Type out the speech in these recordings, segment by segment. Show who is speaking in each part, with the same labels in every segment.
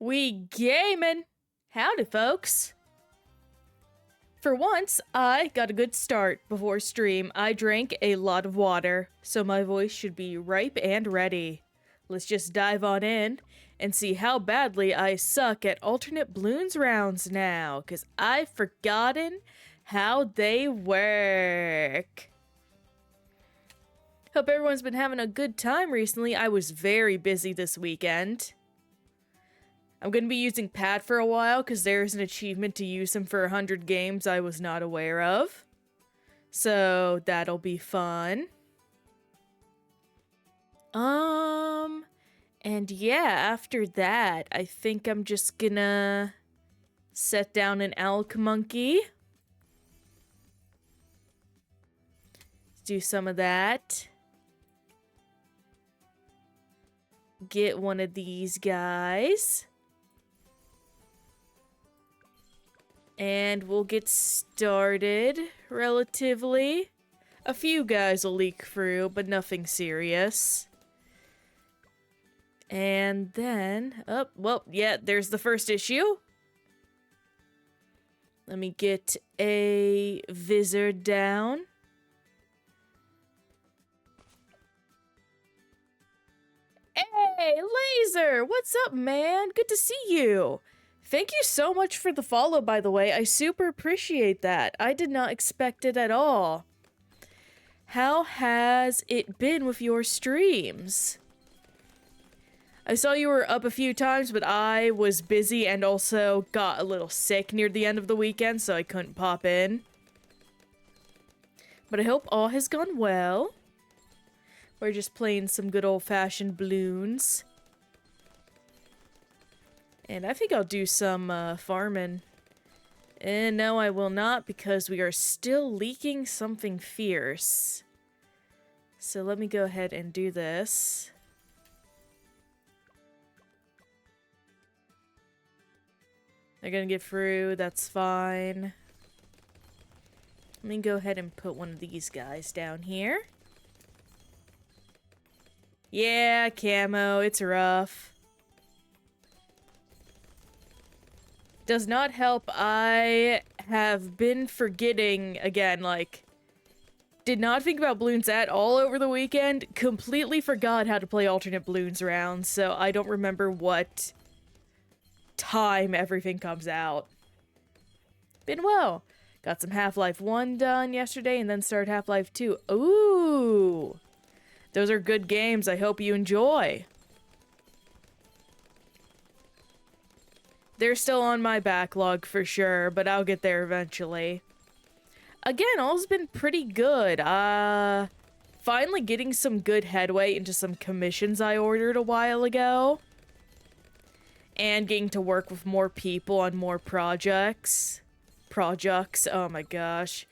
Speaker 1: We gaming! Howdy, folks! For once, I got a good start before stream. I drank a lot of water, so my voice should be ripe and ready. Let's just dive on in and see how badly I suck at alternate Bloons rounds now, because I've forgotten how they work. Hope everyone's been having a good time recently. I was very busy this weekend. I'm going to be using Pat for a while because there's an achievement to use him for 100 games I was not aware of. So that'll be fun. And yeah, after that, I think I'm just gonna set down an elk monkey. Let's do some of that. Get one of these guys. And we'll get started relatively. A few guys will leak through, but nothing serious. And then, there's the first issue. Let me get a visor down. Hey, Laser! What's up, man? Good to see you. Thank you so much for the follow, by the way. I super appreciate that. I did not expect it at all. How has it been with your streams? I saw you were up a few times, but I was busy and also got a little sick near the end of the weekend, so I couldn't pop in. But I hope all has gone well. We're just playing some good old-fashioned Bloons. And I think I'll do some farming. And no, I will not, because we are still leaking something fierce. So let me go ahead and do this. They're gonna get through, that's fine. Let me go ahead and put one of these guys down here. Yeah, camo, it's rough. Does not help. I have been forgetting, again, like, did not think about Bloons at all over the weekend. Completely forgot how to play alternate Bloons rounds, so I don't remember what time everything comes out. Been well. Got some Half-Life 1 done yesterday and then started Half-Life 2. Ooh! Those are good games. I hope you enjoy. They're still on my backlog for sure, but I'll get there eventually. Again, all's been pretty good. Finally getting some good headway into some commissions I ordered a while ago. And getting to work with more people on more projects. Oh my gosh.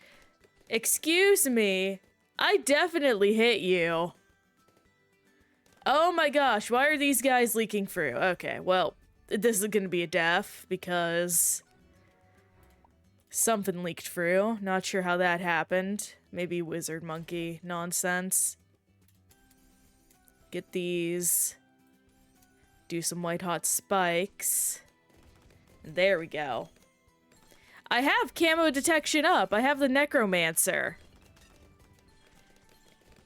Speaker 1: Excuse me. I definitely hit you. Oh my gosh, why are these guys leaking through? Okay, well, this is gonna be a death because something leaked through. Not sure how that happened. Maybe wizard monkey nonsense. Get these. Do some white hot spikes. There we go. I have camo detection up. I have the necromancer.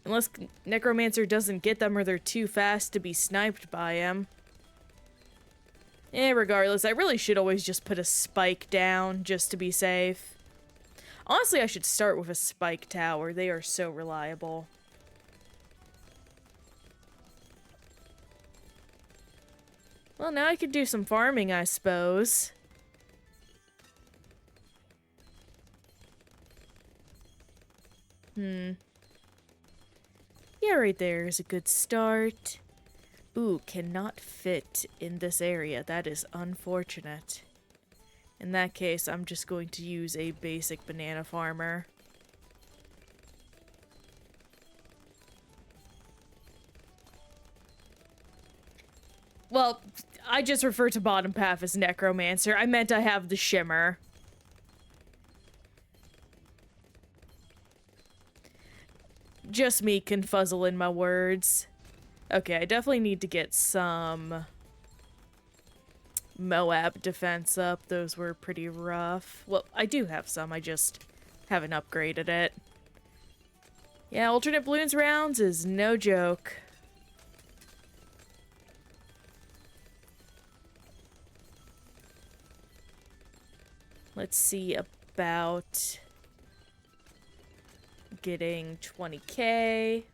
Speaker 1: Unless necromancer doesn't get them or they're too fast to be sniped by him. Regardless, I really should always just put a spike down just to be safe. Honestly, I should start with a spike tower. They are so reliable. Well, now I could do some farming, I suppose. Yeah, right there is a good start. Ooh, cannot fit in this area. That is unfortunate. In that case, I'm just going to use a basic banana farmer. Well, I just refer to bottom path as necromancer. I meant I have the shimmer. Just me confuzzling my words. Okay, I definitely need to get some Moab defense up. Those were pretty rough. Well, I do have some, I just haven't upgraded it. Yeah, alternate Bloons rounds is no joke. Let's see about getting 20k.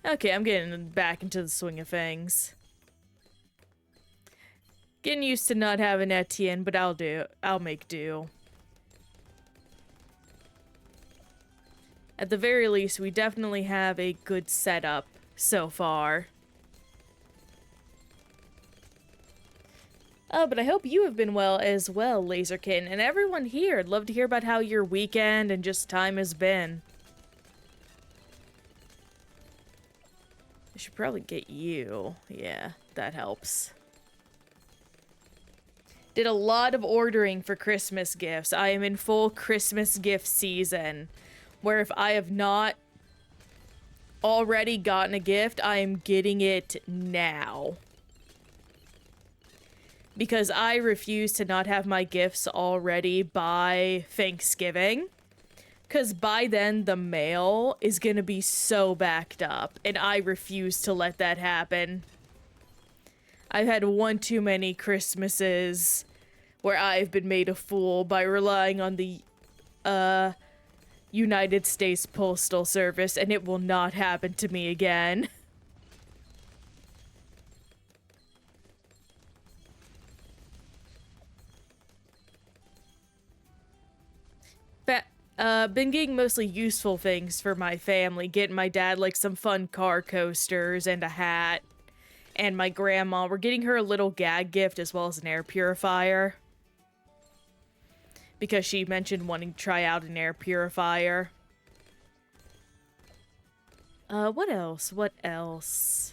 Speaker 1: Okay, I'm getting back into the swing of things. Getting used to not having Etienne, but I'll make do. At the very least, we definitely have a good setup so far. Oh, but I hope you have been well as well, Laserkin, and everyone here. I'd love to hear about how your weekend and just time has been. I should probably get you. Yeah, that helps. Did a lot of ordering for Christmas gifts. I am in full Christmas gift season, where if I have not already gotten a gift, I am getting it now. Because I refuse to not have my gifts already by Thanksgiving. Because by then, the mail is going to be so backed up, and I refuse to let that happen. I've had one too many Christmases where I've been made a fool by relying on the, United States Postal Service, and it will not happen to me again. Been getting mostly useful things for my family. Getting my dad, like, some fun car coasters and a hat. And my grandma, we're getting her a little gag gift as well as an air purifier. Because she mentioned wanting to try out an air purifier. What else? What else?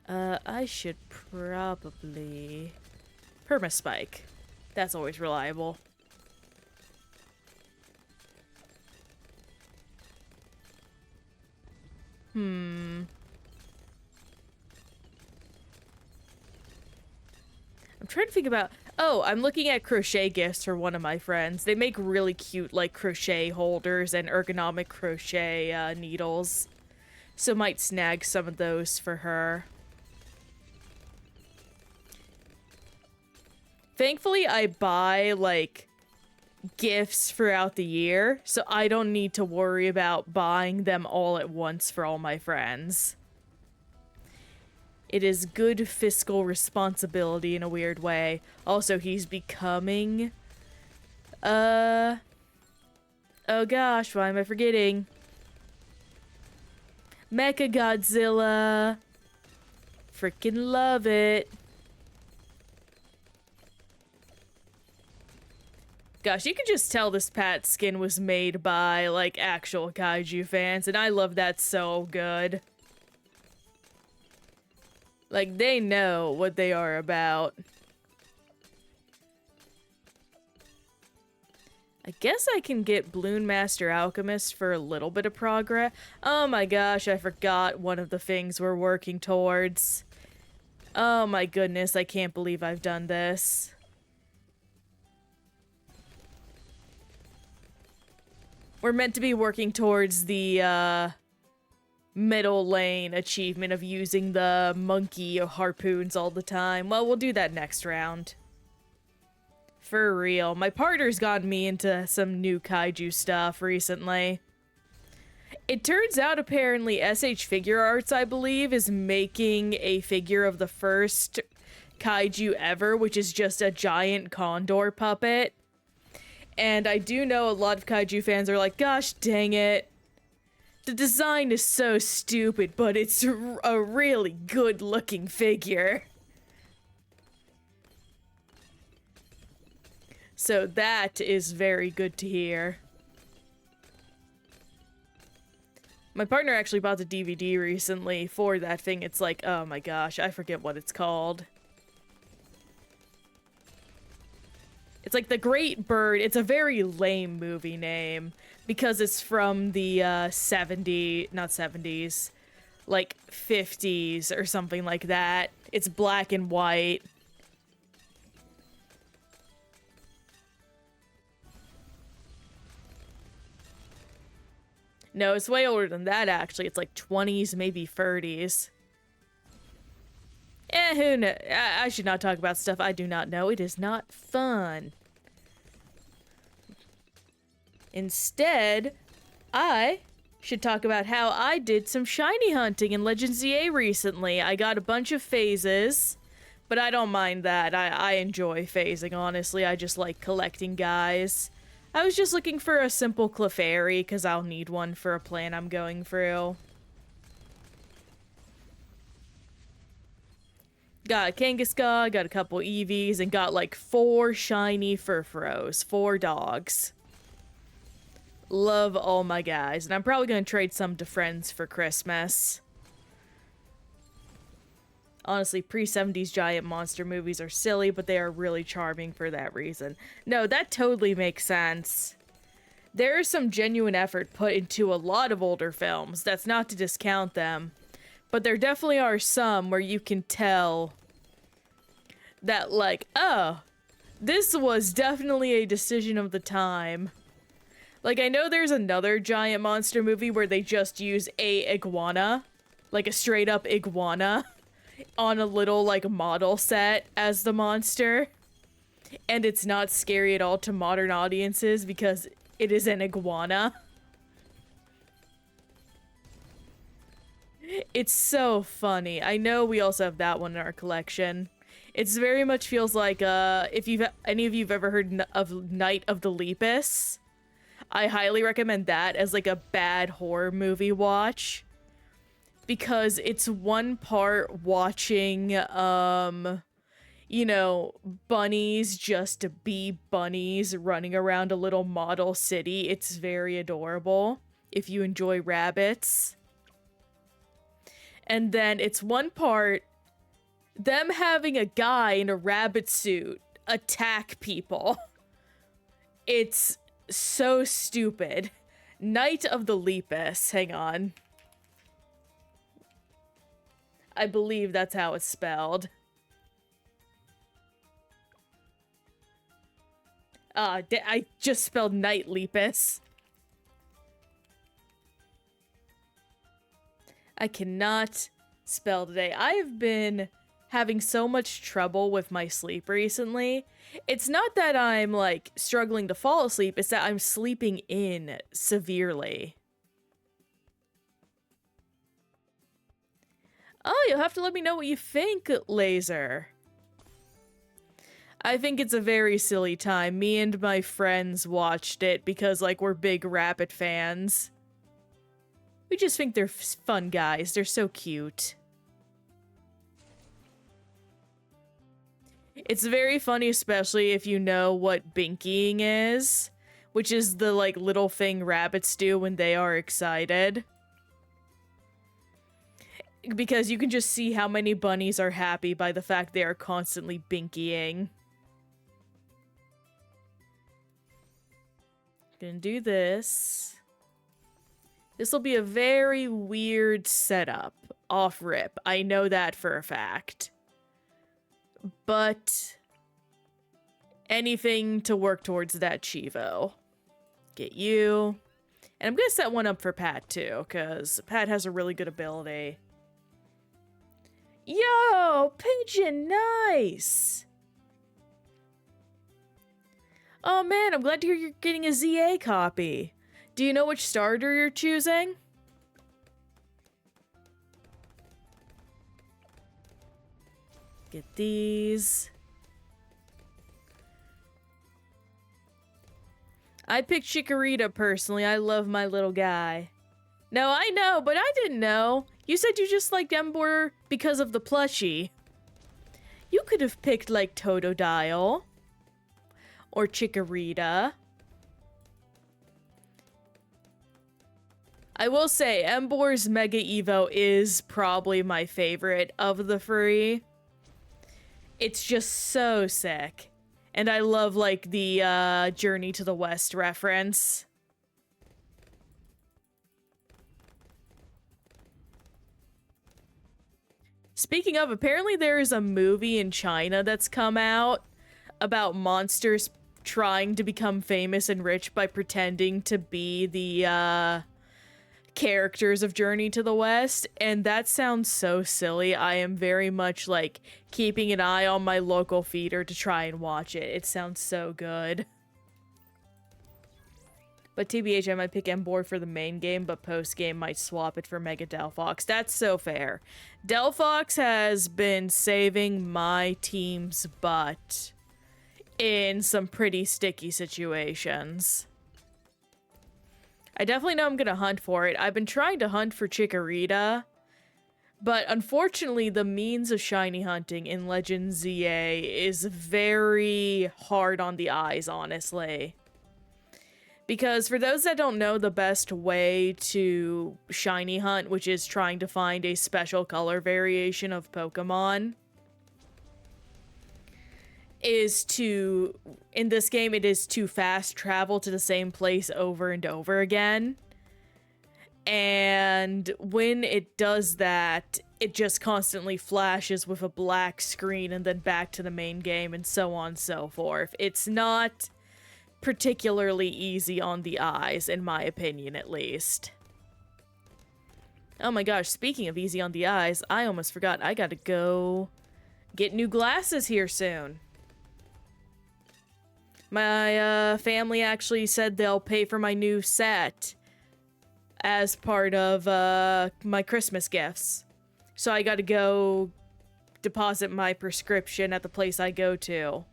Speaker 1: I should probably... Permaspike. That's always reliable. I'm trying to think about... Oh, I'm looking at crochet gifts for one of my friends. They make really cute, like, crochet holders and ergonomic crochet needles. So might snag some of those for her. Thankfully, I buy, like, gifts throughout the year, so I don't need to worry about buying them all at once for all my friends. It is good fiscal responsibility in a weird way. Also, he's becoming... Oh gosh, why am I forgetting? Mechagodzilla! Freaking love it! Gosh, you can just tell this Pat skin was made by, like, actual kaiju fans, and I love that so good. Like, they know what they are about. I guess I can get Bloon Master Alchemist for a little bit of progress. Oh my gosh, I forgot one of the things we're working towards. Oh my goodness, I can't believe I've done this. We're meant to be working towards the, middle lane achievement of using the monkey harpoons all the time. Well, we'll do that next round. For real. My partner's gotten me into some new kaiju stuff recently. It turns out apparently SH Figure Arts, I believe, is making a figure of the first kaiju ever, which is just a giant condor puppet. And I do know a lot of kaiju fans are like, gosh dang it. The design is so stupid, but it's a really good looking figure. So that is very good to hear. My partner actually bought the DVD recently for that thing. It's like, oh my gosh, I forget what it's called. It's like the Great Bird. It's a very lame movie name because it's from the not 70s, like 50s or something like that. It's black and white. No, it's way older than that, actually. It's like 20s, maybe 30s. Who knows? I should not talk about stuff I do not know. It is not fun. Instead, I should talk about how I did some shiny hunting in Legends ZA recently. I got a bunch of phases, but I don't mind that. I enjoy phasing, honestly. I just like collecting guys. I was just looking for a simple Clefairy, because I'll need one for a plan I'm going through. Got a Kangaskhan, got a couple Eevees, and got like 4 shiny Furfros, 4 dogs. Love all my guys, and I'm probably going to trade some to friends for Christmas. Honestly, pre-70s giant monster movies are silly, but they are really charming for that reason. No, that totally makes sense. There is some genuine effort put into a lot of older films. That's not to discount them. But there definitely are some where you can tell that, like, oh, this was definitely a decision of the time. Like, I know there's another giant monster movie where they just use a iguana, like a straight-up iguana, on a little, like, model set as the monster. And it's not scary at all to modern audiences because it is an iguana. It's so funny. I know we also have that one in our collection. It's very much feels like, if any of you've ever heard of Night of the Lepus, I highly recommend that as, like, a bad horror movie watch. Because it's one part watching, you know, bunnies just be bunnies running around a little model city. It's very adorable if you enjoy rabbits. And then it's one part them having a guy in a rabbit suit attack people. It's so stupid. Night of the Lepus. Hang on. I believe that's how it's spelled. I just spelled Night Lepus. I cannot spell today. I have been having so much trouble with my sleep recently. It's not that I'm, like, struggling to fall asleep, it's that I'm sleeping in severely. Oh, you'll have to let me know what you think, Laser. I think it's a very silly time. Me and my friends watched it because, like, we're big Rabbit fans. We just think they're fun guys. They're so cute. It's very funny, especially if you know what binkying is, which is the, like, little thing rabbits do when they are excited. Because you can just see how many bunnies are happy by the fact they are constantly binkying. Gonna do this. This will be a very weird setup. Off rip. I know that for a fact. But anything to work towards that Chivo. Get you. And I'm gonna set one up for Pat too, because Pat has a really good ability. Yo, Pigeon, nice! Oh man, I'm glad to hear you're getting a ZA copy. Do you know which starter you're choosing? Get these. I picked Chikorita personally. I love my little guy. No, I know, but I didn't know. You said you just liked Emboar because of the plushie. You could have picked, like, Totodile. Or Chikorita. I will say, Emboar's Mega Evo is probably my favorite of the three. It's just so sick. And I love, like, the Journey to the West reference. Speaking of, apparently there is a movie in China that's come out about monsters trying to become famous and rich by pretending to be the characters of Journey to the West, and that sounds so silly. I am very much like keeping an eye on my local feeder to try and watch it. It sounds so good. But TBH, I might pick Embor for the main game, but post-game might swap it for Mega Delphox. That's so fair. Delphox has been saving my team's butt in some pretty sticky situations. I definitely know I'm gonna hunt for it. I've been trying to hunt for Chikorita, but unfortunately the means of shiny hunting in Legend ZA is very hard on the eyes, honestly. Because for those that don't know, the best way to shiny hunt, which is trying to find a special color variation of Pokemon, is to, in this game, it is to fast travel to the same place over and over again. And when it does that, it just constantly flashes with a black screen and then back to the main game and so on and so forth. It's not particularly easy on the eyes, in my opinion, at least. Oh my gosh, speaking of easy on the eyes, I almost forgot I gotta go get new glasses here soon. My family actually said they'll pay for my new set as part of my Christmas gifts. So I gotta go deposit my prescription at the place I go to.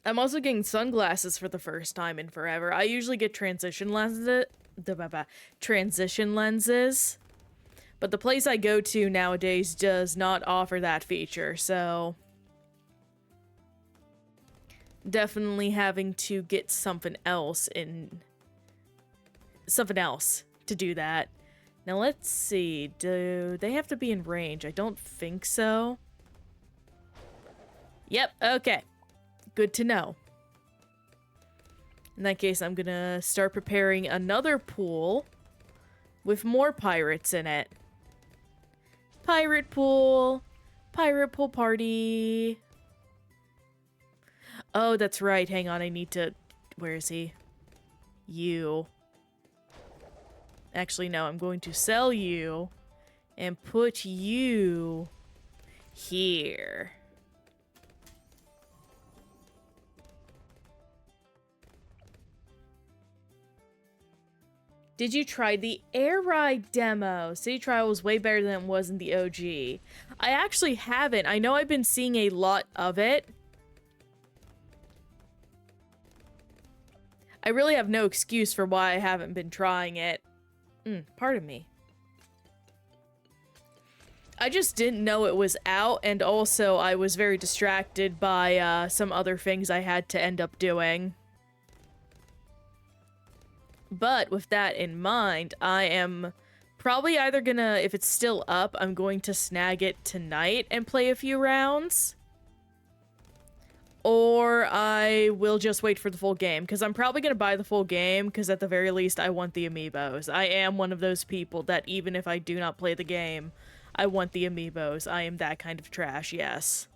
Speaker 1: I'm also getting sunglasses for the first time in forever. I usually get transition lenses, but the place I go to nowadays does not offer that feature, so definitely having to get something else to do that. Now let's see, do they have to be in range? I don't think so. Yep, okay. Good to know. In that case, I'm gonna start preparing another pool with more pirates in it. Pirate pool party. Oh, that's right. Hang on, I need to... Where is he? You. Actually, no, I'm going to sell you and put you here. Did you try the air ride demo? City Trial was way better than it was in the OG. I actually haven't. I know I've been seeing a lot of it. I really have no excuse for why I haven't been trying it. Pardon me. I just didn't know it was out, and also I was very distracted by some other things I had to end up doing. But with that in mind, I am probably either gonna, if it's still up, I'm going to snag it tonight and play a few rounds. Or I will just wait for the full game, because I'm probably gonna buy the full game, because at the very least I want the amiibos. I am one of those people that even if I do not play the game, I want the amiibos. I am that kind of trash, yes.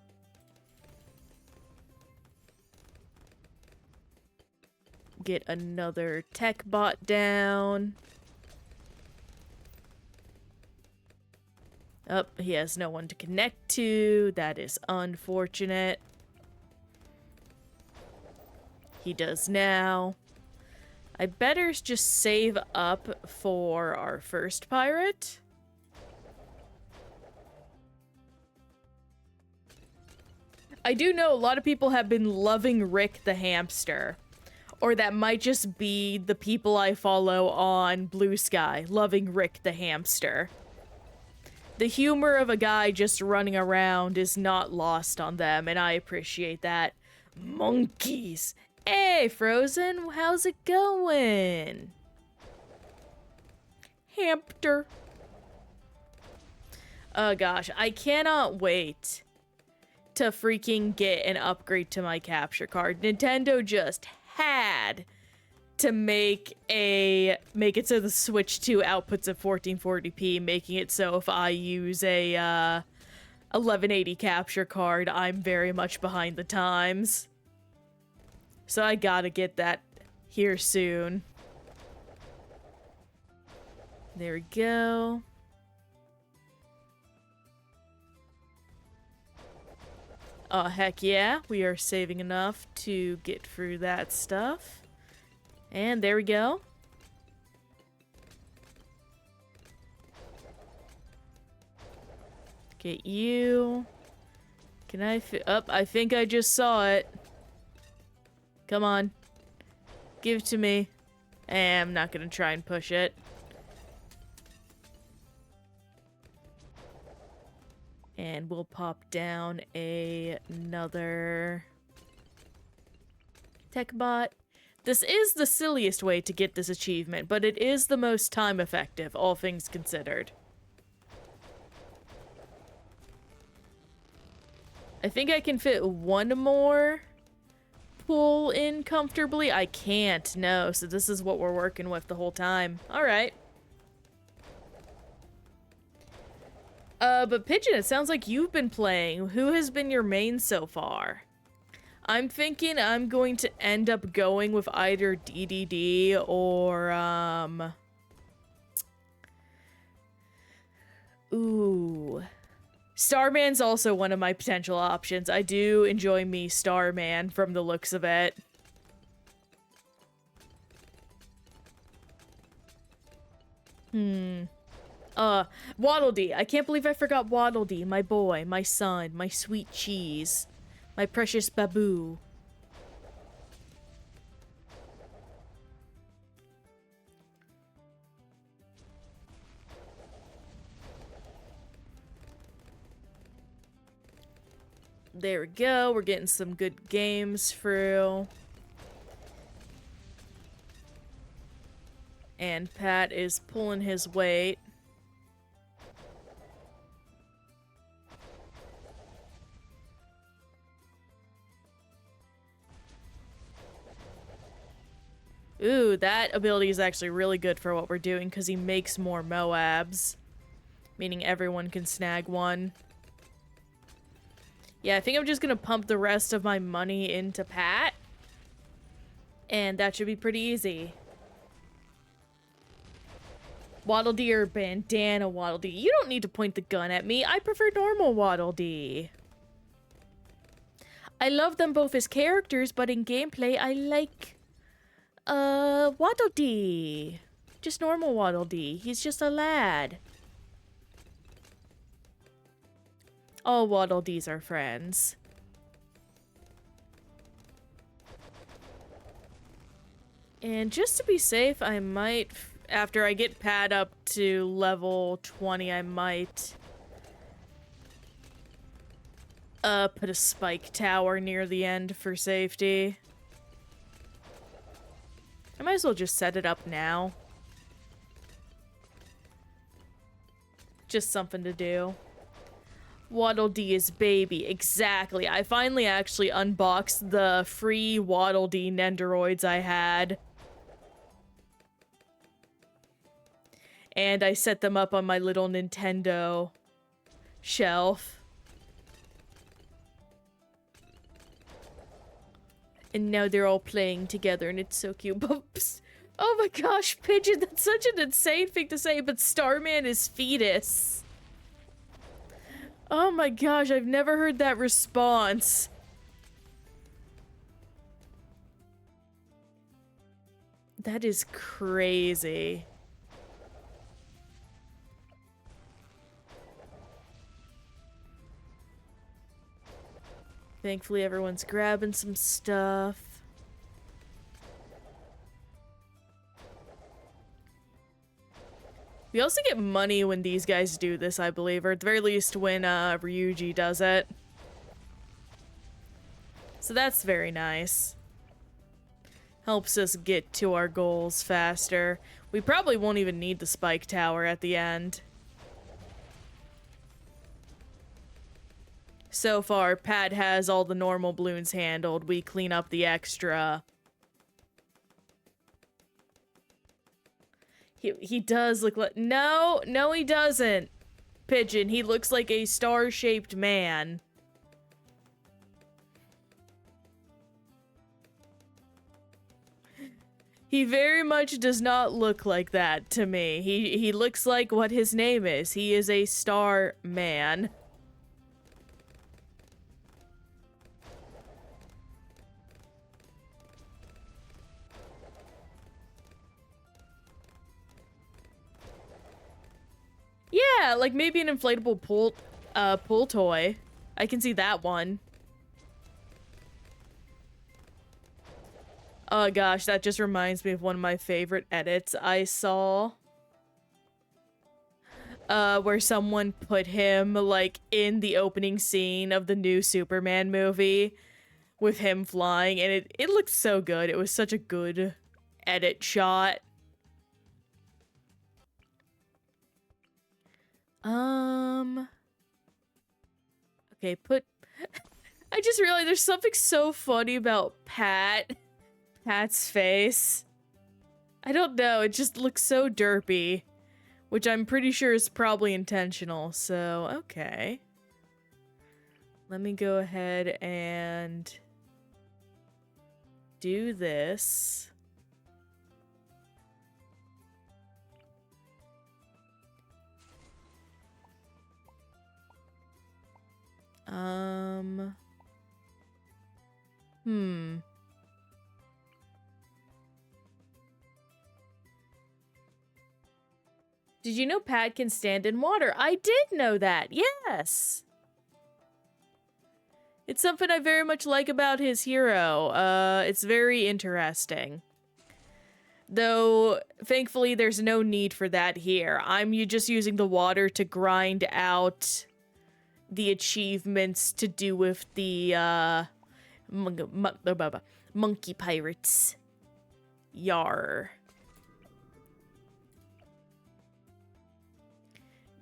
Speaker 1: Get another tech bot down. Oh, he has no one to connect to. That is unfortunate. He does now. I better just save up for our first pirate. I do know a lot of people have been loving Rick the hamster. Or that might just be the people I follow on Blue Sky, loving Rick the hamster. The humor of a guy just running around is not lost on them, and I appreciate that. Monkeys! Hey, Frozen, how's it going? Hamster. Oh gosh, I cannot wait to freaking get an upgrade to my capture card. Nintendo just had to make it so the Switch 2 outputs at 1440p, making it so if I use a 1180 capture card, I'm very much behind the times. So I gotta get that here soon. There we go. Oh, heck yeah. We are saving enough to get through that stuff. And there we go. Get you. Can I I think I just saw it. Come on. Give it to me. I'm not gonna try and push it. And we'll pop down another tech bot. This is the silliest way to get this achievement, but it is the most time effective, all things considered. I think I can fit one more pull in comfortably. I can't, no, so this is what we're working with the whole time. Alright. But Pigeon, it sounds like you've been playing. Who has been your main so far? I'm thinking I'm going to end up going with either DDD or, ooh. Starman's also one of my potential options. I do enjoy me Starman from the looks of it. Waddle Dee. I can't believe I forgot Waddle Dee, my boy, my son, my sweet cheese, my precious baboo. There we go. We're getting some good games through. And Pat is pulling his weight. Ooh, that ability is actually really good for what we're doing because he makes more Moabs. Meaning everyone can snag one. Yeah, I think I'm just gonna pump the rest of my money into Pat. And that should be pretty easy. Waddle Dee or Bandana Waddle Dee. You don't need to point the gun at me. I prefer normal Waddle Dee. I love them both as characters, but in gameplay, I like... Waddle Dee. Just normal Waddle Dee. He's just a lad. All Waddle Dees are friends. And just to be safe, I might, after I get Pat up to level 20, I might put a spike tower near the end for safety. I might as well just set it up now. Just something to do. Waddle Dee is baby. Exactly. I finally actually unboxed the free Waddle Dee Nendoroids I had. And I set them up on my little Nintendo shelf. And now they're all playing together and it's so cute. Oops. Oh my gosh, Pigeon, that's such an insane thing to say, but Starman is fetus. Oh my gosh, I've never heard that response. That is crazy. Thankfully, everyone's grabbing some stuff. We also get money when these guys do this, I believe, or at the very least when Ryuji does it. So that's very nice. Helps us get to our goals faster. We probably won't even need the spike tower at the end. So far, Pat has all the normal balloons handled. We clean up the extra. He does look like... No, he doesn't. Pigeon, he looks like a star-shaped man. He very much does not look like that to me. He looks like what his name is. He is a star man. Yeah, like maybe an inflatable pool toy. I can see that one. Oh gosh, that just reminds me of one of my favorite edits I saw. Where someone put him, like, in the opening scene of the new Superman movie with him flying, and it looked so good. It was such a good edit shot. Okay, I just realized there's something so funny about Pat's face. I don't know, it just looks so derpy. Which I'm pretty sure is probably intentional, so okay. Let me go ahead and do this. Did you know Pat can stand in water? I did know that, yes! It's something I very much like about his hero. It's very interesting. Though, thankfully, there's no need for that here. I'm just using the water to grind out the achievements to do with the, monkey pirates. Yar.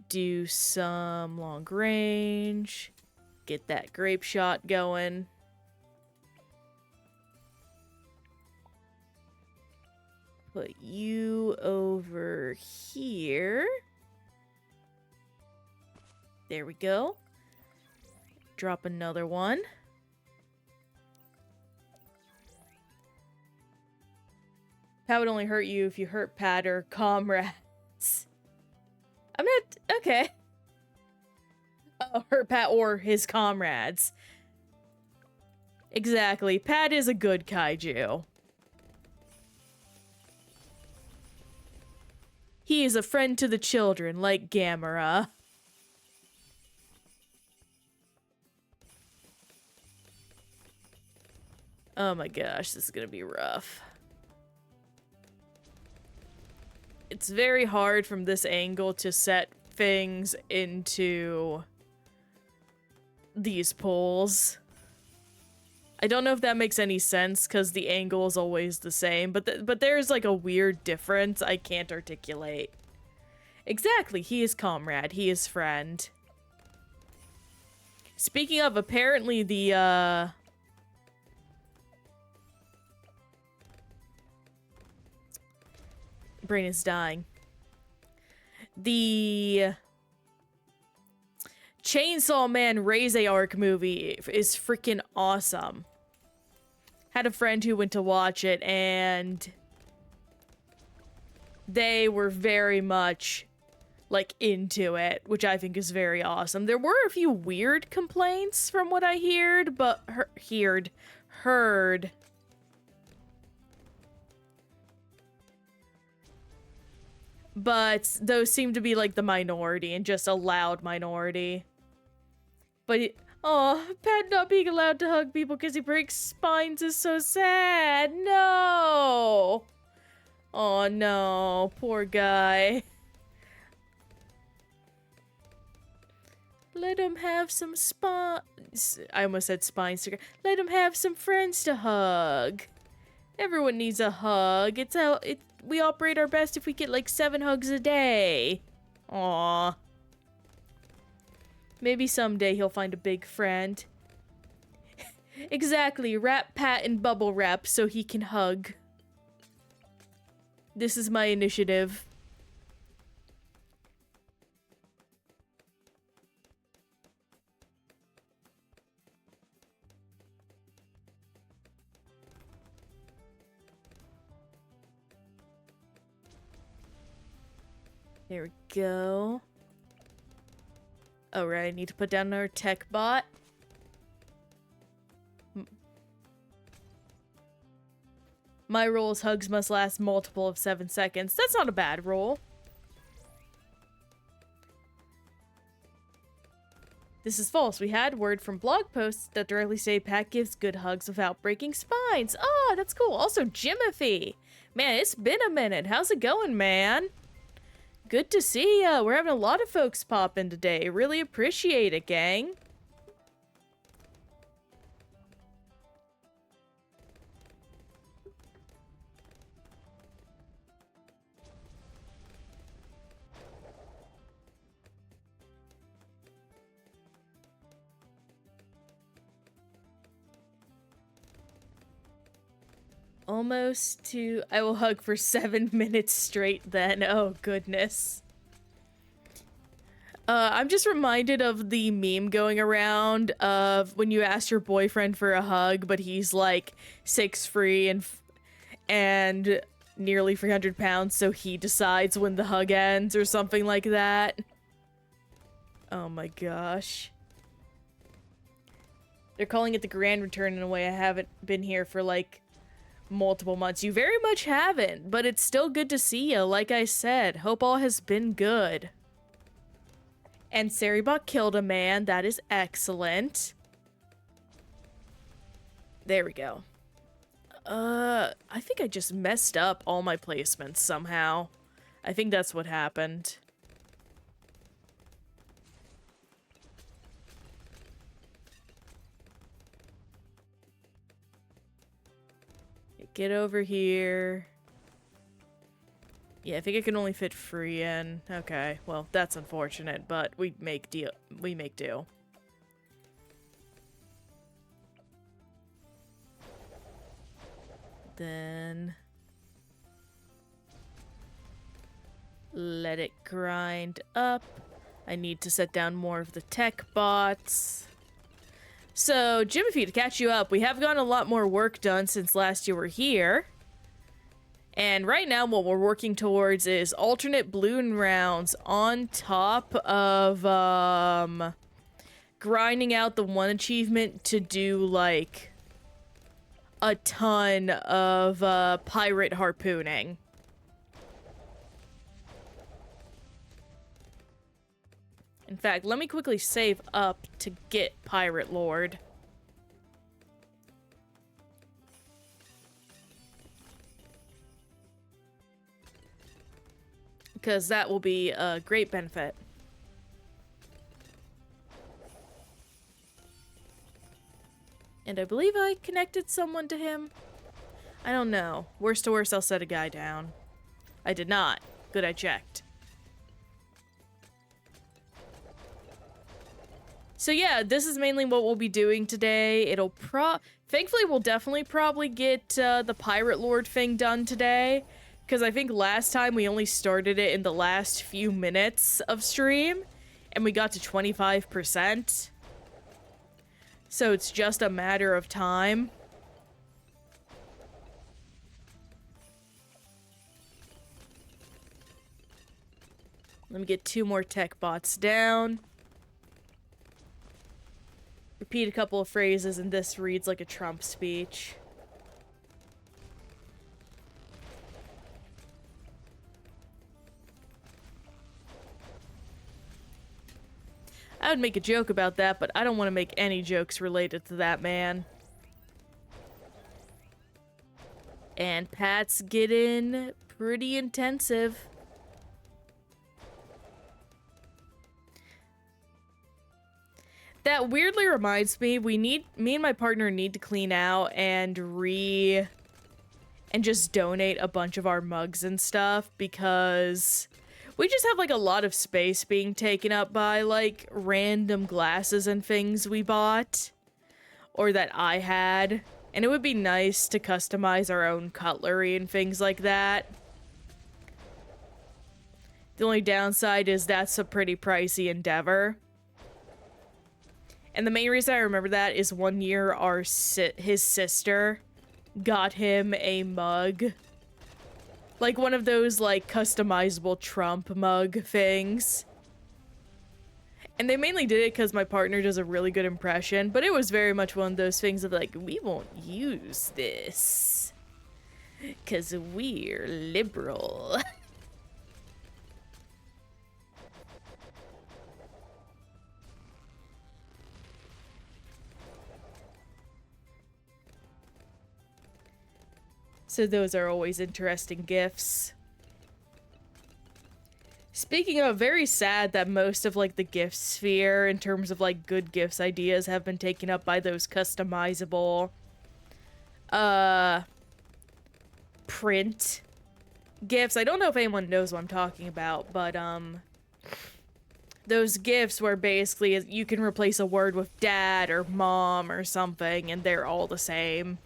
Speaker 1: Do some long range. Get that grape shot going. Put you over here. There we go. Drop another one. That would only hurt you if you hurt Pat or comrades. I'm not... Okay. Hurt Pat or his comrades. Exactly. Pat is a good kaiju. He is a friend to the children, like Gamera. Oh my gosh, this is gonna be rough. It's very hard from this angle to set things into these poles. I don't know if that makes any sense because the angle is always the same, but there's like a weird difference I can't articulate. Exactly, he is comrade, he is friend. Speaking of, apparently the brain is dying. The Chainsaw Man Raise Arc movie is freaking awesome. Had a friend who went to watch it and they were very much like into it, which I think is very awesome. There were a few weird complaints from what I heard, but heard. But those seem to be like the minority and just a loud minority. But oh, Pat not being allowed to hug people because he breaks spines is so sad. No. Oh no, poor guy. Let him have some spines. I almost said spines. Let him have some friends to hug. Everyone needs a hug. We operate our best if we get like 7 hugs a day. Aww. Maybe someday he'll find a big friend. Exactly, wrap Pat in bubble wrap so he can hug. This is my initiative. There we go. Oh, right, I need to put down our tech bot. My rule is hugs must last multiple of 7 seconds. That's not a bad rule. This is false. We had word from blog posts that directly say Pat gives good hugs without breaking spines. Oh, that's cool. Also, Jimothy. Man, it's been a minute. How's it going, man? Good to see ya. We're having a lot of folks pop in today. Really appreciate it, gang. Almost to... I will hug for 7 minutes straight then. Oh, goodness. I'm just reminded of the meme going around of when you ask your boyfriend for a hug, but he's like 6'3" and nearly 300 pounds, so he decides when the hug ends or something like that. Oh my gosh. They're calling it the grand return in a way. I haven't been here for like multiple months. You very much haven't, but it's still good to see you. Like I said, hope all has been good. And Saribot killed a man. That is excellent. There we go. I think I just messed up all my placements somehow. I think that's what happened. Get over here. Yeah, I think I can only fit free in. Okay, well, that's unfortunate, but we make do. Then let it grind up. I need to set down more of the tech bots. So, Jimothy, to catch you up, we have gotten a lot more work done since last you were here. And right now, what we're working towards is alternate balloon rounds on top of, grinding out the one achievement to do, like, a ton of, pirate harpooning. In fact, let me quickly save up to get Pirate Lord. Because that will be a great benefit. And I believe I connected someone to him. I don't know. Worst to worst, I'll set a guy down. I did not. Good, I checked. So yeah, this is mainly what we'll be doing today. Thankfully, we'll definitely probably get the Pirate Lord thing done today. Because I think last time we only started it in the last few minutes of stream. And we got to 25%. So it's just a matter of time. Let me get 2 more tech bots down. Repeat a couple of phrases, and this reads like a Trump speech. I would make a joke about that, but I don't want to make any jokes related to that man. And Pat's getting pretty intensive. That weirdly reminds me, me and my partner need to clean out and just donate a bunch of our mugs and stuff, because We just have like a lot of space being taken up by like random glasses and things we bought or that I had. And it would be nice to customize our own cutlery and things like that. The only downside is that's a pretty pricey endeavor. And the main reason I remember that is one year his sister got him a mug. Like one of those like customizable Trump mug things. And they mainly did it because my partner does a really good impression, but it was very much one of those things of like, we won't use this because we're liberal. So those are always interesting gifts. Speaking of, very sad that most of, like, the gift sphere, in terms of, like, good gifts ideas, have been taken up by those customizable, print gifts. I don't know if anyone knows what I'm talking about, but, those gifts where basically you can replace a word with dad or mom or something, and they're all the same.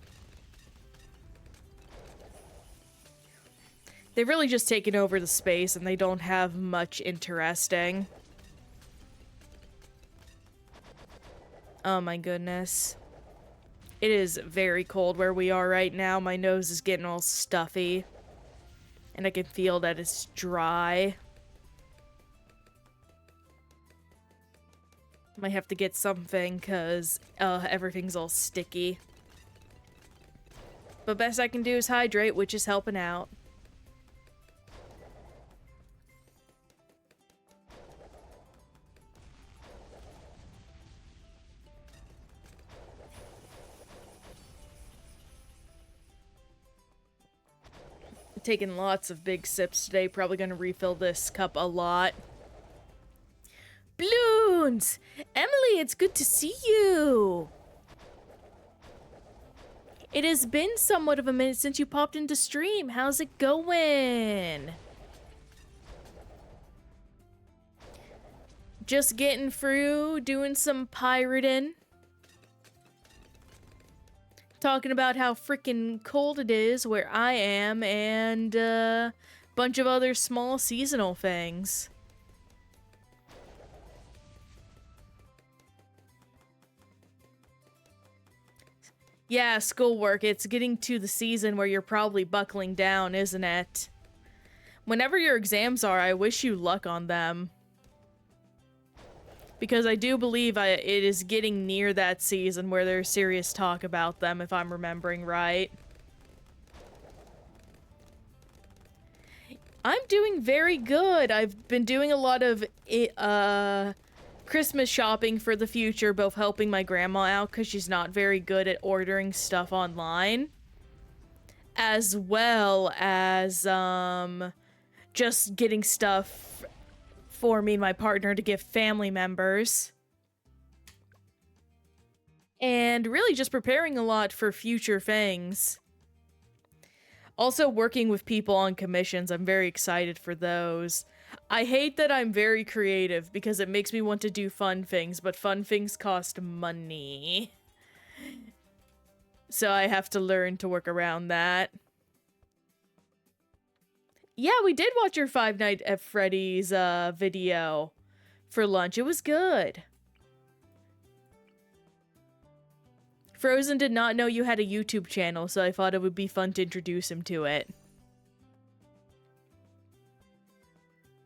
Speaker 1: They've really just taken over the space, and they don't have much interesting. Oh my goodness. It is very cold where we are right now. My nose is getting all stuffy. And I can feel that it's dry. Might have to get something, because everything's all sticky. But best I can do is hydrate, which is helping out. Taking lots of big sips today. Probably gonna refill this cup a lot. Bloons! Emily, it's good to see you! It has been somewhat of a minute since you popped into stream. How's it going? Just getting through, doing some pirating. Talking about how freaking cold it is where I am, and a bunch of other small seasonal things. Yeah, schoolwork. It's getting to the season where you're probably buckling down, isn't it? Whenever your exams are, I wish you luck on them. Because I do believe it is getting near that season where there's serious talk about them, if I'm remembering right. I'm doing very good. I've been doing a lot of Christmas shopping for the future, both helping my grandma out because she's not very good at ordering stuff online, as well as just getting stuff for me and my partner to give family members. And really just preparing a lot for future things. Also working with people on commissions. I'm very excited for those. I hate that I'm very creative because it makes me want to do fun things, but fun things cost money. So I have to learn to work around that. Yeah, we did watch your Five Nights at Freddy's video for lunch. It was good. Frozen did not know you had a YouTube channel, so I thought it would be fun to introduce him to it.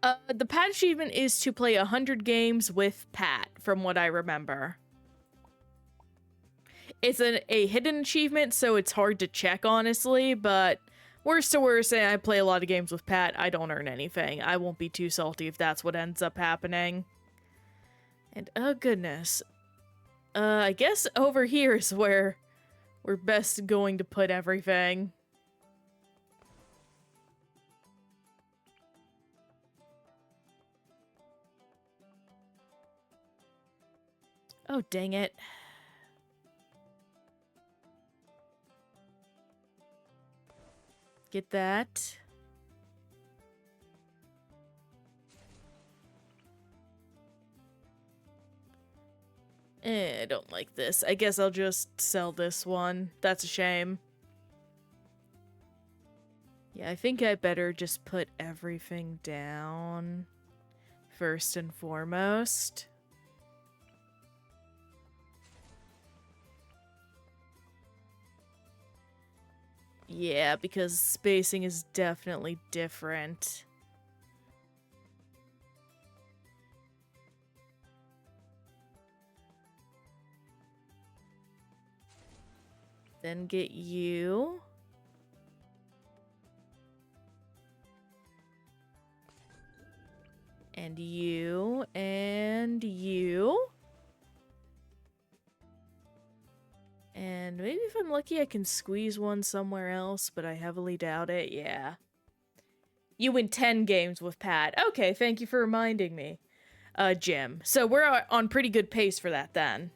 Speaker 1: The Pat achievement is to play 100 games with Pat, from what I remember. It's a hidden achievement, so it's hard to check, honestly, but worst to worst, I play a lot of games with Pat. I don't earn anything. I won't be too salty if that's what ends up happening. And, oh goodness. I guess over here is where we're best going to put everything. Oh, dang it. Get that. I don't like this. I guess I'll just sell this one. That's a shame. Yeah, I think I better just put everything down first and foremost. Yeah, because spacing is definitely different. Then get you. And you. And you. And maybe if I'm lucky I can squeeze one somewhere else, but I heavily doubt it. Yeah. You win 10 games with Pat. Okay, thank you for reminding me, Jim. So we're on pretty good pace for that then.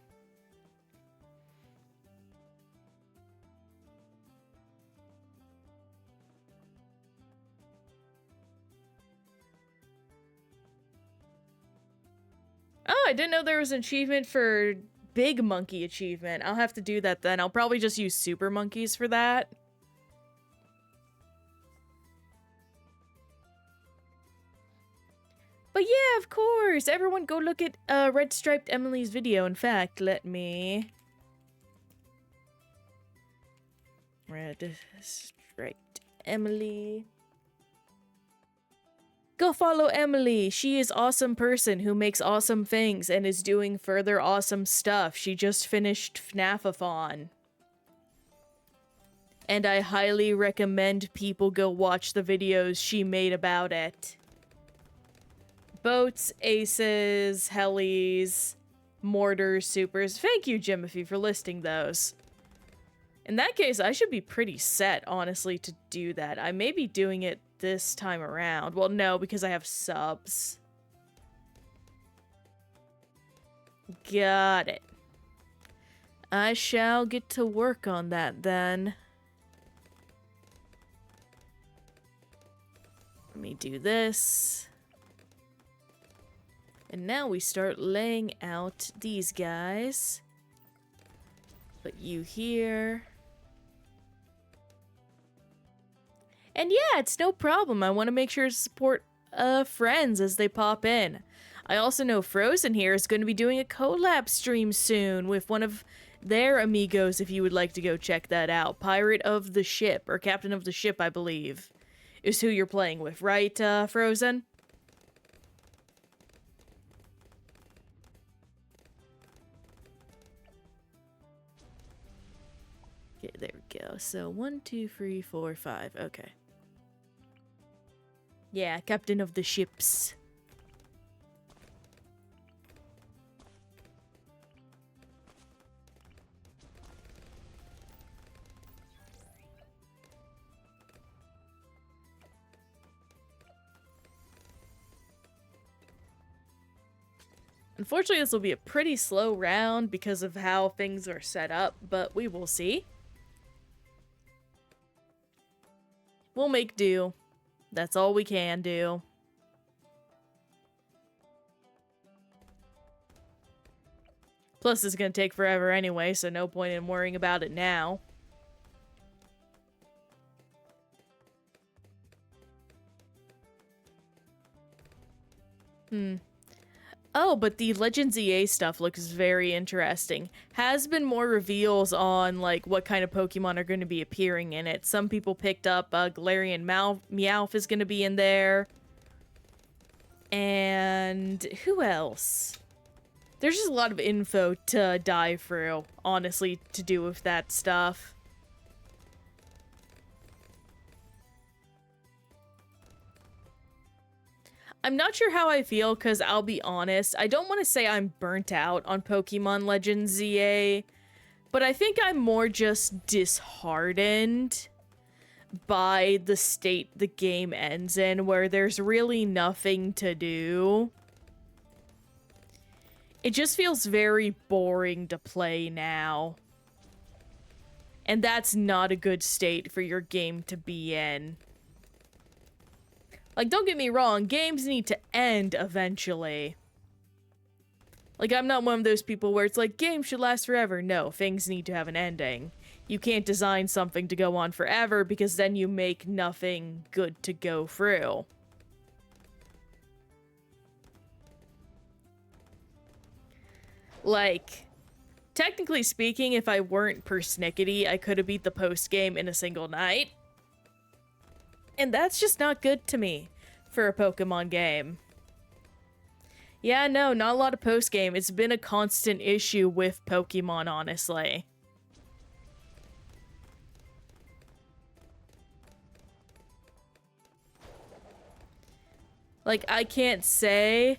Speaker 1: Oh, I didn't know there was an achievement for Big Monkey achievement. I'll have to do that then. I'll probably just use Super Monkeys for that. But yeah, of course. Everyone go look at Red Striped Emily's video. In fact, let me... Red Striped Emily... Go follow Emily. She is awesome person who makes awesome things and is doing further awesome stuff. She just finished FNAF-a-thon. And I highly recommend people go watch the videos she made about it. Boats, aces, helis, mortars, supers. Thank you, Jimothy, for listing those. In that case, I should be pretty set, honestly, to do that. I may be doing it this time around. Well, no, because I have subs. Got it. I shall get to work on that then. Let me do this. And now we start laying out these guys. Put you here. And yeah, it's no problem. I want to make sure to support friends as they pop in. I also know Frozen here is going to be doing a collab stream soon with one of their amigos if you would like to go check that out. Pirate of the Ship, or Captain of the Ship, I believe, is who you're playing with, right, Frozen? Okay, there we go. So 1, 2, 3, 4, 5. Okay. Yeah, Captain of the Ships. Unfortunately, this will be a pretty slow round because of how things are set up, but we will see. We'll make do. That's all we can do. Plus, it's gonna take forever anyway, so no point in worrying about it now. Oh, but the Legends EA stuff looks very interesting. Has been more reveals on, like, what kind of Pokemon are going to be appearing in it. Some people picked up Galarian Meowth is going to be in there. And who else? There's just a lot of info to dive through, honestly, to do with that stuff. I'm not sure how I feel, because I'll be honest, I don't want to say I'm burnt out on Pokemon Legends ZA, but I think I'm more just disheartened by the state the game ends in, where there's really nothing to do. It just feels very boring to play now. And that's not a good state for your game to be in. Like, don't get me wrong, games need to end eventually. Like, I'm not one of those people where it's like, games should last forever. No, things need to have an ending. You can't design something to go on forever because then you make nothing good to go through. Like, technically speaking, if I weren't persnickety, I could have beat the post-game in a single night. And that's just not good to me for a Pokemon game. Yeah, no, not a lot of post-game. It's been a constant issue with Pokemon, honestly. Like, I can't say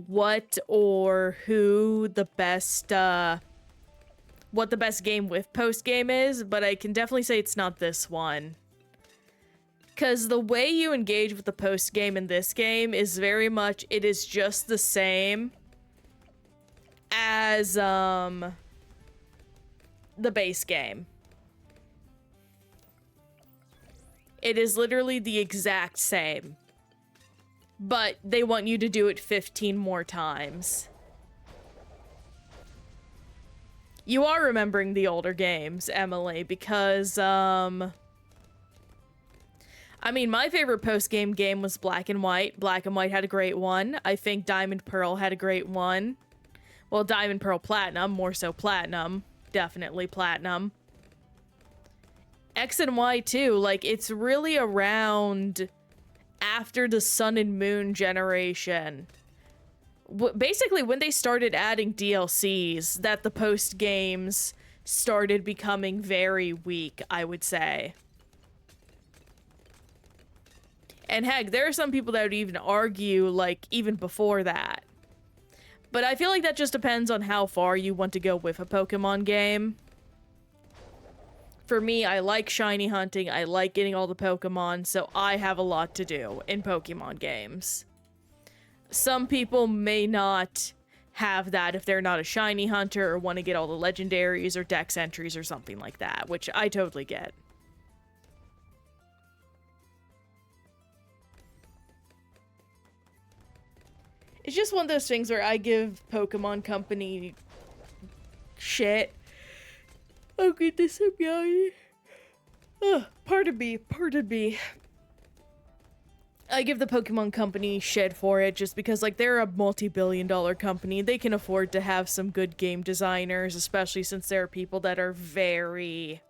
Speaker 1: what or who the best, what the best game with post-game is, but I can definitely say it's not this one. Because the way you engage with the post-game in this game is very much, it is just the same as, the base game. It is literally the exact same. But they want you to do it 15 more times. You are remembering the older games, Emily, because, I mean, my favorite post-game game was Black and White. Black and White had a great one. I think Diamond Pearl had a great one. Well, Diamond Pearl Platinum, more so Platinum. Definitely Platinum. X and Y, too. Like, it's really around after the Sun and Moon generation. Basically, when they started adding DLCs, that the post-games started becoming very weak, I would say. And heck, there are some people that would even argue, like, even before that. But I feel like that just depends on how far you want to go with a Pokemon game. For me, I like shiny hunting, I like getting all the Pokemon, so I have a lot to do in Pokemon games. Some people may not have that if they're not a shiny hunter or want to get all the legendaries or dex entries or something like that, which I totally get. It's just one of those things where I give Pokemon Company shit. Oh goodness, I'm yawning. Pardon me. I give the Pokemon Company shit for it just because, like, they're a multi-billion-dollar company. They can afford to have some good game designers, especially since there are people that are very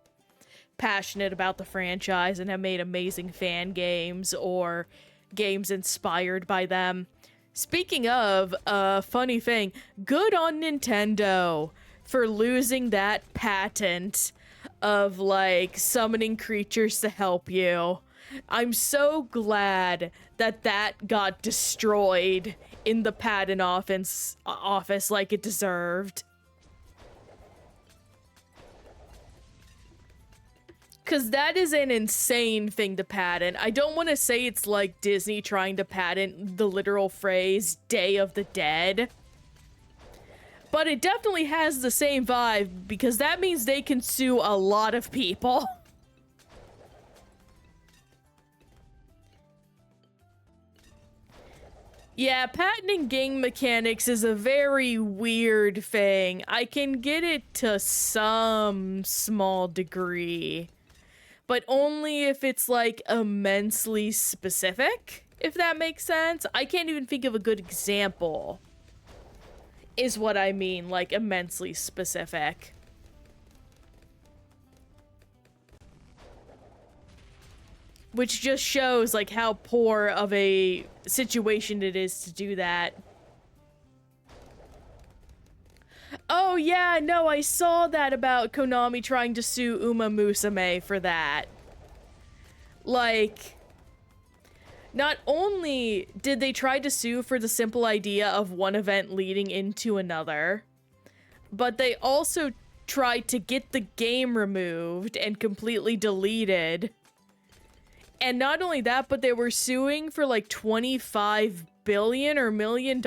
Speaker 1: passionate about the franchise and have made amazing fan games or games inspired by them. Speaking of, funny thing, good on Nintendo for losing that patent of, like, summoning creatures to help you. I'm so glad that that got destroyed in the patent office like it deserved. Because that is an insane thing to patent. I don't want to say it's like Disney trying to patent the literal phrase, Day of the Dead. But it definitely has the same vibe, because that means they can sue a lot of people. Yeah, patenting game mechanics is a very weird thing. I can get it to some small degree, but only if it's, like, immensely specific, if that makes sense. I can't even think of a good example, is what I mean, like, immensely specific. Which just shows, like, how poor of a situation it is to do that. Oh, yeah, no, I saw that about Konami trying to sue Uma Musume for that. Like, not only did they try to sue for the simple idea of one event leading into another, but they also tried to get the game removed and completely deleted. And not only that, but they were suing for like $25 billion or $1 million.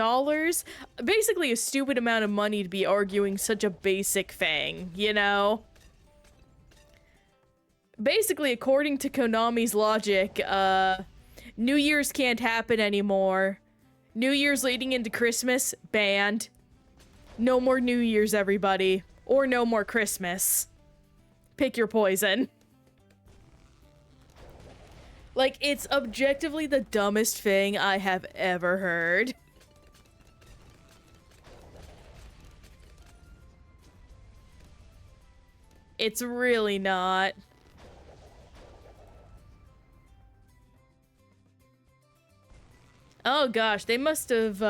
Speaker 1: Basically a stupid amount of money to be arguing such a basic thing, you know? Basically, according to Konami's logic, New Year's can't happen anymore. New Year's leading into Christmas, banned. No more New Year's, everybody. Or no more Christmas. Pick your poison. Like, it's objectively the dumbest thing I have ever heard. It's really not. Oh gosh, they must have,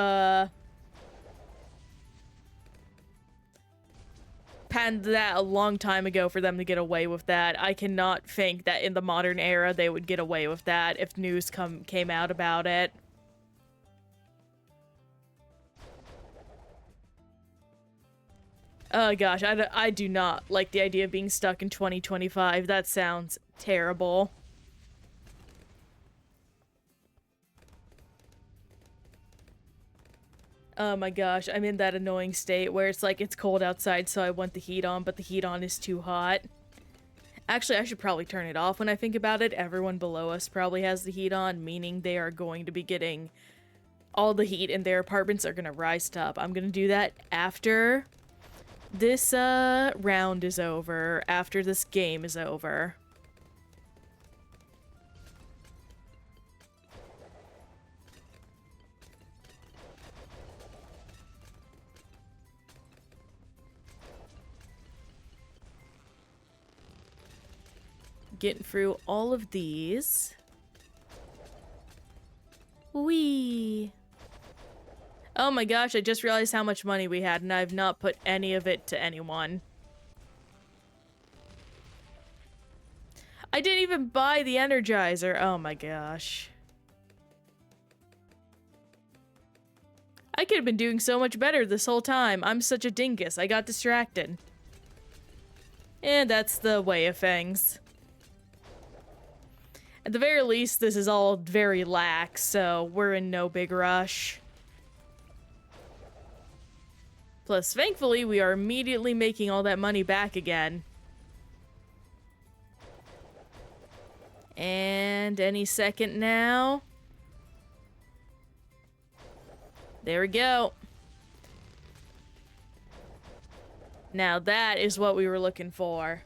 Speaker 1: panned that a long time ago for them to get away with that. I cannot think that in the modern era they would get away with that if news came out about it. Oh gosh, I do not like the idea of being stuck in 2025. That sounds terrible. Oh my gosh, I'm in that annoying state where it's like it's cold outside, so I want the heat on, but the heat on is too hot. Actually, I should probably turn it off when I think about it. Everyone below us probably has the heat on, meaning they are going to be getting all the heat in their apartments are going to rise up. I'm going to do that after this round is over, after this game is over. Getting through all of these. Whee! Oh my gosh, I just realized how much money we had, and I've not put any of it to anyone. I didn't even buy the Energizer. Oh my gosh. I could have been doing so much better this whole time. I'm such a dingus. I got distracted. And that's the way of things. At the very least, this is all very lax, so we're in no big rush. Plus, thankfully, we are immediately making all that money back again. And any second now. There we go. Now that is what we were looking for.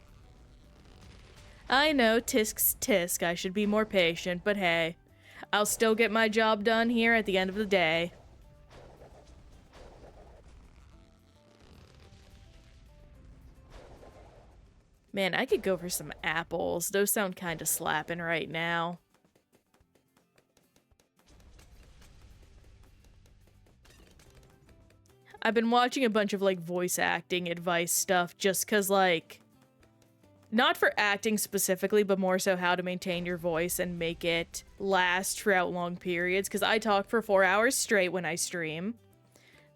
Speaker 1: I know, tisk's tisk, I should be more patient, but hey, I'll still get my job done here at the end of the day. Man, I could go for some apples. Those sound kinda slapping right now. I've been watching a bunch of, like, voice acting advice stuff just 'cause, like, not for acting specifically, but more so how to maintain your voice and make it last throughout long periods, because I talk for 4 hours straight when I stream.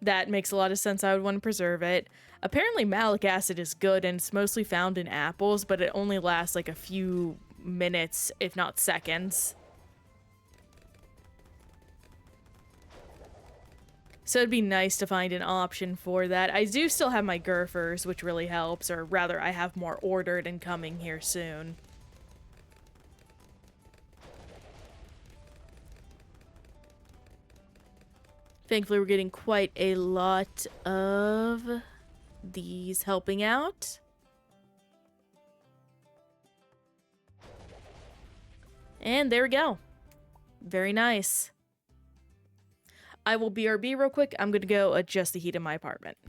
Speaker 1: That makes a lot of sense. I would want to preserve it. Apparently malic acid is good, and it's mostly found in apples, but it only lasts like a few minutes, if not seconds. So it'd be nice to find an option for that. I do still have my Gurfers, which really helps, or rather, I have more ordered and coming here soon. Thankfully, we're getting quite a lot of these helping out. And there we go. Very nice. I will BRB real quick. I'm gonna go adjust the heat in my apartment.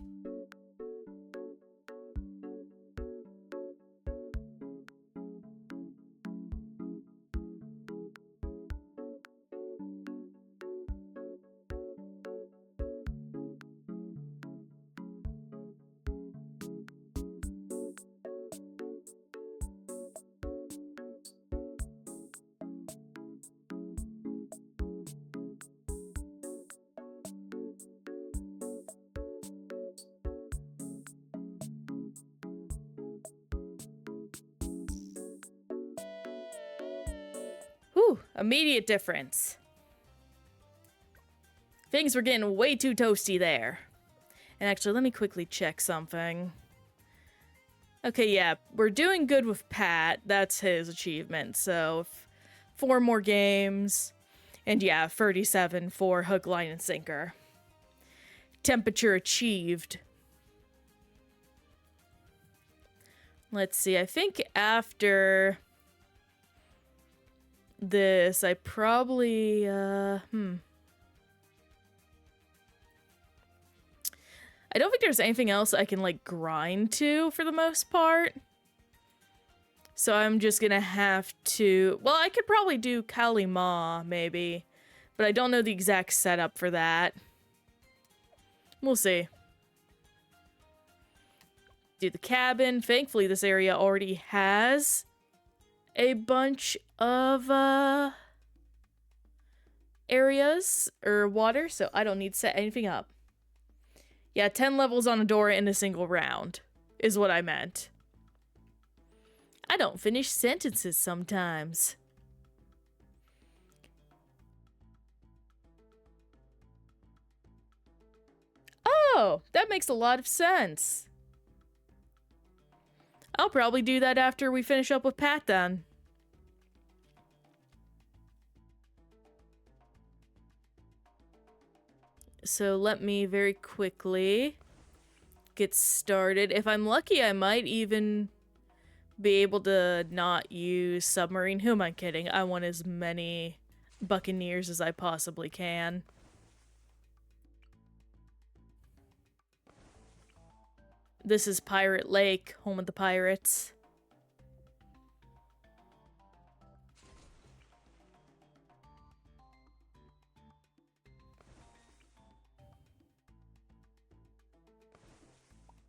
Speaker 1: Whew, immediate difference. Things were getting way too toasty there. And actually, let me quickly check something. Okay, yeah, we're doing good with Pat. That's his achievement. So, 4 more games. And yeah, 37 for hook, line, and sinker. Temperature achieved. Let's see, I think after this, I probably, I don't think there's anything else I can, like, grind to for the most part. So I'm just gonna have to... Well, I could probably do Kalima, maybe. But I don't know the exact setup for that. We'll see. Do the cabin. Thankfully, this area already has a bunch of, areas, or water, so I don't need to set anything up. Yeah, 10 levels on a door in a single round, is what I meant. I don't finish sentences sometimes. Oh, that makes a lot of sense. I'll probably do that after we finish up with Pat then. So let me very quickly get started. If I'm lucky, I might even be able to not use submarine. Who am I kidding? I want as many buccaneers as I possibly can. This is Pirate Lake, home of the pirates.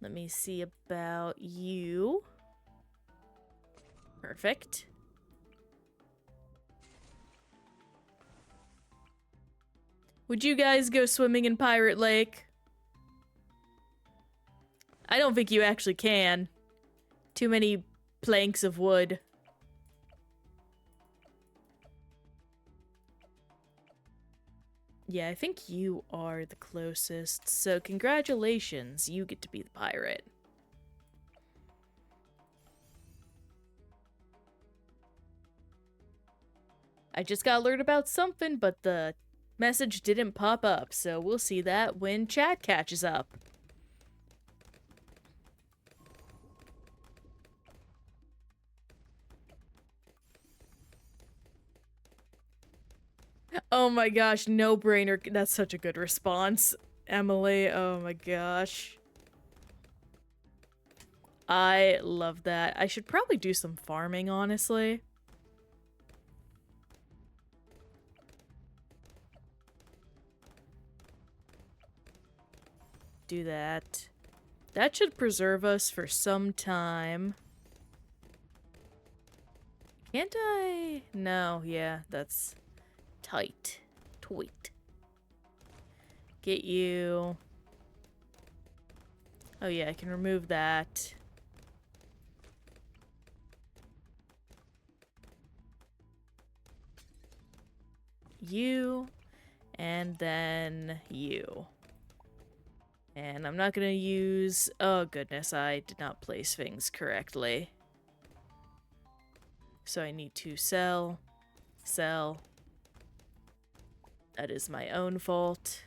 Speaker 1: Let me see about you. Perfect. Would you guys go swimming in Pirate Lake? I don't think you actually can. Too many planks of wood. Yeah, I think you are the closest, so congratulations, you get to be the pirate. I just got alerted about something, but the message didn't pop up, so we'll see that when chat catches up. Oh my gosh, no brainer. That's such a good response, Emily. Oh my gosh. I love that. I should probably do some farming, honestly. Do that. That should preserve us for some time. Can't I? No, yeah, that's tight. Tweet. Get you. Oh yeah, I can remove that. You. And then you. And I'm not gonna use... Oh goodness, I did not place things correctly. So I need to sell. Sell. That is my own fault.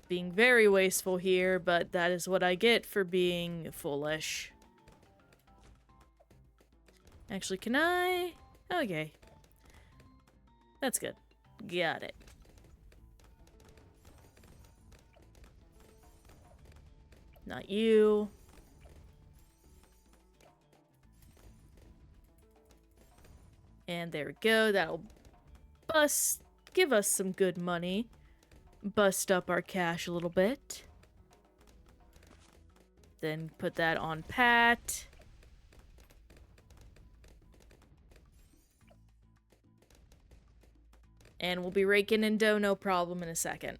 Speaker 1: Being very wasteful here, but that is what I get for being foolish. Actually, can I? Okay. That's good. Got it. Not you. And there we go. That'll give us some good money. Bust up our cash a little bit. Then put that on Pat. And we'll be raking in dough, no problem, in a second.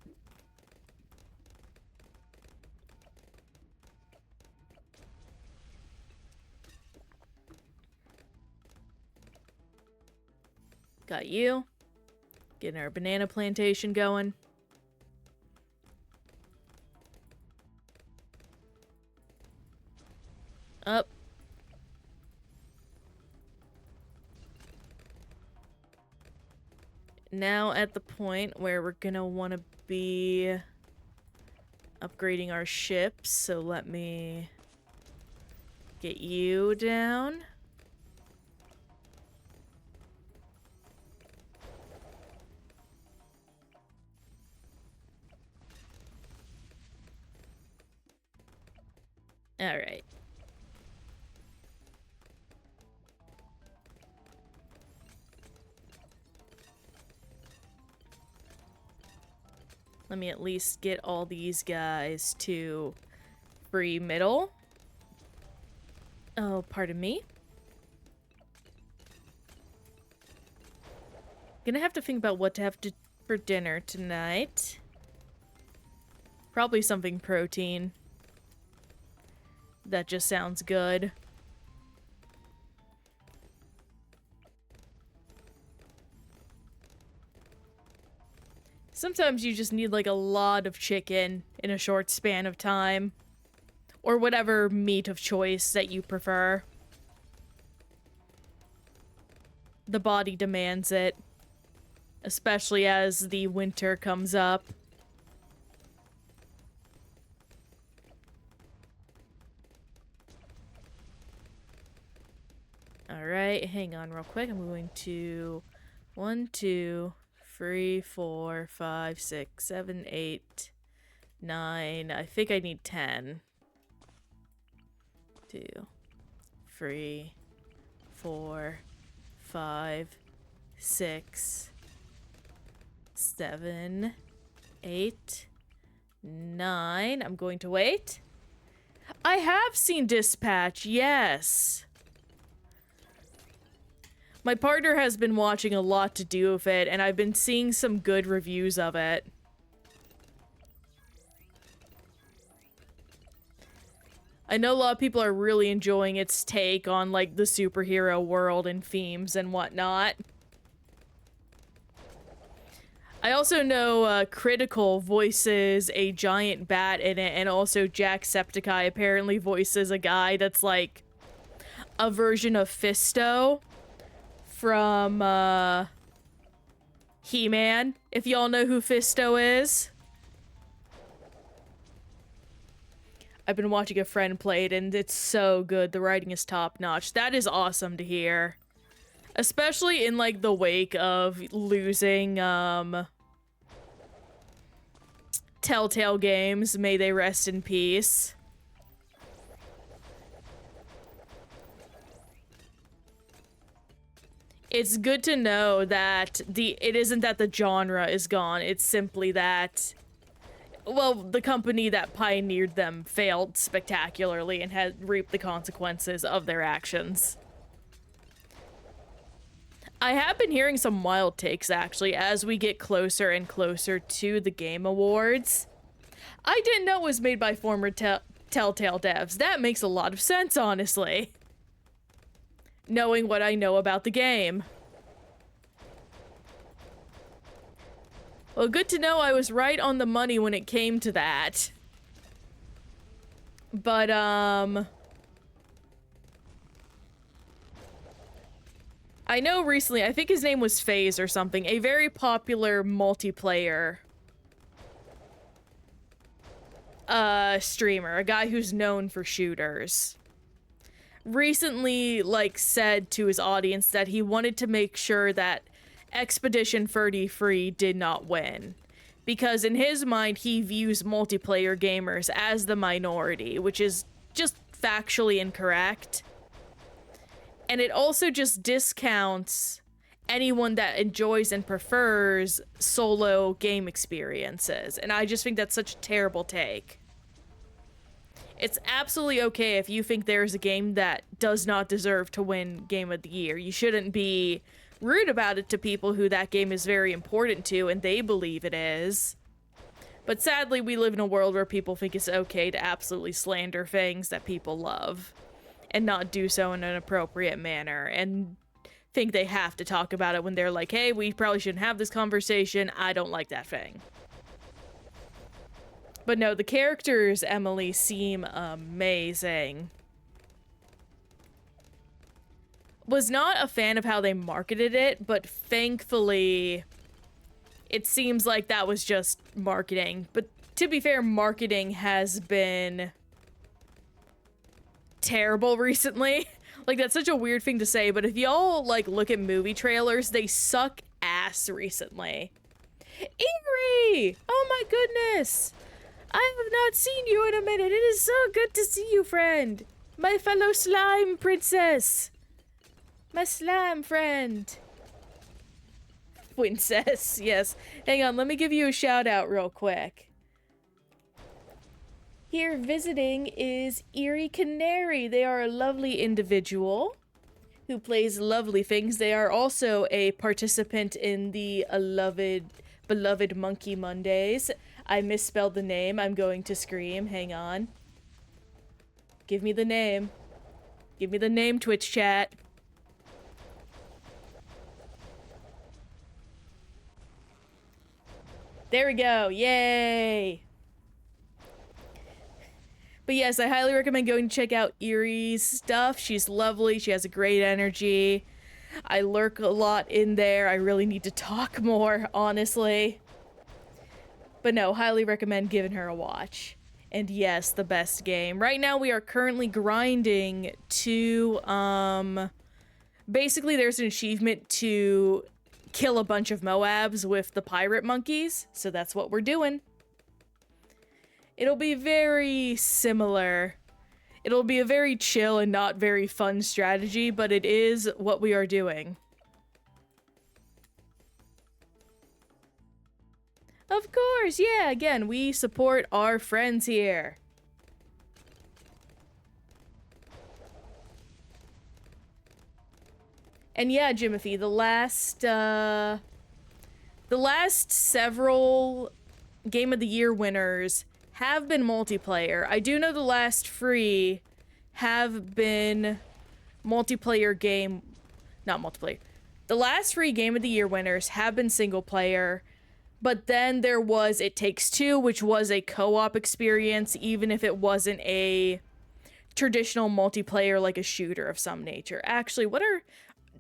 Speaker 1: Got you. Getting our banana plantation going. Up. now at the point where we're gonna want to be upgrading our ships, so let me get you down. All right. Let me at least get all these guys to free middle. Oh, pardon me. Gonna have to think about what to have for dinner tonight. Probably something protein. That just sounds good. Sometimes you just need like a lot of chicken in a short span of time. Or whatever meat of choice that you prefer. The body demands it. Especially as the winter comes up. Alright, hang on real quick. I'm going to 1, 2, 3, 4, 5, 6, 7, 8, 9. I think I need 10. 2, 3, 4, 5, 6, 7, 8, 9. I'm going to wait. I have seen Dispatch, yes. My partner has been watching a lot to do with it, and I've been seeing some good reviews of it. I know a lot of people are really enjoying its take on, like, the superhero world and themes and whatnot. I also know Critical voices a giant bat in it, and also Jacksepticeye apparently voices a guy that's, like, a version of Fisto from He-Man, if y'all know who Fisto is. I've been watching a friend play it, and it's so good. The writing is top-notch. That is awesome to hear. Especially in, like, the wake of losing, Telltale Games. May they rest in peace. It's good to know that it isn't that the genre is gone, it's simply that, well, the company that pioneered them failed spectacularly and had reaped the consequences of their actions. I have been hearing some wild takes, actually, as we get closer and closer to the Game Awards. I didn't know it was made by former Telltale devs. That makes a lot of sense, honestly. Knowing what I know about the game. Well, good to know I was right on the money when it came to that. But, I know recently, I think his name was FaZe or something, a very popular multiplayer streamer, a guy who's known for shooters, recently, like, said to his audience that he wanted to make sure that Expedition 33 did not win. Because in his mind, he views multiplayer gamers as the minority, which is just factually incorrect. And it also just discounts anyone that enjoys and prefers solo game experiences. And I just think that's such a terrible take. It's absolutely okay if you think there's a game that does not deserve to win Game of the Year. You shouldn't be rude about it to people who that game is very important to and they believe it is. But sadly, we live in a world where people think it's okay to absolutely slander things that people love and not do so in an appropriate manner and think they have to talk about it when they're like, hey, we probably shouldn't have this conversation. I don't like that thing. But no, the characters, Emily, seem amazing. Was not a fan of how they marketed it, but thankfully it seems like that was just marketing. But to be fair, marketing has been terrible recently. Like, that's such a weird thing to say, but if y'all, like, look at movie trailers, they suck ass recently. Ingrid! Oh my goodness! I have not seen you in a minute. It is so good to see you, friend. My fellow slime princess. My slime friend. Princess, yes. Hang on, let me give you a shout out real quick. Here visiting is Eerie Canary. They are a lovely individual who plays lovely things. They are also a participant in the beloved Monkey Mondays. I misspelled the name. I'm going to scream. Hang on. Give me the name. Give me the name, Twitch chat. There we go. Yay! But yes, I highly recommend going to check out Eerie's stuff. She's lovely. She has a great energy. I lurk a lot in there. I really need to talk more, honestly. But no, highly recommend giving her a watch. And yes, the best game. Right now we are currently grinding to, basically there's an achievement to kill a bunch of Moabs with the pirate monkeys. So that's what we're doing. It'll be very similar. It'll be a very chill and not very fun strategy, but it is what we are doing. Of course, yeah, again, we support our friends here. And yeah, Jimothy, the last several Game of the Year winners have been multiplayer. I do know the last three have been multiplayer game, not multiplayer. The last three Game of the Year winners have been single player, but then there was It Takes Two, which was a co-op experience, even if it wasn't a traditional multiplayer like a shooter of some nature. Actually, what are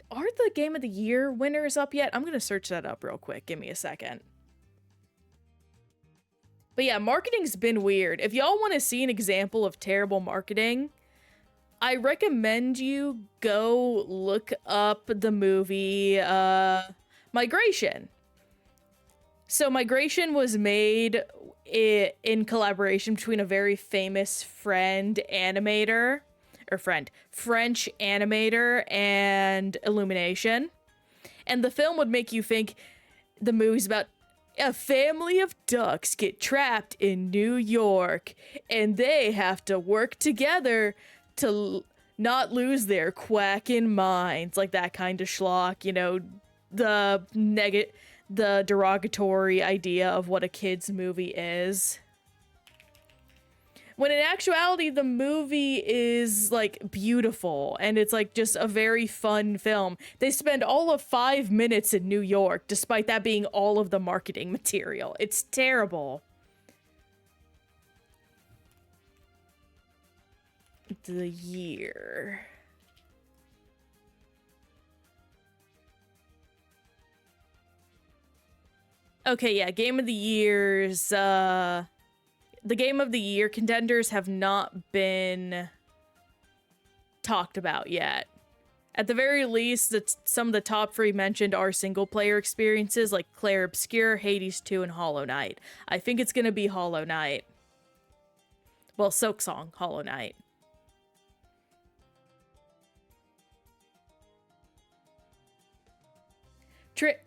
Speaker 1: the Game of the Year winners up yet? I'm gonna search that up real quick. Give me a second. But yeah, marketing's been weird. If y'all want to see an example of terrible marketing, I recommend you go look up the movie Migration. So Migration was made in collaboration between a very famous French animator and Illumination. And the film would make you think the movie's about a family of ducks get trapped in New York, and they have to work together to not lose their quacking minds. Like that kind of schlock, you know, the derogatory idea of what a kid's movie is. When in actuality, the movie is, like, beautiful, and it's, like, just a very fun film. They spend all of 5 minutes in New York, despite that being all of the marketing material. It's terrible. The year. Okay, yeah, Game of the Year's, the Game of the Year contenders have not been talked about yet. At the very least, some of the top three mentioned are single-player experiences like Clair Obscur, Hades 2, and Hollow Knight. I think it's gonna be Hollow Knight. Well, Silksong, Hollow Knight.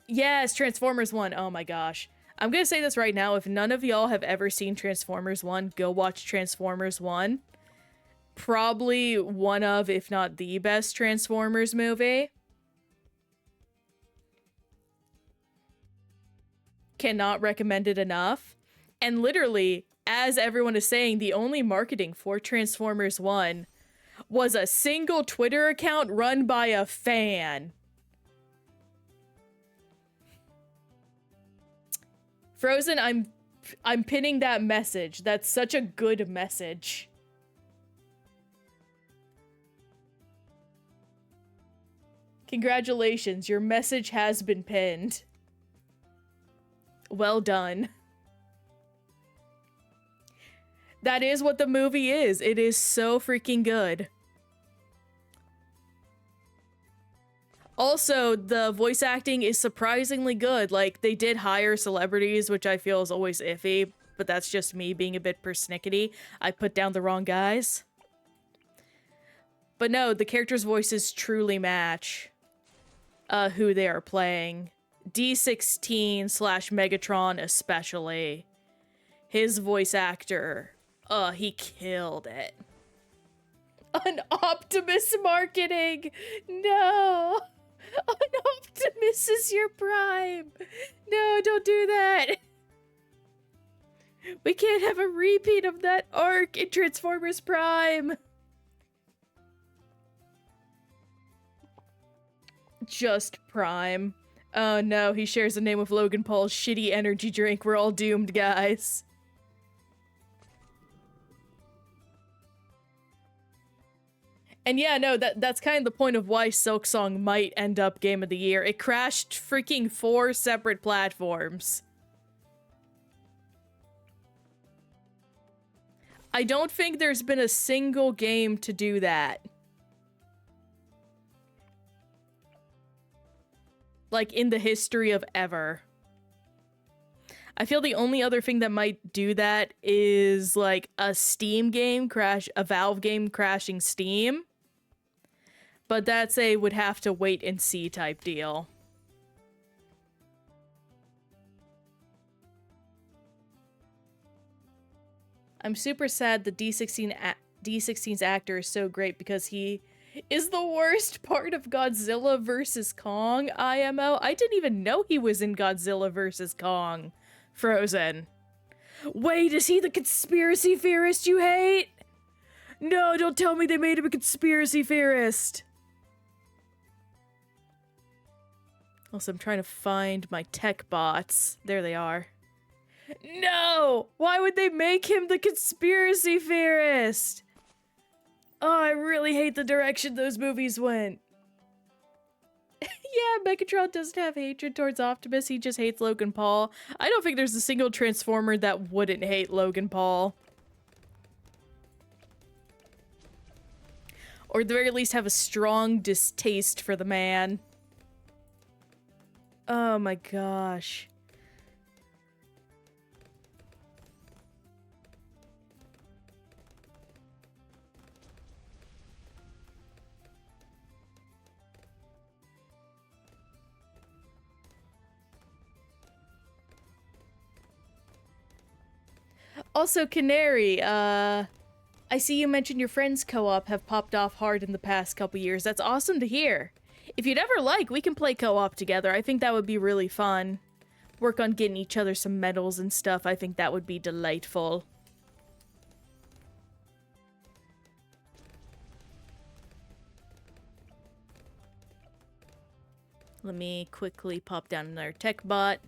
Speaker 1: Yes, Transformers 1. Oh my gosh. I'm gonna say this right now. If none of y'all have ever seen Transformers 1, go watch Transformers 1. Probably one of, if not the best Transformers movie. Cannot recommend it enough. And literally, as everyone is saying, the only marketing for Transformers 1 was a single Twitter account run by a fan. Frozen, I'm pinning that message. That's such a good message. Congratulations, your message has been pinned. Well done. That is what the movie is. It is so freaking good. Also, the voice acting is surprisingly good. Like, they did hire celebrities, which I feel is always iffy, but that's just me being a bit persnickety. I put down the wrong guys. But no, the characters' voices truly match who they are playing. D16 / Megatron especially. His voice actor, he killed it. On Optimus marketing! No! On Optimus is your prime! No, don't do that! We can't have a repeat of that arc in Transformers Prime! Just Prime. Oh no, he shares a name with Logan Paul's shitty energy drink. We're all doomed, guys. And yeah, no, that's kind of the point of why Silksong might end up Game of the Year. It crashed freaking 4 separate platforms. I don't think there's been a single game to do that. Like, in the history of ever. I feel the only other thing that might do that is, like, a Steam game a Valve game crashing Steam. But that's a would have to wait and see type deal. I'm super sad the D16's actor is so great because he is the worst part of Godzilla vs. Kong, IMO. I didn't even know he was in Godzilla vs. Kong. Frozen. Wait, is he the conspiracy theorist you hate? No, don't tell me they made him a conspiracy theorist. Also, I'm trying to find my tech bots. There they are. No! Why would they make him the conspiracy theorist? Oh, I really hate the direction those movies went. Yeah, Megatron doesn't have hatred towards Optimus, he just hates Logan Paul. I don't think there's a single Transformer that wouldn't hate Logan Paul. Or at the very least have a strong distaste for the man. Oh my gosh. Also, Canary, I see you mentioned your friends co-op have popped off hard in the past couple years. That's awesome to hear. If you'd ever like, we can play co-op together. I think that would be really fun. Work on getting each other some medals and stuff. I think that would be delightful. Let me quickly pop down another tech bot.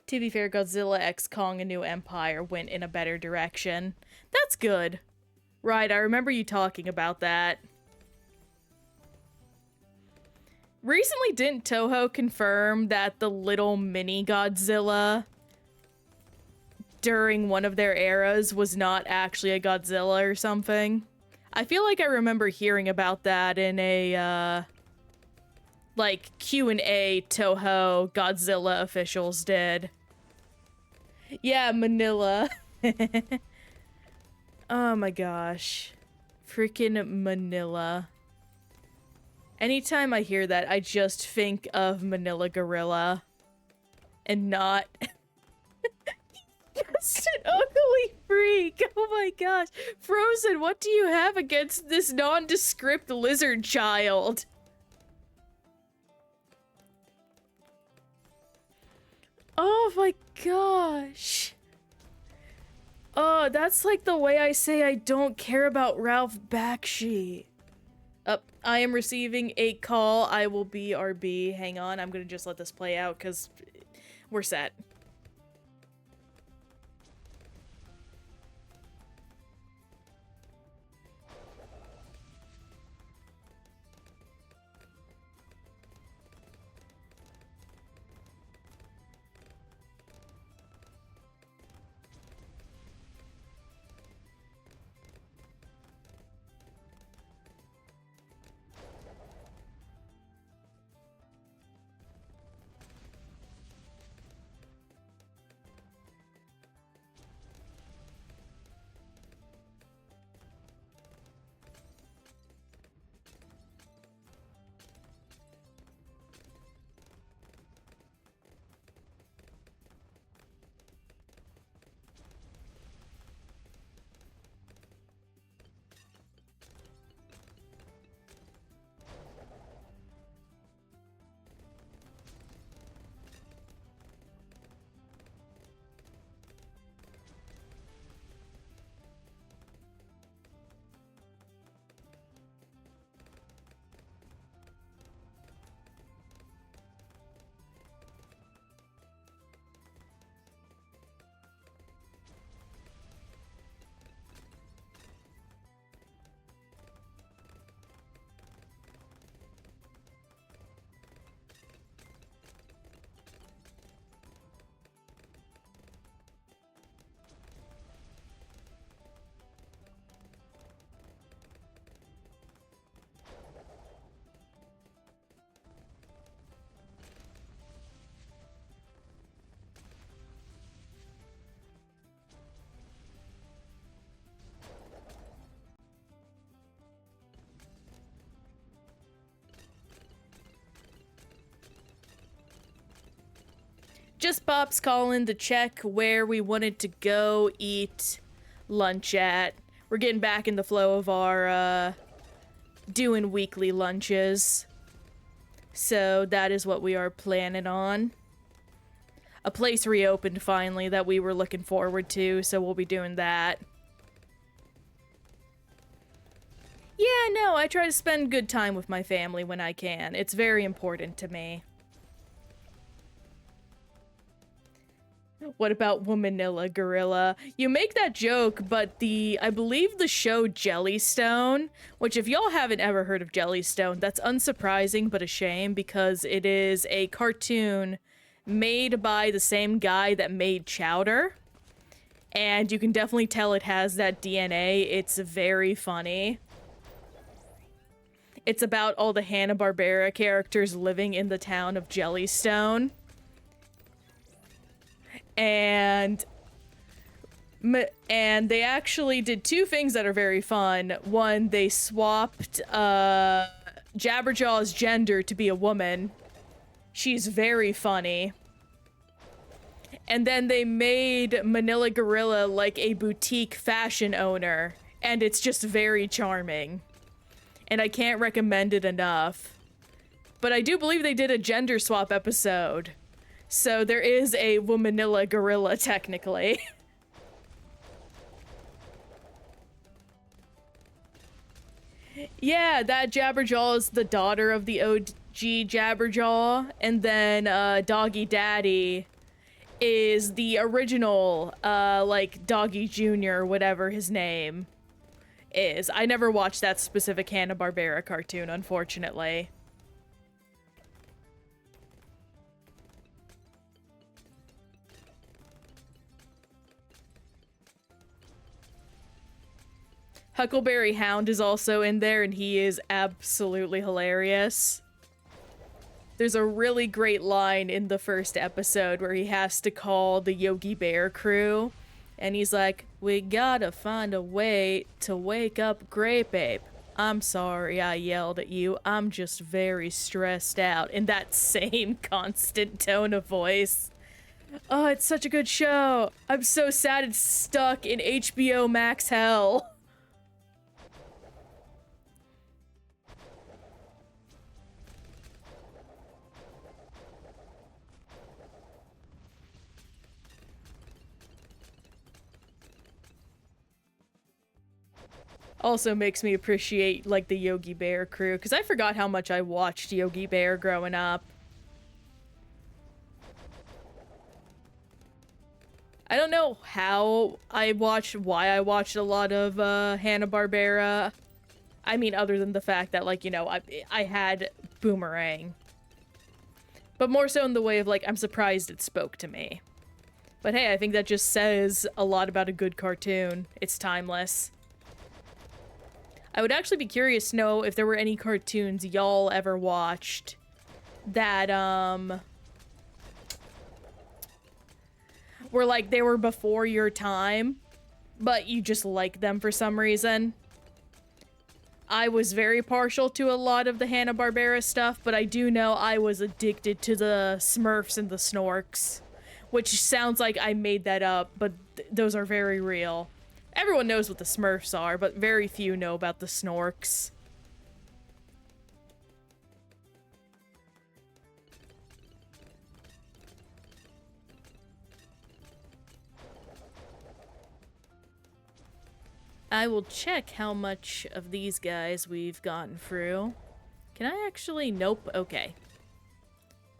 Speaker 1: To be fair, Godzilla x Kong: A New Empire went in a better direction. That's good. Right, I remember you talking about that. Recently, didn't Toho confirm that the little mini Godzilla during one of their eras was not actually a Godzilla or something? I feel like I remember hearing about that in a, like, Q&A Toho Godzilla officials did. Yeah, Manila. Oh my gosh. Freaking Manila. Anytime I hear that, I just think of Manila Gorilla. And not... just an ugly freak. Oh my gosh. Frozen, what do you have against this nondescript lizard child? Oh my gosh. Oh, that's like the way I say I don't care about Ralph Bakshi. I am receiving a call. I will BRB. Hang on, I'm gonna just let this play out because we're set. just Pops calling to check where we wanted to go eat lunch at. We're getting back in the flow of our, doing weekly lunches. So that is what we are planning on. A place reopened finally that we were looking forward to, so we'll be doing that. Yeah, no, I try to spend good time with my family when I can. It's very important to me. What about Womanilla Gorilla? You make that joke, but I believe the show Jellystone, which if y'all haven't ever heard of Jellystone, that's unsurprising but a shame because it is a cartoon made by the same guy that made Chowder. And you can definitely tell it has that DNA. It's very funny. It's about all the Hanna-Barbera characters living in the town of Jellystone. And they actually did two things that are very fun. One, they swapped Jabberjaw's gender to be a woman. She's very funny. And then they made Manila Gorilla like a boutique fashion owner. And it's just very charming. And I can't recommend it enough. But I do believe they did a gender swap episode. So there is a Womanilla Gorilla, technically. Yeah, that Jabberjaw is the daughter of the OG Jabberjaw. And then Doggy Daddy is the original, like, Doggy Jr., whatever his name is. I never watched that specific Hanna-Barbera cartoon, unfortunately. Huckleberry Hound is also in there, and he is absolutely hilarious. There's a really great line in the first episode where he has to call the Yogi Bear crew, and he's like, "We gotta find a way to wake up Grape Ape. I'm sorry I yelled at you. I'm just very stressed out," in that same constant tone of voice. Oh, it's such a good show. I'm so sad it's stuck in HBO Max hell. Also makes me appreciate, like, the Yogi Bear crew, because I forgot how much I watched Yogi Bear growing up. I don't know why I watched a lot of Hanna-Barbera. I mean, other than the fact that, like, you know, I had Boomerang. But more so in the way of, like, I'm surprised it spoke to me. But hey, I think that just says a lot about a good cartoon. It's timeless. I would actually be curious to know if there were any cartoons y'all ever watched that, were like, they were before your time, but you just like them for some reason. I was very partial to a lot of the Hanna-Barbera stuff, but I do know I was addicted to the Smurfs and the Snorks, which sounds like I made that up, but those are very real. Everyone knows what the Smurfs are, but very few know about the Snorks. I will check how much of these guys we've gotten through. Can I actually? Nope. Okay.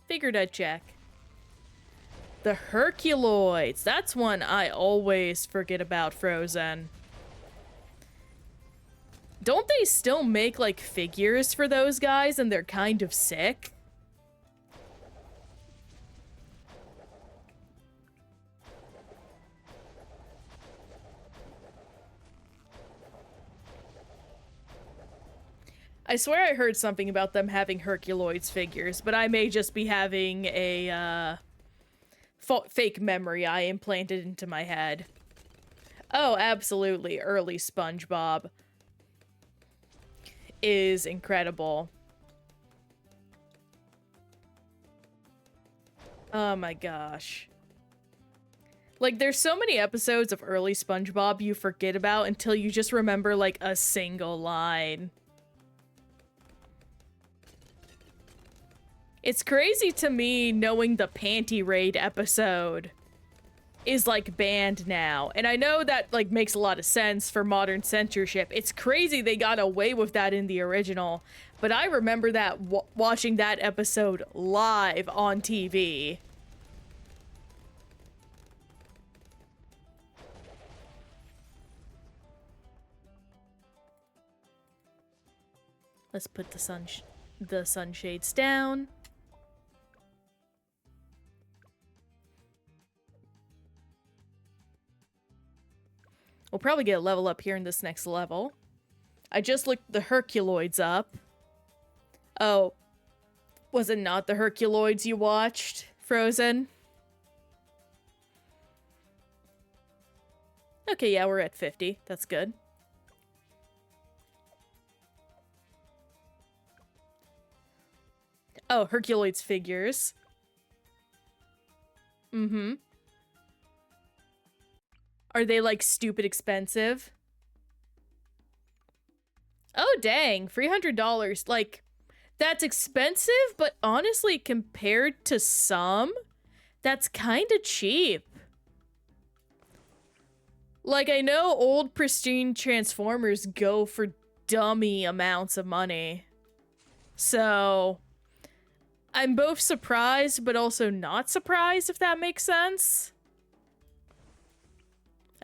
Speaker 1: Figured I'd check. The Herculoids. That's one I always forget about, Frozen. Don't they still make, like, figures for those guys and they're kind of sick? I swear I heard something about them having Herculoids figures, but I may just be having a, fake memory I implanted into my head. Oh, absolutely. Early SpongeBob is incredible. Oh my gosh. Like, there's so many episodes of early SpongeBob you forget about until you just remember, like, a single line. It's crazy to me knowing the Panty Raid episode is, like, banned now. And I know that, like, makes a lot of sense for modern censorship. It's crazy they got away with that in the original. But I remember that watching that episode live on TV. Let's put the sunshades down. We'll probably get a level up here in this next level. I just looked the Herculoids up. Oh, was it not the Herculoids you watched, Frozen? Okay, yeah, we're at 50. That's good. Oh, Herculoids figures. Mm-hmm. Are they, like, stupid expensive? Oh, dang. $300. Like, that's expensive, but honestly, compared to some, that's kind of cheap. Like, I know old pristine Transformers go for dummy amounts of money. So, I'm both surprised, but also not surprised, if that makes sense.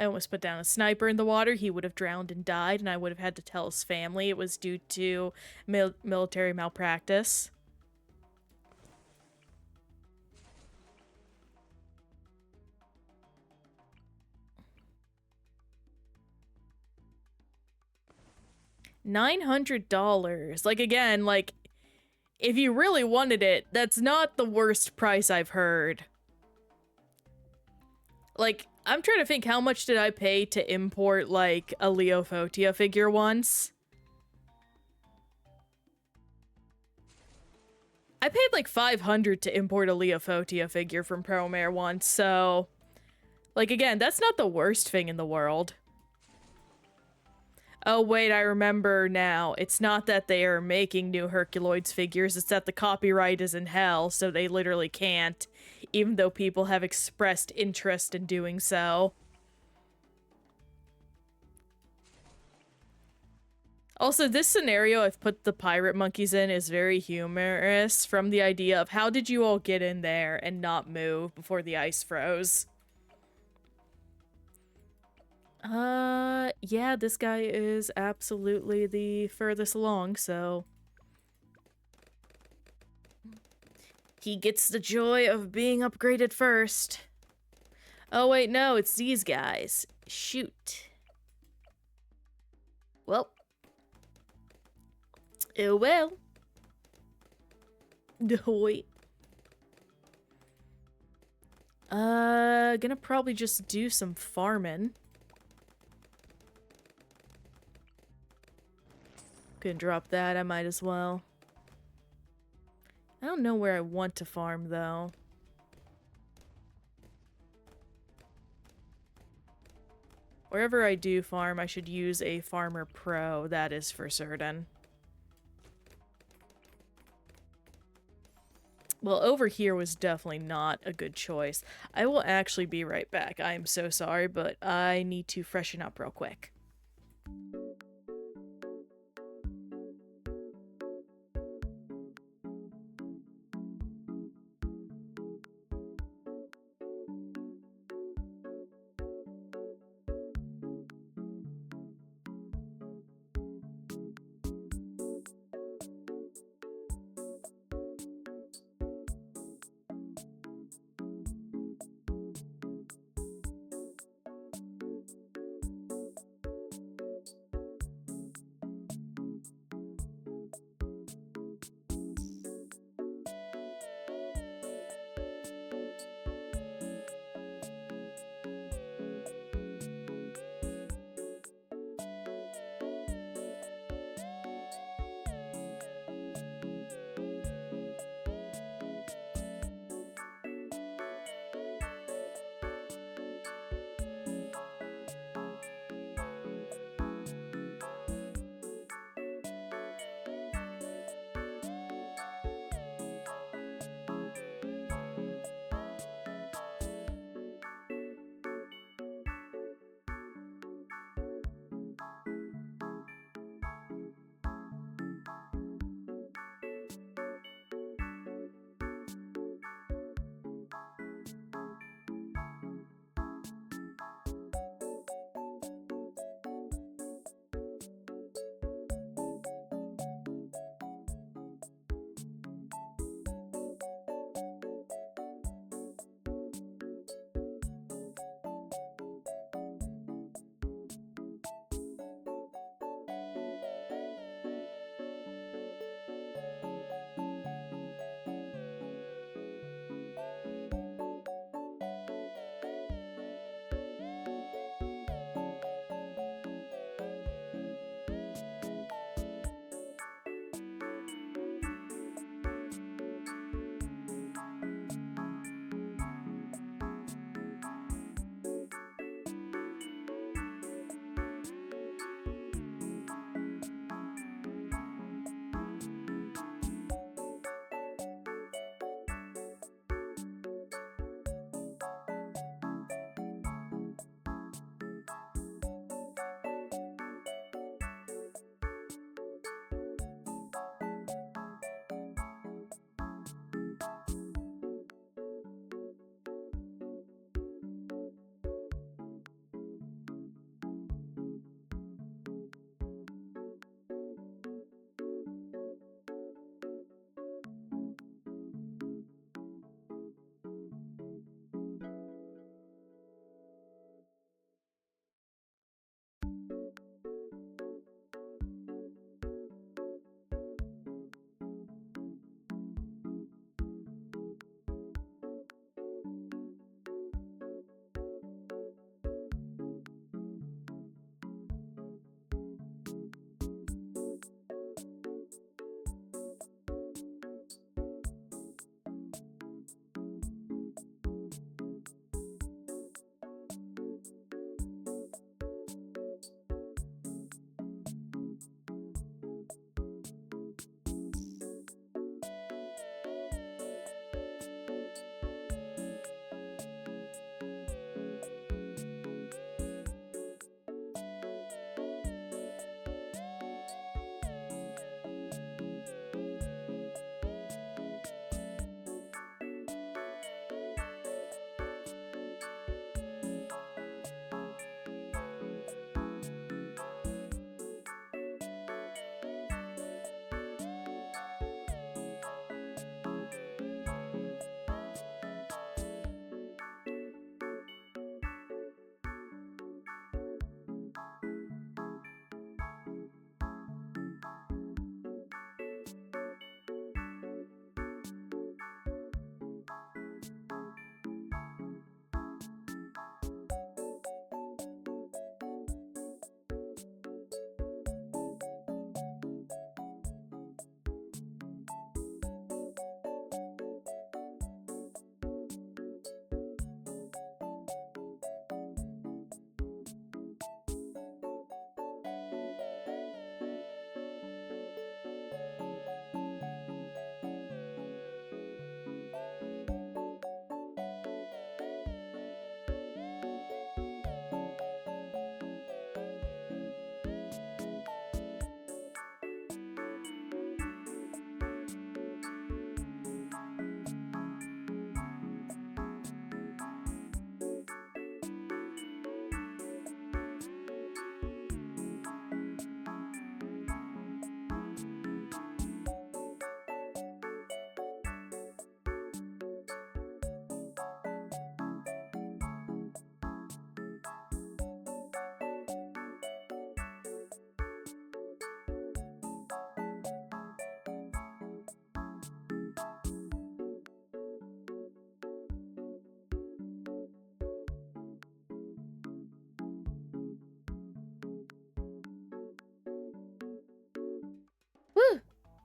Speaker 1: I almost put down a sniper in the water. He would have drowned and died, and I would have had to tell his family it was due to military malpractice. $900. Like, again, like, if you really wanted it, that's not the worst price I've heard. Like, I'm trying to think, how much did I pay to import, like, a Leofotia figure once? I paid like $500 to import a Leofotia figure from Promare once, so... Like, again, that's not the worst thing in the world. Oh, wait, I remember now. It's not that they are making new Herculoids figures, it's that the copyright is in hell, so they literally can't, even though people have expressed interest in doing so. Also, this scenario I've put the pirate monkeys in is very humorous, from the idea of how did you all get in there and not move before the ice froze? Yeah, this guy is absolutely the furthest along, so... He gets the joy of being upgraded first. Oh, wait, no, it's these guys. Shoot. Well. Oh, well. Wait. Gonna probably just do some farming. Couldn't drop that, I might as well. I don't know where I want to farm, though. Wherever I do farm, I should use a Farmer Pro, that is for certain. Well, over here was definitely not a good choice. I will actually be right back. I am so sorry, but I need to freshen up real quick.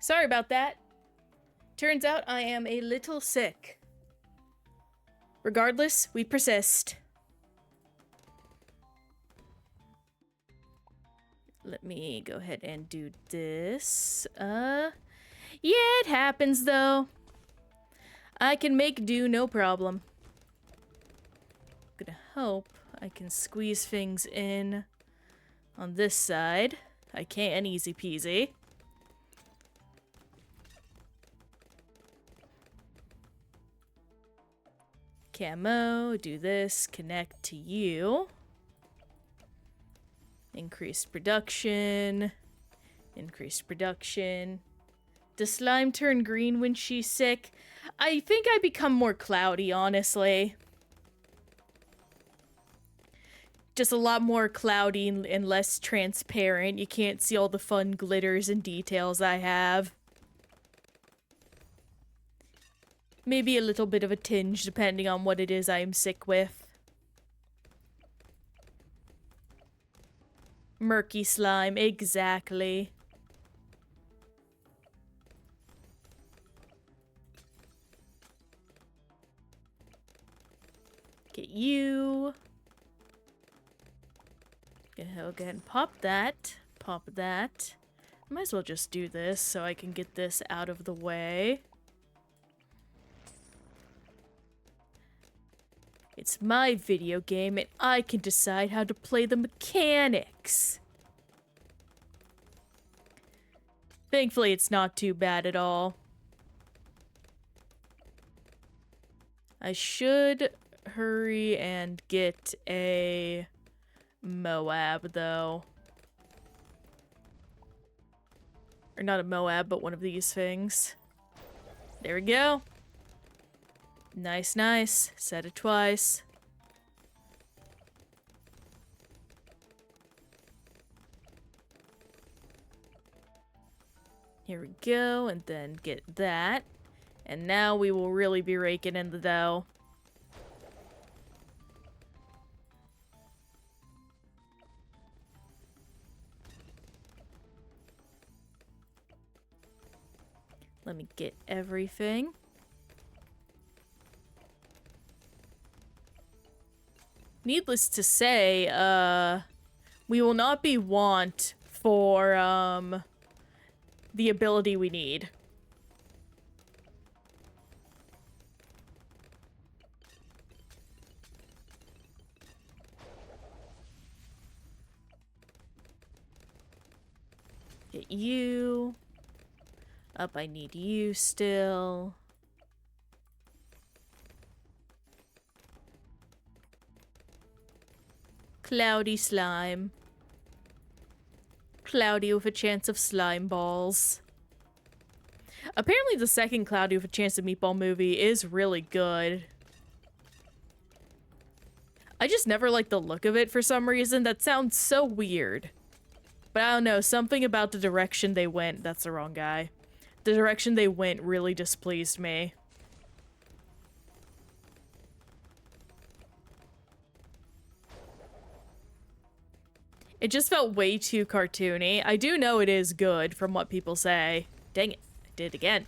Speaker 1: Sorry about that. Turns out I am a little sick. Regardless, we persist. Let me go ahead and do this. Yeah, it happens though. I can make do, no problem. Gonna hope I can squeeze things in on this side. I can, easy peasy. Camo, do this, connect to you. Increased production. Increased production. Does slime turn green when she's sick? I think I become more cloudy, honestly. Just a lot more cloudy and less transparent. You can't see all the fun glitters and details I have. Maybe a little bit of a tinge, depending on what it is I am sick with. Murky slime, exactly. Get you. I'll go ahead and pop that. Pop that. Might as well just do this so I can get this out of the way. It's my video game and I can decide how to play the mechanics. Thankfully, it's not too bad at all. I should hurry and get a Moab, though. Or not a Moab, but one of these things. There we go. Nice, nice. Said it twice. Here we go, and then get that. And now we will really be raking in the dough. Let me get everything. Needless to say, we will not be want for, the ability we need. Get you. Up, I need you still. Cloudy slime. Cloudy with a chance of slime balls. Apparently the second Cloudy with a Chance of Meatball movie is really good. I just never liked the look of it for some reason. That sounds so weird. But I don't know, something about the direction they went— that's the wrong guy. The direction they went really displeased me. It just felt way too cartoony. I do know it is good from what people say. Dang it, I did it again.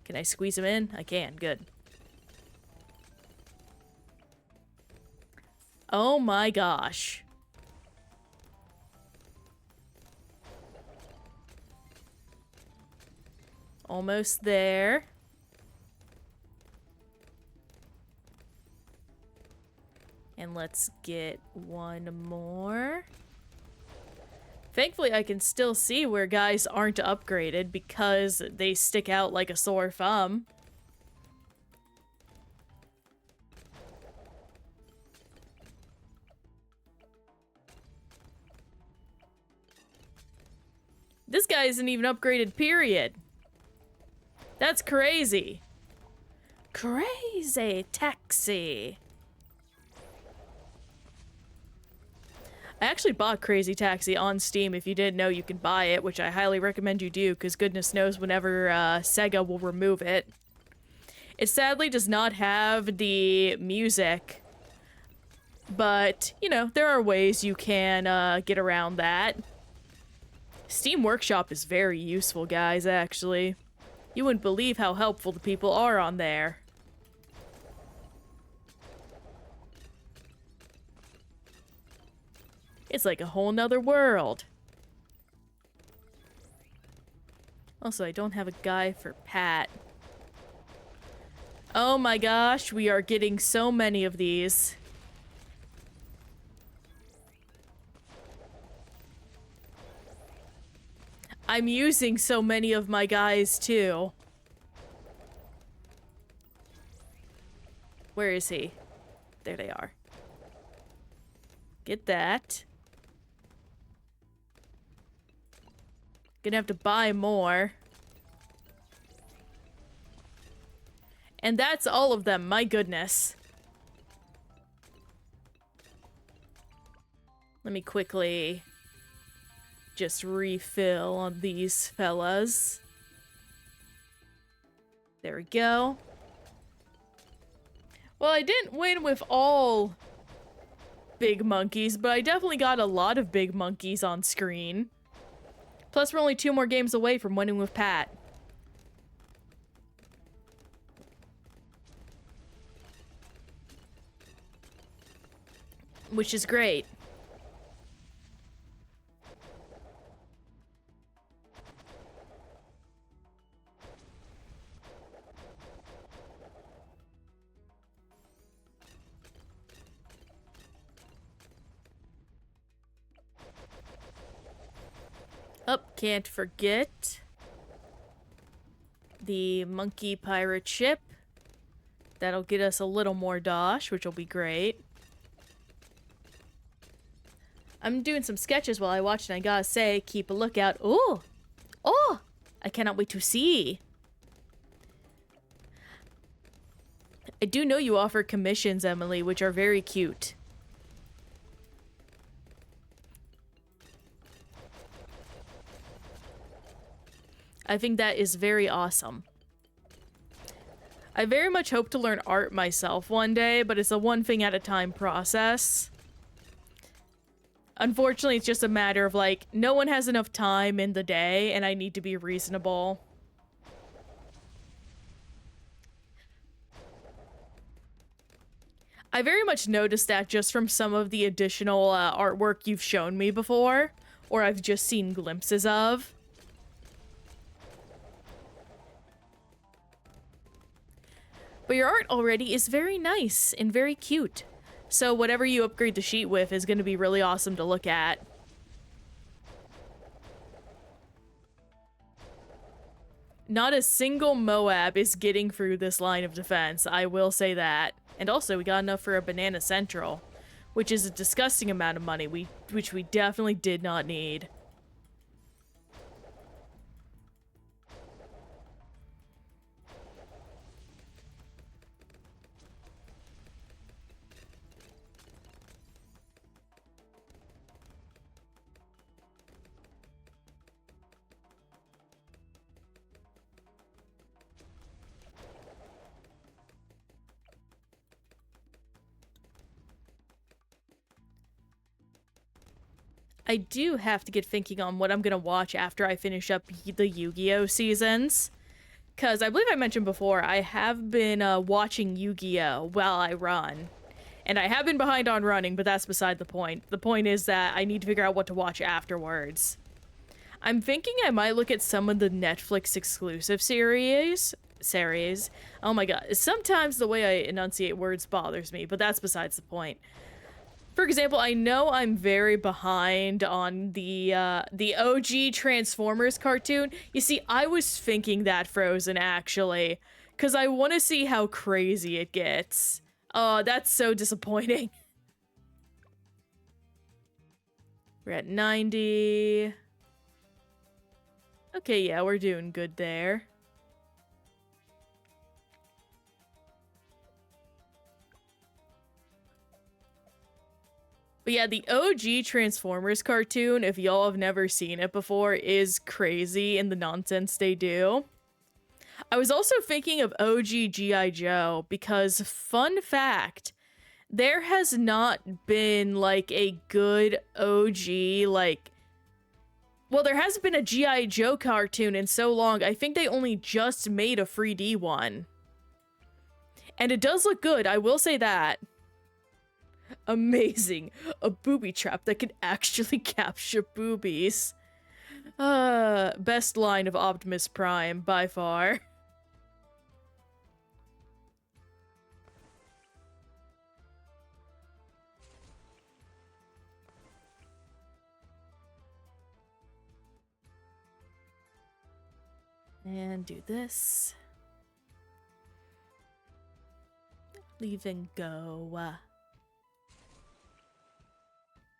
Speaker 1: Can I squeeze him in? I can, good. Oh my gosh. Almost there. And let's get one more. Thankfully, I can still see where guys aren't upgraded because they stick out like a sore thumb. This guy isn't even upgraded, period. That's crazy. Crazy taxi. I actually bought Crazy Taxi on Steam. If you didn't know, you can buy it, which I highly recommend you do, because goodness knows whenever Sega will remove it. It sadly does not have the music, but, you know, there are ways you can get around that. Steam Workshop is very useful, guys, actually. You wouldn't believe how helpful the people are on there. It's like a whole nother world. Also, I don't have a guy for Pat. Oh my gosh, we are getting so many of these. I'm using so many of my guys, too. Where is he? There they are. Get that. Gonna have to buy more. And that's all of them, my goodness. Let me quickly just refill on these fellas. There we go. Well, I didn't win with all big monkeys, but I definitely got a lot of big monkeys on screen. Plus, we're only 2 more games away from winning with Pat. Which is great. Can't forget the monkey pirate ship. That'll get us a little more dosh, which will be great. I'm doing some sketches while I watch, and I gotta say, keep a lookout. Ooh! Oh! I cannot wait to see. I do know you offer commissions, Emily, which are very cute. I think that is very awesome. I very much hope to learn art myself one day, but it's a one thing at a time process. Unfortunately, it's just a matter of, like, no one has enough time in the day, and I need to be reasonable. I very much noticed that just from some of the additional artwork you've shown me before, or I've just seen glimpses of. But your art already is very nice and very cute. So whatever you upgrade the sheet with is going to be really awesome to look at. Not a single Moab is getting through this line of defense, I will say that. And also, we got enough for a Banana Central, which is a disgusting amount of money, which we definitely did not need. I do have to get thinking on what I'm gonna watch after I finish up the Yu-Gi-Oh! Seasons. Because I believe I mentioned before, I have been watching Yu-Gi-Oh! While I run. And I have been behind on running, but that's beside the point. The point is that I need to figure out what to watch afterwards. I'm thinking I might look at some of the Netflix exclusive series. Oh my god. Sometimes the way I enunciate words bothers me, but that's besides the point. For example, I know I'm very behind on the OG Transformers cartoon. You see, I was thinking that Frozen, actually, because I want to see how crazy it gets. Oh, that's so disappointing. We're at 90. Okay, yeah, we're doing good there. But yeah, the OG Transformers cartoon, if y'all have never seen it before, is crazy in the nonsense they do. I was also thinking of OG G.I. Joe, because, fun fact, there has not been, like, a good OG, like, Well, there hasn't been a G.I. Joe cartoon in so long. I think they only just made a 3D one. And it does look good, I will say that. Amazing. A booby trap that can actually capture boobies. Best line of Optimus Prime, by far. And do this. Leave and go.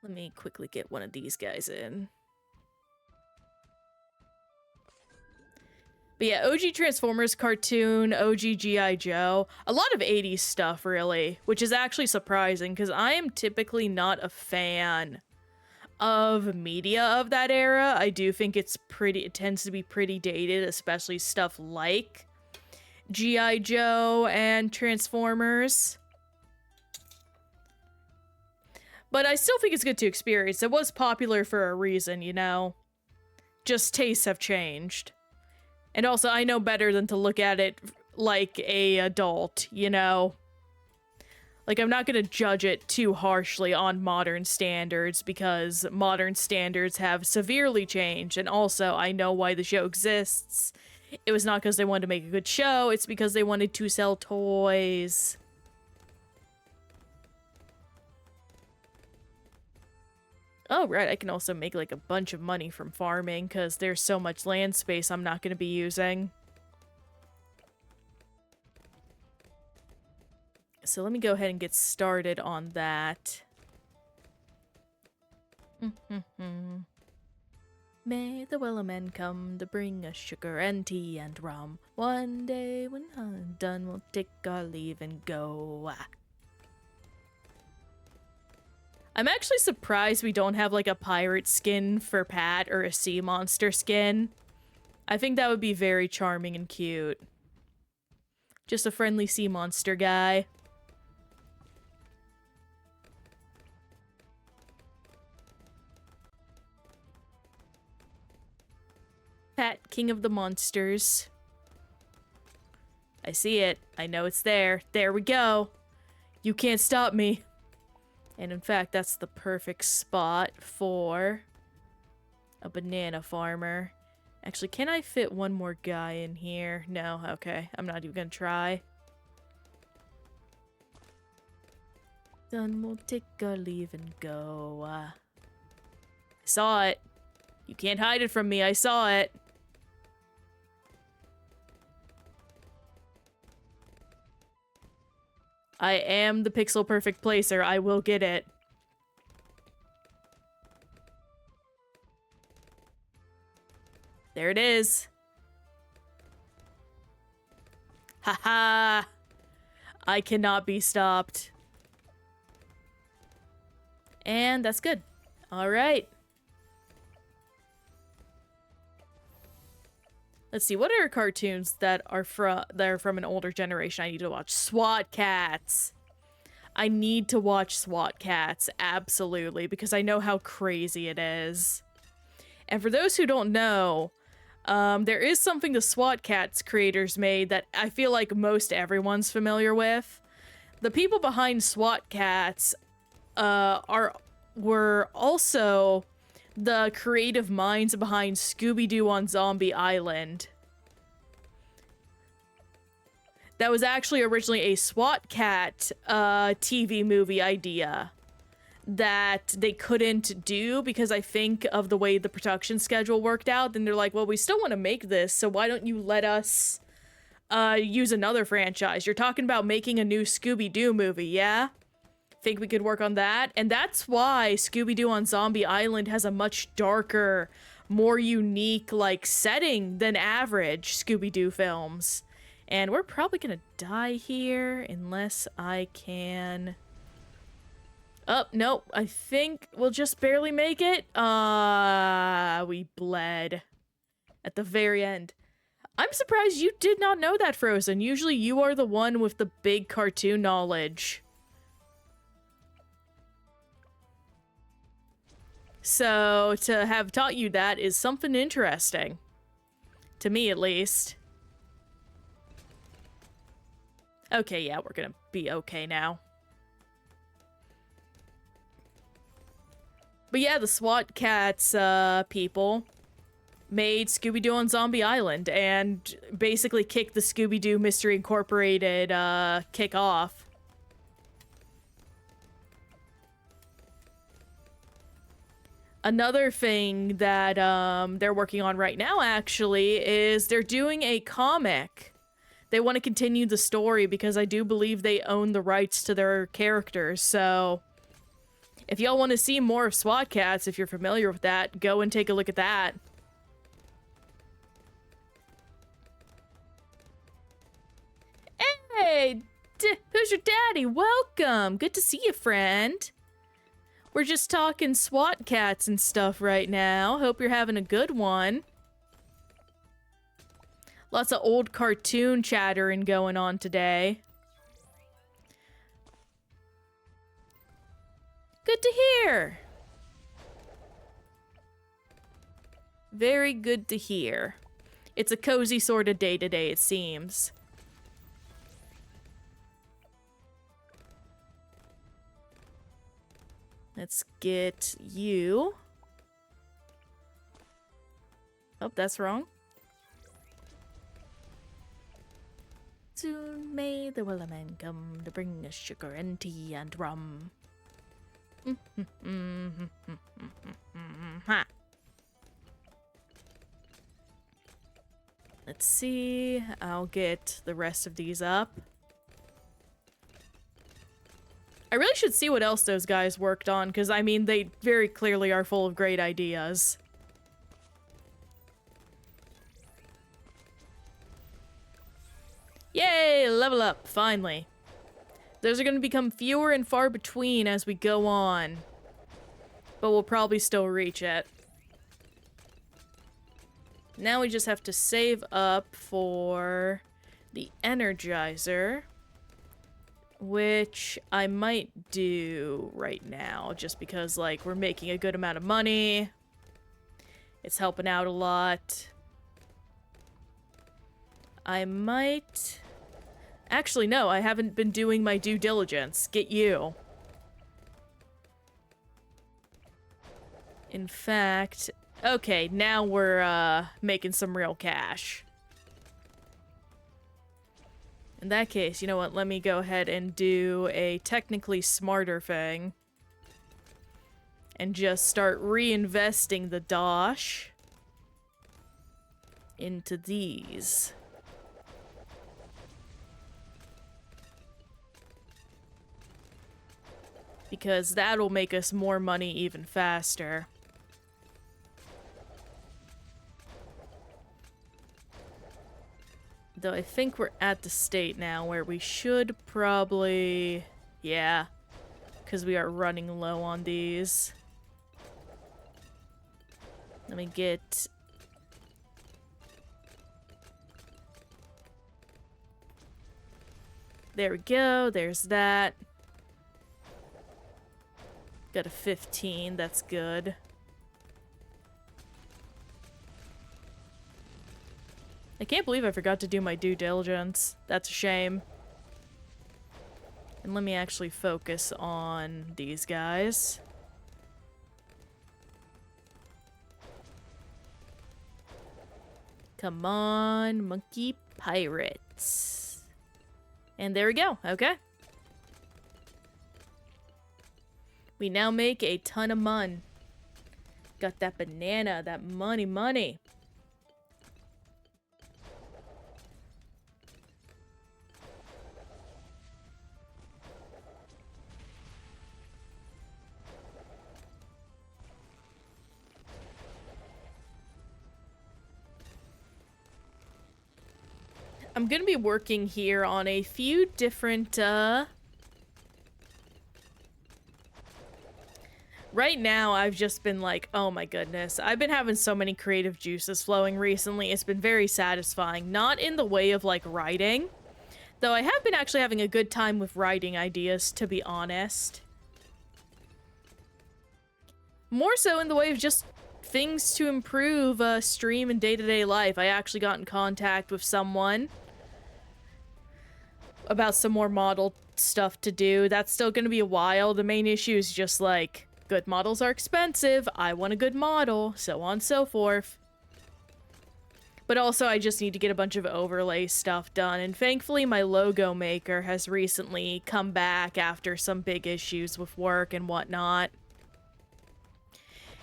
Speaker 1: Let me quickly get one of these guys in. But yeah, OG Transformers cartoon, OG G.I. Joe. A lot of 80s stuff, really. Which is actually surprising, because I am typically not a fan of media of that era. I do think it tends to be pretty dated, especially stuff like G.I. Joe and Transformers. But I still think it's good to experience. It was popular for a reason, you know? Just tastes have changed. And also, I know better than to look at it like a adult, you know? Like, I'm not gonna judge it too harshly on modern standards, because modern standards have severely changed, and also, I know why the show exists. It was not because they wanted to make a good show, it's because they wanted to sell toys. Oh, right, I can also make, like, a bunch of money from farming, because there's so much land space I'm not gonna be using. So let me go ahead and get started on that. May the Wellerman come to bring us sugar and tea and rum. One day when I'm done, we'll take our leave and go. I'm actually surprised we don't have, like, a pirate skin for Pat or a sea monster skin. I think that would be very charming and cute. Just a friendly sea monster guy. Pat, king of the monsters. I see it. I know it's there. There we go. You can't stop me. And in fact, that's the perfect spot for a banana farmer. Actually, can I fit one more guy in here? No, okay. I'm not even gonna try. Then we'll take our leave and go. I saw it. You can't hide it from me. I saw it. I am the pixel perfect placer. I will get it. There it is. Haha. I cannot be stopped. And that's good. All right. Let's see, what are cartoons that are from an older generation I need to watch? SWAT Cats. I need to watch SWAT Cats, absolutely, because I know how crazy it is. And for those who don't know, there is something the SWAT Cats creators made that I feel like most everyone's familiar with. The people behind SWAT Cats were also the creative minds behind Scooby-Doo on Zombie Island. That was actually originally a SWAT Cat TV movie idea that they couldn't do because I think of the way the production schedule worked out. Then they're like, well, we still want to make this, so why don't you let us use another franchise? You're talking about making a new Scooby-Doo movie, yeah? Think we could work on that? And that's why Scooby-Doo on Zombie Island has a much darker, more unique, like, setting than average Scooby-Doo films. And we're probably gonna die here unless I can... Oh, no, I think we'll just barely make it. We bled at the very end. I'm surprised you did not know that, Frozen. Usually you are the one with the big cartoon knowledge. So to have taught you that is something interesting. To me, at least. Okay, yeah, we're gonna be okay now. But yeah, the SWAT cats, people made Scooby-Doo on Zombie Island and basically kicked the Scooby-Doo Mystery Incorporated, kick off. Another thing that, they're working on right now, actually, is they're doing a comic. They want to continue the story because I do believe they own the rights to their characters, so if y'all want to see more of SWAT Cats, if you're familiar with that, go and take a look at that. Hey, who's your daddy? Welcome! Good to see you, friend. We're just talking SWAT Cats and stuff right now. Hope you're having a good one. Lots of old cartoon chattering going on today. Good to hear. Very good to hear. It's a cozy sort of day today, it seems. Let's get you. Oh, that's wrong. Soon may the Wellerman come to bring us sugar and tea and rum. Ha. Let's see. I'll get the rest of these up. I really should see what else those guys worked on, because, I mean, they very clearly are full of great ideas. Yay! Level up, finally. Those are going to become fewer and far between as we go on. But we'll probably still reach it. Now we just have to save up for the Energizer, which I might do right now, just because, like, we're making a good amount of money. It's helping out a lot. I might... Actually, no, I haven't been doing my due diligence. Get you. In fact... Okay, now we're, making some real cash. In that case, you know what? Let me go ahead and do a technically smarter thing. And just start reinvesting the dosh into these. Because that'll make us more money even faster. Though I think we're at the state now where we should probably... Yeah. Because we are running low on these. Let me get... There we go. There's that. Got a 15. That's good. I can't believe I forgot to do my due diligence. That's a shame. And let me actually focus on these guys. Come on, monkey pirates. And there we go. Okay. We now make a ton of mun. Got that banana, that money. I'm gonna be working here on a few different, Right now, I've just been like, oh my goodness. I've been having so many creative juices flowing recently. It's been very satisfying. Not in the way of, like, writing. Though I have been actually having a good time with writing ideas, to be honest. more so in the way of just things to improve stream and day-to-day life. I actually got in contact with someone about some more model stuff to do. That's still gonna be a while. The main issue is just like, good models are expensive, I want a good model, so on and so forth. But also I just need to get a bunch of overlay stuff done, and thankfully my logo maker has recently come back after some big issues with work and whatnot.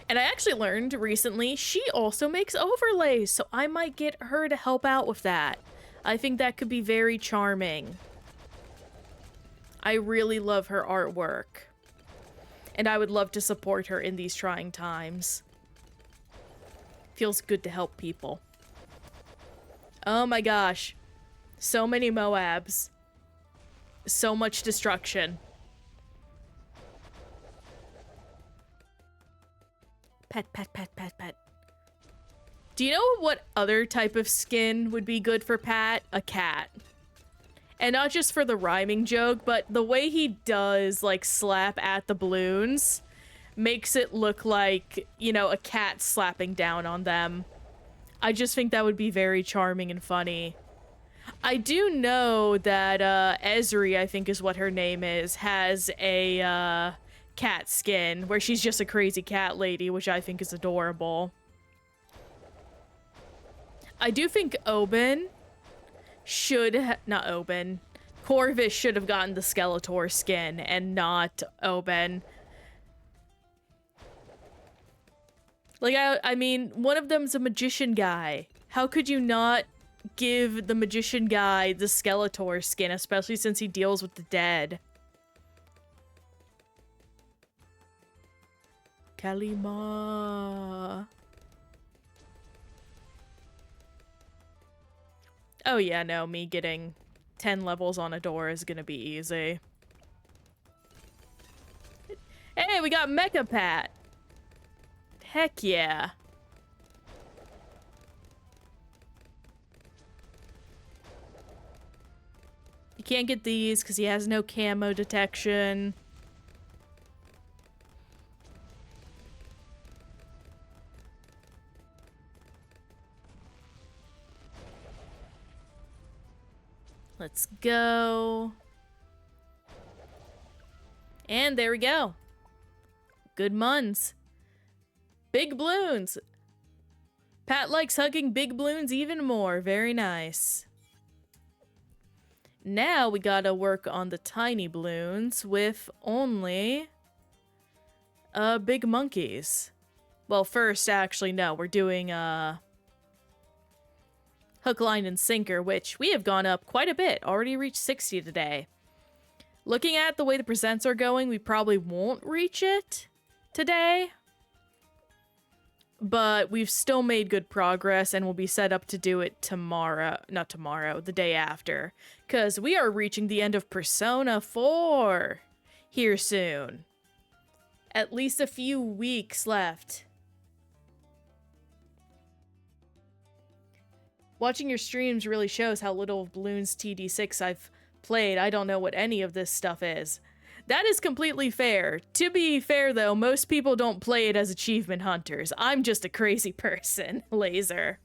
Speaker 1: And I actually learned recently she also makes overlays, so I might get her to help out with that. I think that could be very charming. I really love her artwork. And I would love to support her in these trying times. Feels good to help people. Oh my gosh. So many Moabs. So much destruction. Pet, pet, pet, pet, pet. Do you know what other type of skin would be good for Pat? A cat. And not just for the rhyming joke, but the way he does, like, slap at the balloons makes it look like, you know, a cat slapping down on them. I just think that would be very charming and funny. I do know that Esri, I think is what her name is, has a cat skin where she's just a crazy cat lady, which I think is adorable. I do think Oben should not Oben. Corvus should have gotten the Skeletor skin and not Oben. Like, I mean, one of them's a magician guy. How could you not give the magician guy the Skeletor skin, especially since he deals with the dead? Kalima. Oh yeah, no, me getting 10 levels on a door is gonna be easy. Hey, we got Mecha Pat! Heck yeah. You can't get these because he has no camo detection. Let's go. And there we go. Good muns. Big Bloons. Pat likes hugging big Bloons even more. Very nice. Now we gotta work on the tiny Bloons with only big monkeys. Well, first, actually, no. We're doing hook, line, and sinker, which we have gone up quite a bit. Already reached 60 today. Looking at the way the presents are going, we probably won't reach it today. But we've still made good progress and we'll be set up to do it tomorrow. Not tomorrow, the day after. Because we are reaching the end of Persona 4 here soon. At least a few weeks left. Watching your streams really shows how little of Bloons TD6 I've played. I don't know what any of this stuff is. That is completely fair. To be fair, though, most people don't play it as achievement hunters. I'm just a crazy person, Laser.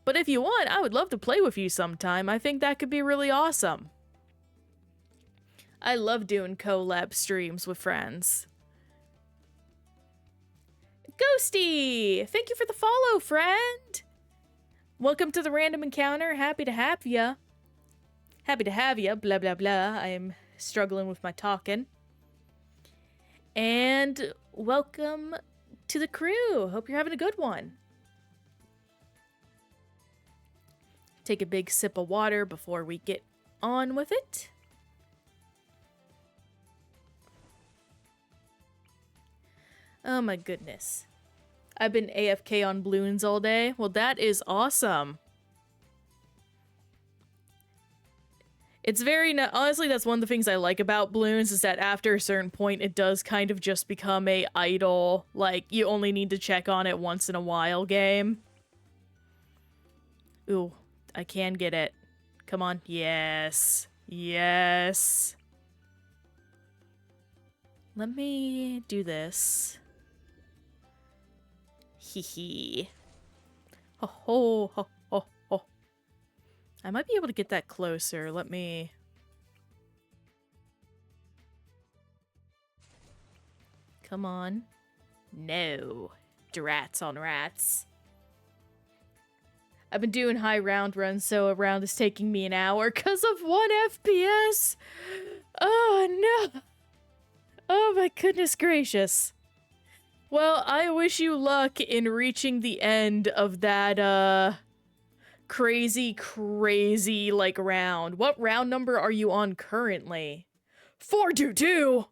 Speaker 1: But if you want, I would love to play with you sometime. I think that could be really awesome. I love doing collab streams with friends. Ghosty! Thank you for the follow, friend! Welcome to the random encounter. Happy to have ya. Happy to have ya. Blah, blah, blah. I am struggling with my talking. And welcome to the crew. Hope you're having a good one. Take a big sip of water before we get on with it. Oh my goodness. I've been AFK on Bloons all day. Well, that is awesome. It's very... honestly, that's one of the things I like about Bloons, is that after a certain point, it does kind of just become a idle, like, you only need to check on it once in a while game. Ooh, I can get it. Come on. Yes. Yes. Let me do this. Hee hee. Ho ho ho ho ho. I might be able to get that closer. Let me... Come on. No. Drats on rats. I've been doing high round runs, so a round is taking me an hour because of 1 FPS. Oh, no. Oh, my goodness gracious. Well, I wish you luck in reaching the end of that, crazy, like, round. What round number are you on currently? 422!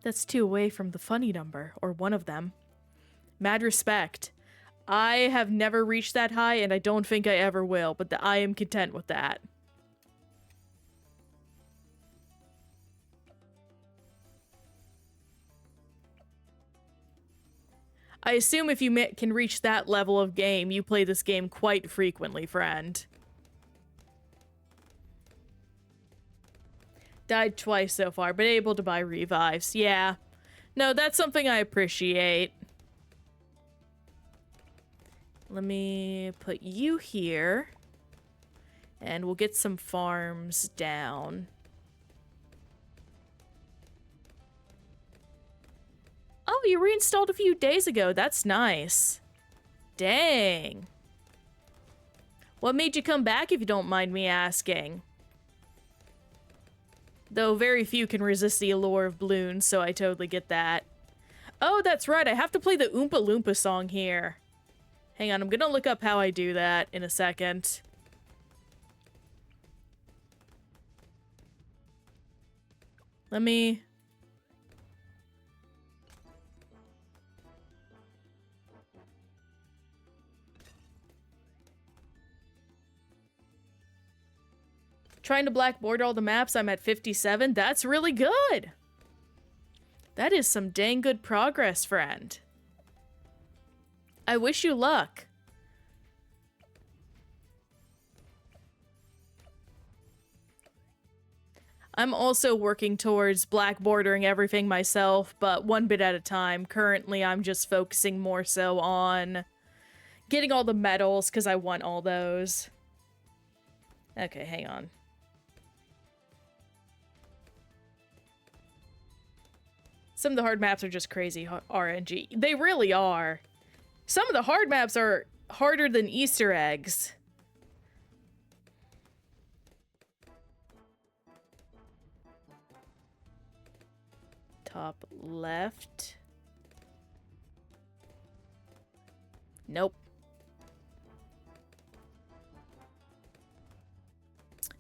Speaker 1: That's 2 away from the funny number, or one of them. Mad respect. I have never reached that high, and I don't think I ever will, but I am content with that. I assume if you can reach that level of game, you play this game quite frequently, friend. Died twice so far, but able to buy revives. Yeah. No, that's something I appreciate. Let me put you here. And we'll get some farms down. Oh, you reinstalled a few days ago. That's nice. Dang. What made you come back, if you don't mind me asking? Though very few can resist the allure of Bloons, so I totally get that. Oh, that's right. I have to play the Oompa Loompa song here. Hang on, I'm gonna look up how I do that in a second. Let me... Trying to blackboard all the maps, I'm at 57. That's really good. That is some dang good progress, friend. I wish you luck. I'm also working towards blackbordering everything myself, but one bit at a time. Currently, I'm just focusing more so on getting all the medals, because I want all those. Okay, hang on. Some of the hard maps are just crazy RNG. They really are. Some of the hard maps are harder than Easter eggs. Top left. Nope.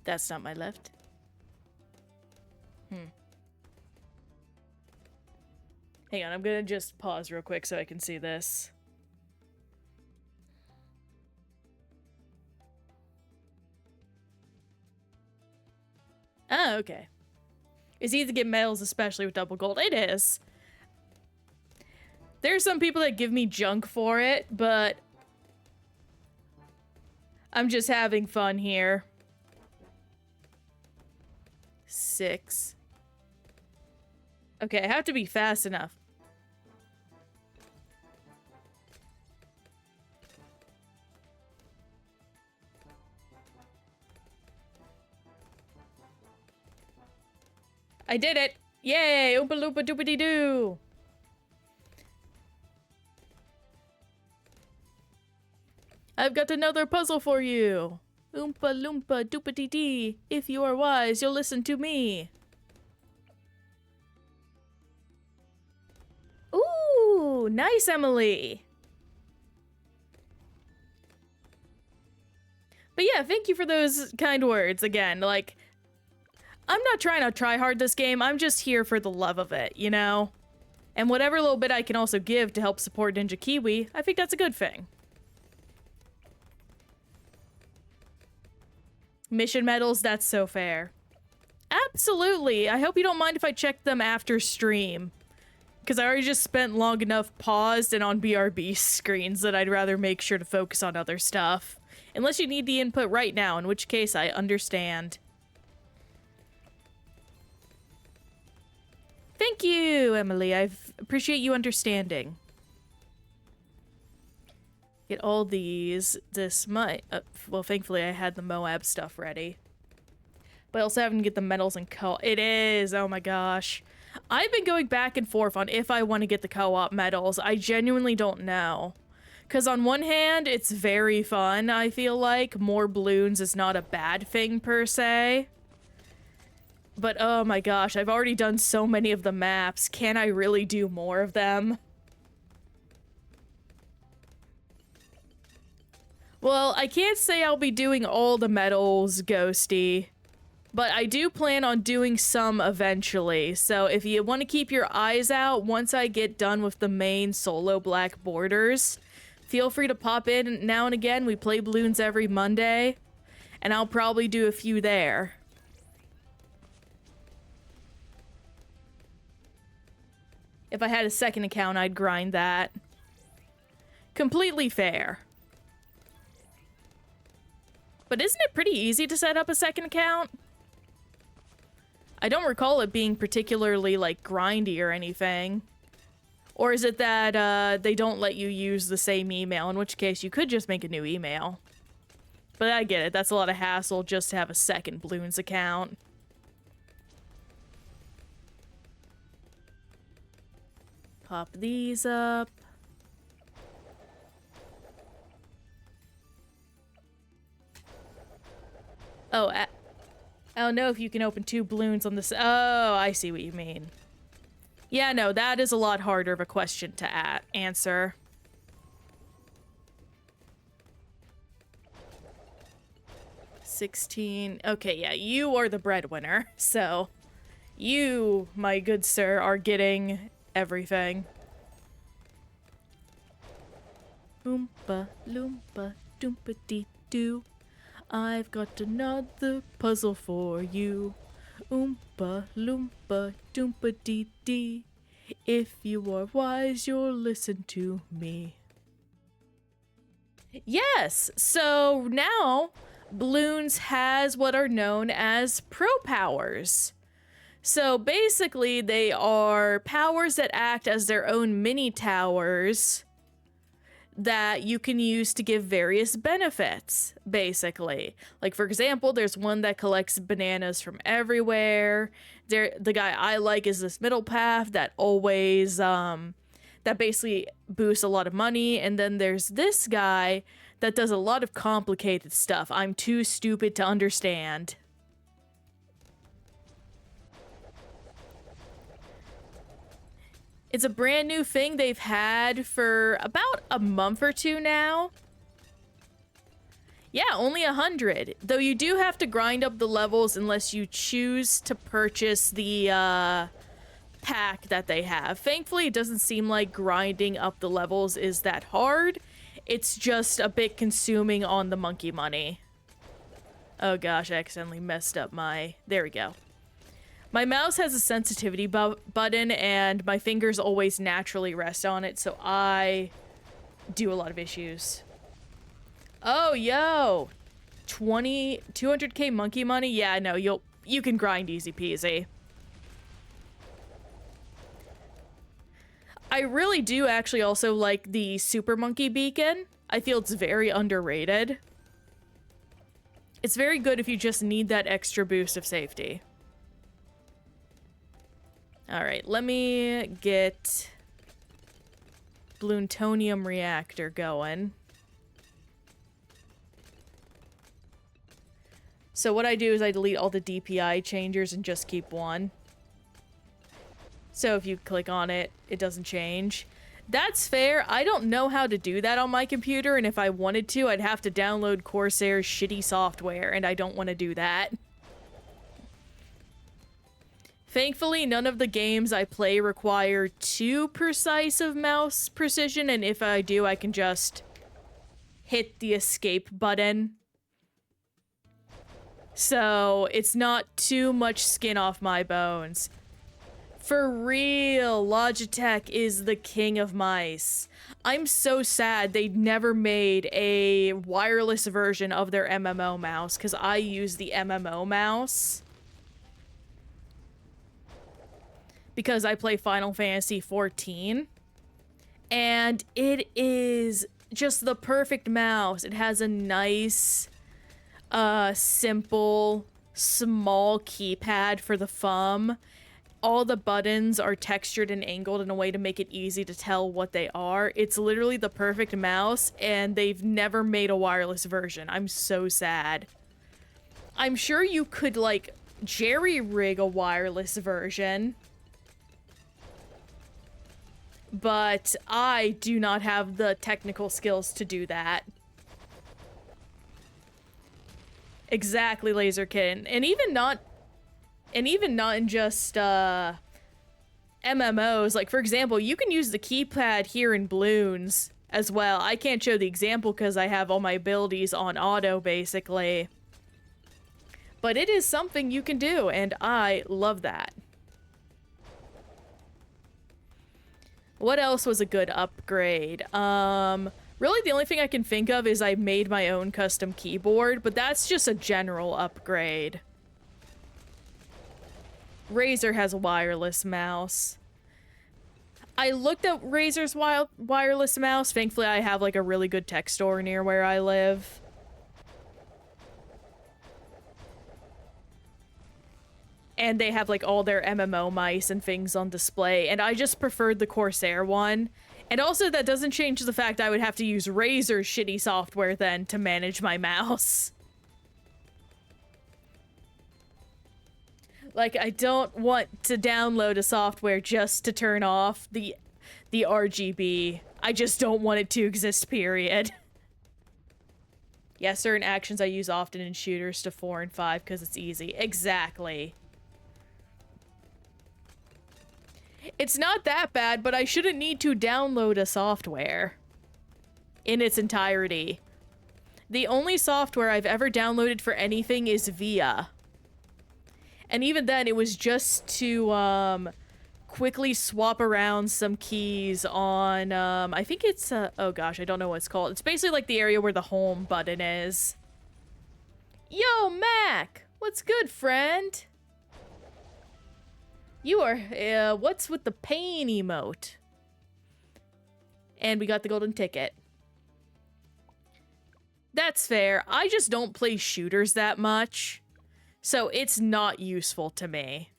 Speaker 1: That's not my left. Hang on, I'm gonna just pause real quick so I can see this. Oh, okay. It's easy to get medals, especially with double gold. It is. There's some people that give me junk for it, but I'm just having fun here. 6. Okay, I have to be fast enough. I did it! Yay! Oompa loompa doopity doo! I've got another puzzle for you! Oompa loompa doopity dee. If you are wise, you'll listen to me. Ooh, nice, Emily! But yeah, thank you for those kind words again. Like, I'm not trying to try hard this game, I'm just here for the love of it, you know? And whatever little bit I can also give to help support Ninja Kiwi, I think that's a good thing. Mission medals, that's so fair. Absolutely, I hope you don't mind if I check them after stream. Because I already just spent long enough paused and on BRB screens that I'd rather make sure to focus on other stuff. Unless you need the input right now, in which case I understand. Thank you, Emily. I appreciate you understanding. Get all these. This might... well, thankfully I had the Moab stuff ready. But also having to get the metals and It is! Oh my gosh. I've been going back and forth on if I want to get the co-op metals. I genuinely don't know. Because on one hand, it's very fun, I feel like. More Bloons is not a bad thing, per se. But oh my gosh, I've already done so many of the maps. Can I really do more of them? Well, I can't say I'll be doing all the metals, Ghosty. But I do plan on doing some eventually. So if you want to keep your eyes out, once I get done with the main solo black borders, feel free to pop in now and again. We play Bloons every Monday. And I'll probably do a few there. If I had a second account, I'd grind that. Completely fair. But isn't it pretty easy to set up a second account? I don't recall it being particularly, like, grindy or anything. Or is it that, they don't let you use the same email, in which case you could just make a new email. But I get it, that's a lot of hassle just to have a second Bloons account. Pop these up. Oh, I don't know if you can open 2 Bloons on this. Oh, I see what you mean. Yeah, no, that is a lot harder of a question to answer. $16. Okay, yeah, you are the breadwinner. So, you, my good sir, are getting everything. Oompa, loompa, doompa dee doo. I've got another puzzle for you. Oompa, loompa, doompa dee dee. If you are wise, you'll listen to me. Yes, so now Bloons has what are known as pro powers. So basically, they are powers that act as their own mini towers that you can use to give various benefits, basically. Like, for example, there's one that collects bananas from everywhere. The guy I like is this middle path that always, that basically boosts a lot of money. And then there's this guy that does a lot of complicated stuff I'm too stupid to understand. It's a brand new thing they've had for about a month or two now. Yeah, only 100. Though you do have to grind up the levels unless you choose to purchase the pack that they have. Thankfully, it doesn't seem like grinding up the levels is that hard. It's just a bit consuming on the monkey money. Oh gosh, I accidentally messed up my... There we go. My mouse has a sensitivity button, and my fingers always naturally rest on it, so I do a lot of issues. Oh, yo! 200k monkey money? Yeah, no, you can grind easy peasy. I really do actually also like the Super Monkey Beacon. I feel it's very underrated. It's very good if you just need that extra boost of safety. Alright, let me get Bloontonium reactor going. So what I do is I delete all the DPI changers and just keep one. So if you click on it, it doesn't change. That's fair. I don't know how to do that on my computer, and if I wanted to, I'd have to download Corsair's shitty software, and I don't want to do that. Thankfully, none of the games I play require too precise of mouse precision, and if I do, I can just hit the escape button. So, it's not too much skin off my bones. For real, Logitech is the king of mice. I'm so sad they never made a wireless version of their MMO mouse, because I use the MMO mouse. Because I play Final Fantasy XIV, and it is just the perfect mouse. It has a nice, simple, small keypad for the thumb. All the buttons are textured and angled in a way to make it easy to tell what they are. It's literally the perfect mouse, and they've never made a wireless version. I'm so sad. I'm sure you could, like, jerry-rig a wireless version, but I do not have the technical skills to do that. Exactly, Laserkin. And even not in just MMOs. Like, for example, you can use the keypad here in Bloons as well. I can't show the example because I have all my abilities on auto, basically. But it is something you can do, and I love that. What else was a good upgrade? Really the only thing I can think of is I made my own custom keyboard, but that's just a general upgrade. Razer has a wireless mouse. I looked at Razer's wireless mouse. Thankfully, I have, like, a really good tech store near where I live. And they have, like, all their MMO mice and things on display. And I just preferred the Corsair one. And also, that doesn't change the fact I would have to use Razer's shitty software then to manage my mouse. Like, I don't want to download a software just to turn off the RGB. I just don't want it to exist, period. Yeah, certain actions I use often in shooters to 4 and 5 because it's easy. Exactly. It's not that bad, but I shouldn't need to download a software in its entirety. The only software I've ever downloaded for anything is VIA. And even then, it was just to, quickly swap around some keys on, I think it's, oh gosh, I don't know what it's called. It's basically like the area where the home button is. Yo, Mac! What's good, friend? You are, what's with the pain emote? And we got the golden ticket. That's fair. I just don't play shooters that much, so it's not useful to me.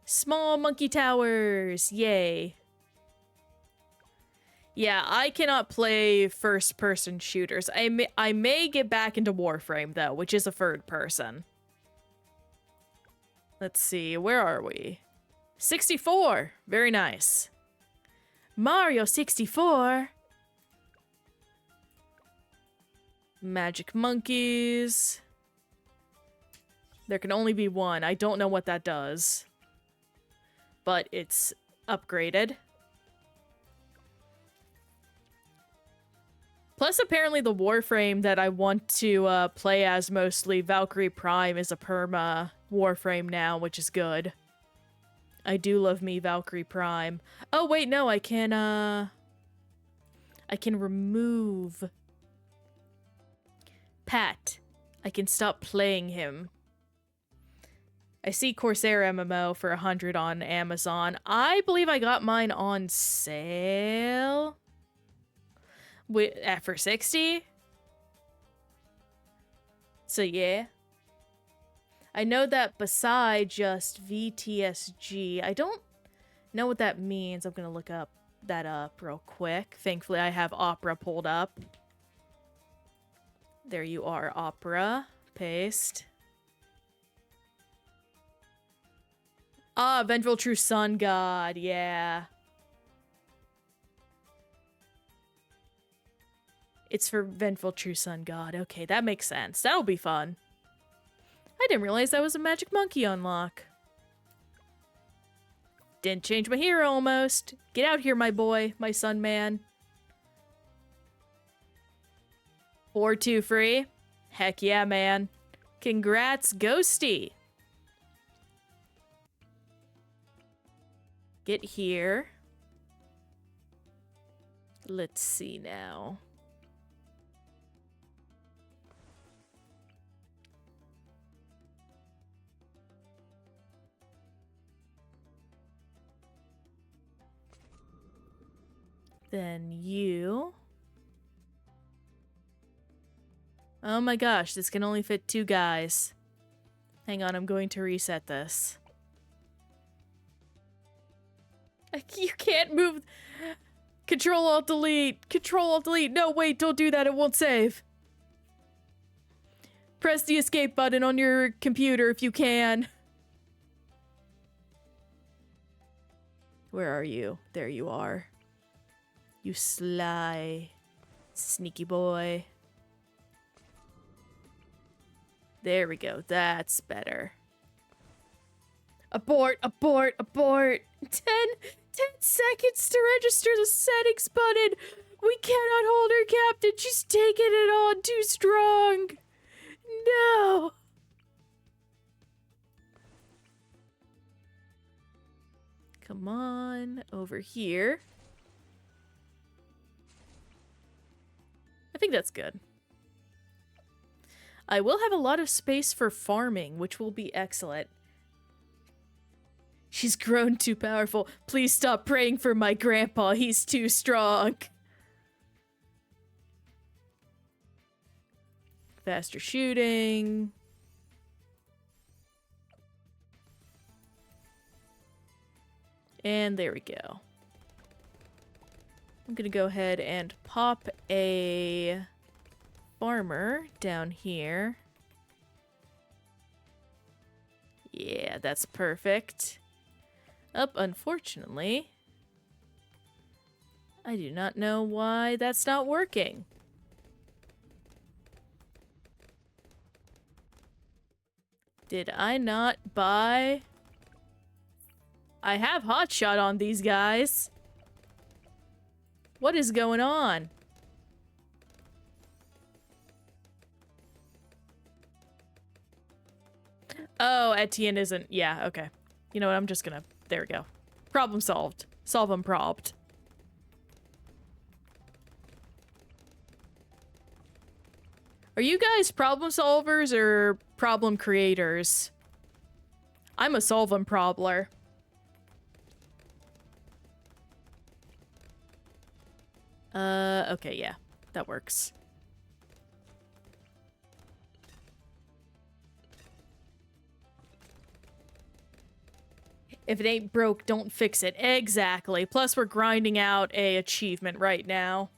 Speaker 1: Small monkey towers, yay. Yeah, I cannot play first-person shooters. I may get back into Warframe, though, which is a third person. Let's see, where are we? 64! Very nice. Mario 64! Magic monkeys. There can only be one. I don't know what that does. But it's upgraded. Plus, apparently the Warframe that I want to play as mostly, Valkyrie Prime, is a perma Warframe now, which is good. I do love me Valkyrie Prime. Oh, wait, no, I can remove Pat. I can stop playing him. I see Corsair MMO for 100 on Amazon. I believe I got mine on sale for 60. So yeah. I know that beside just VTSG, I don't know what that means. I'm gonna look that up real quick. Thankfully, I have Opera pulled up. There you are, Opera. Paste. Ah, Vengeful True Sun God, yeah. It's for Vengeful True Sun God. Okay, that makes sense. That'll be fun. I didn't realize that was a Magic Monkey unlock. Didn't change my hero almost. Get out here, my boy, my son man. 4-2 free? Heck yeah, man. Congrats, Ghosty. Get here. Let's see now. Then you. Oh my gosh, this can only fit 2 guys. Hang on, I'm going to reset this. You can't move. Control-Alt-Delete. Control-Alt-Delete. No, wait, don't do that. It won't save. Press the escape button on your computer if you can. Where are you? There you are. You sly, sneaky boy. There we go. That's better. Abort, abort, abort. 10 seconds to register the settings button. We cannot hold her captain. She's taking it on too strong. No. Come on, over here. I think that's good. I will have a lot of space for farming, which will be excellent. She's grown too powerful. Please stop praying for my grandpa. He's too strong. Faster shooting. And there we go. I'm gonna go ahead and pop a farmer down here. Yeah, that's perfect. Unfortunately, I do not know why that's not working. Did I not buy? I have hotshot on these guys. What is going on? Oh, Etienne isn't. Yeah, okay. You know what? I'm just gonna. There we go. Problem solved. Solve them probbed. Are you guys problem solvers or problem creators? I'm a solve them probler. Okay, yeah. That works. If it ain't broke, don't fix it. Exactly. Plus, we're grinding out a achievement right now.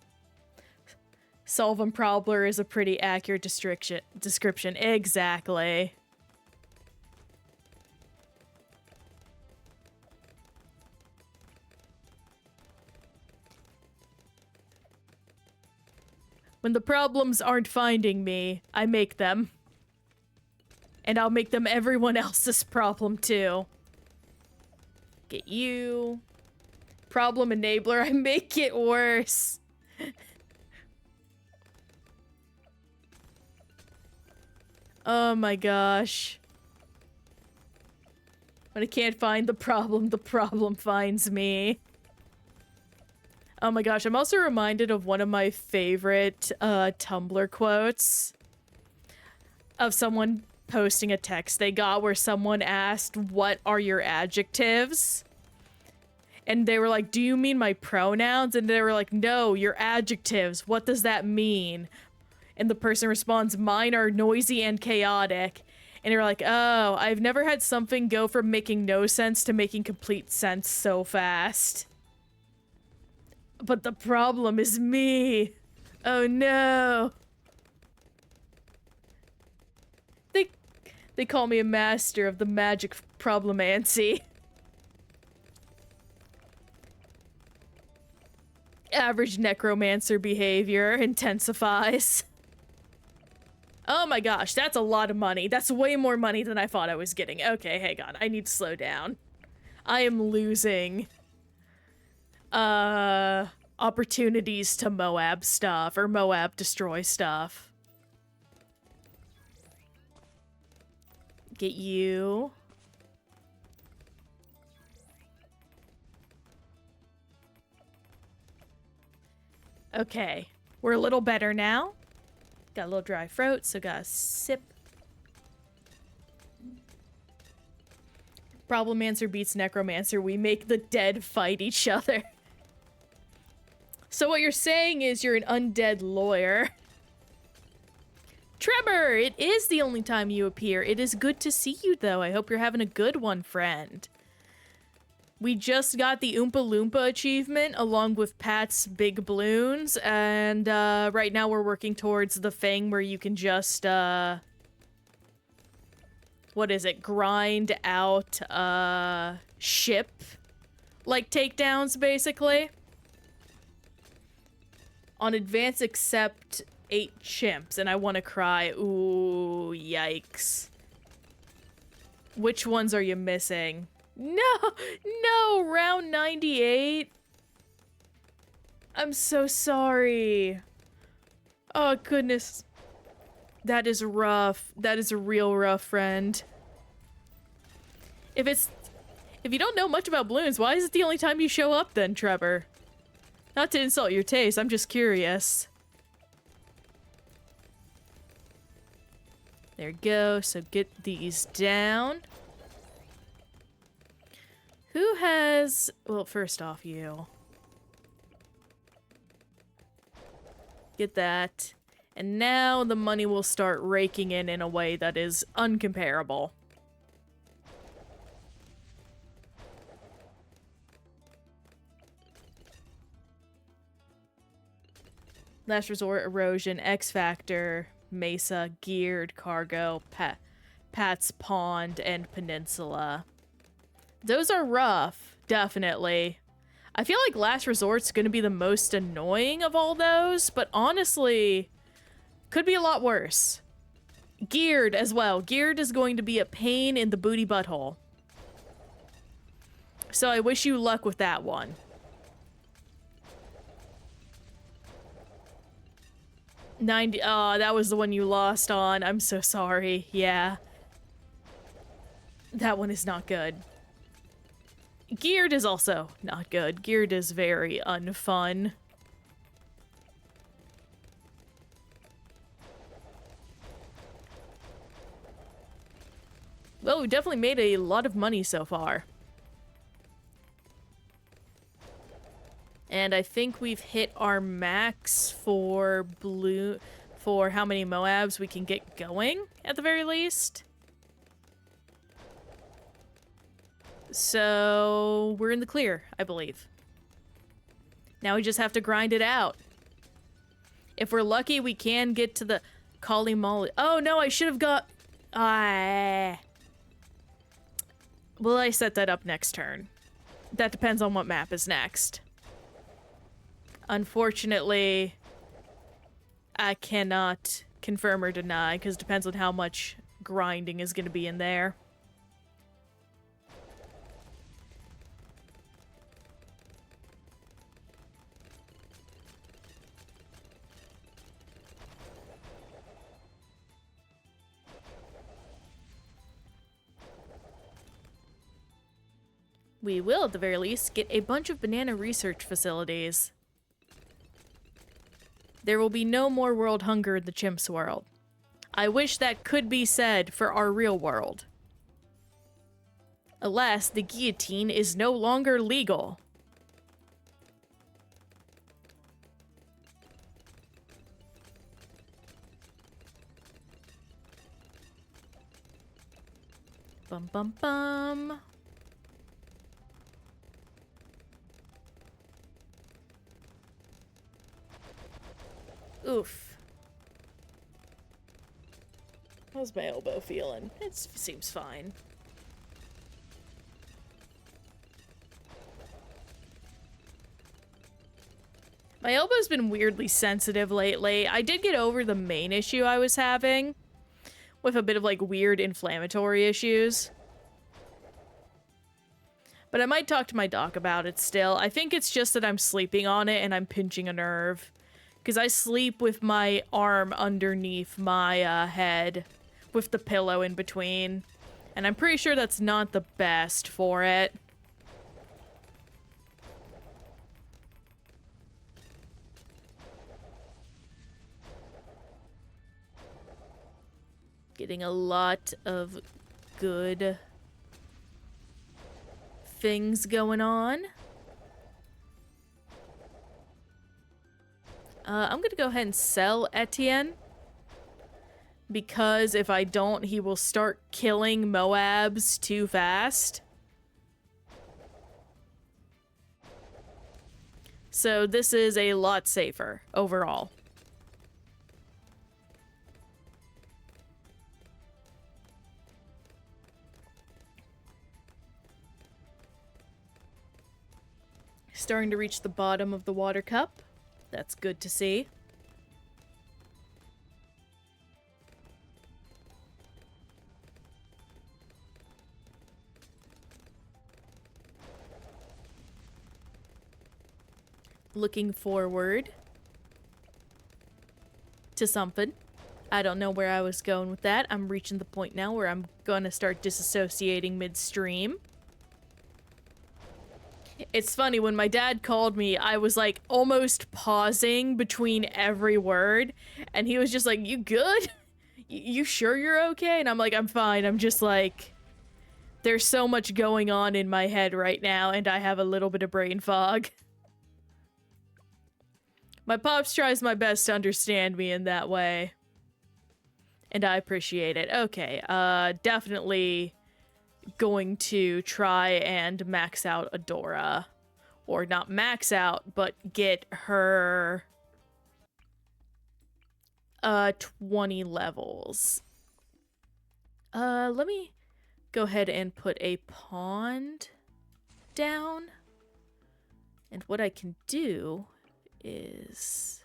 Speaker 1: Solve and Probler is a pretty accurate description. Exactly. When the problems aren't finding me, I make them. And I'll make them everyone else's problem, too. Get you. Problem enabler, I make it worse. Oh my gosh. When I can't find the problem finds me. Oh my gosh, I'm also reminded of one of my favorite Tumblr quotes. Of someone posting a text they got where someone asked, "What are your adjectives?" And they were like, "Do you mean my pronouns?" And they were like, "No, your adjectives. What does that mean?" And the person responds, "Mine are noisy and chaotic." And you're like, "Oh, I've never had something go from making no sense to making complete sense so fast. But the problem is me. Oh no." They call me a master of the magic problemancy. Average necromancer behavior intensifies. Oh my gosh, that's a lot of money. That's way more money than I thought I was getting. Okay, hang on. I need to slow down. I am losing opportunities to Moab stuff or Moab destroy stuff. Get you. Okay, we're a little better now. Got a little dry throat, so gotta sip. Problemancer beats Necromancer. We make the dead fight each other. So what you're saying is you're an undead lawyer. Trevor, it is the only time you appear. It is good to see you, though. I hope you're having a good one, friend. We just got the Oompa Loompa achievement along with Pat's big balloons, and right now we're working towards the thing where you can just, what is it, grind out ship, like, takedowns, basically. On advance, accept 8 chimps, and I want to cry. Ooh, yikes. Which ones are you missing? No, round 98. I'm so sorry. Oh, goodness. That is rough. That is a real rough, friend. If you don't know much about Bloons, why is it the only time you show up then, Trevor? Not to insult your taste, I'm just curious. There you go, so get these down. Who has... Well, first off, you. Get that. And now the money will start raking in a way that is uncomparable. Last Resort, Erosion, X Factor, Mesa, Geared, Cargo, Pat's Pond, and Peninsula. Those are rough, definitely. I feel like Last Resort's gonna be the most annoying of all those, but honestly, could be a lot worse. Geared as well. Geared is going to be a pain in the booty butthole. So I wish you luck with that one. 90, oh, that was the one you lost on. I'm so sorry. Yeah. That one is not good. Geared is also not good. Geared is very unfun. Well, we definitely made a lot of money so far. And I think we've hit our max for for how many Moabs we can get going, at the very least. So, we're in the clear, I believe. Now we just have to grind it out. If we're lucky, we can get to the Kali Mali. Oh no, I should have got... Will I set that up next turn? That depends on what map is next. Unfortunately, I cannot confirm or deny, because it depends on how much grinding is going to be in there. We will, at the very least, get a bunch of banana research facilities. There will be no more world hunger in the chimps world. I wish that could be said for our real world. Alas, the guillotine is no longer legal. Bum bum bum. Oof. How's my elbow feeling? It seems fine. My elbow's been weirdly sensitive lately. I did get over the main issue I was having with a bit of like weird inflammatory issues. But I might talk to my doc about it still. I think it's just that I'm sleeping on it and I'm pinching a nerve. Because I sleep with my arm underneath my head, with the pillow in between. And I'm pretty sure that's not the best for it. Getting a lot of good things going on. I'm gonna go ahead and sell Etienne. Because if I don't, he will start killing Moabs too fast. So this is a lot safer overall. Starting to reach the bottom of the water cup. That's good to see. Looking forward to something. I don't know where I was going with that. I'm reaching the point now where I'm gonna start disassociating midstream. It's funny, when my dad called me, I was like almost pausing between every word, and he was just like, "You good? You sure you're okay?" And I'm like, "I'm fine." I'm just like, there's so much going on in my head right now, and I have a little bit of brain fog. My pops tries my best to understand me in that way. And I appreciate it. Okay, definitely going to try and max out Adora. Or not max out, but get her 20 levels. Let me go ahead and put a pond down. And what I can do is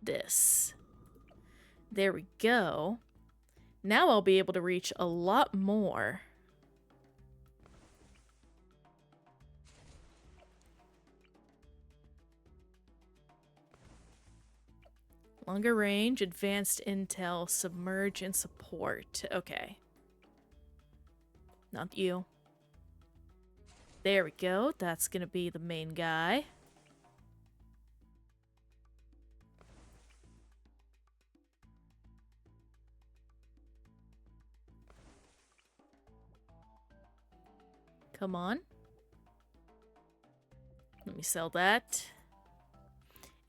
Speaker 1: this. There we go. Now I'll be able to reach a lot more. Longer range, advanced intel, submerge, and support. Okay. Not you. There we go. That's gonna be the main guy. Come on. Let me sell that.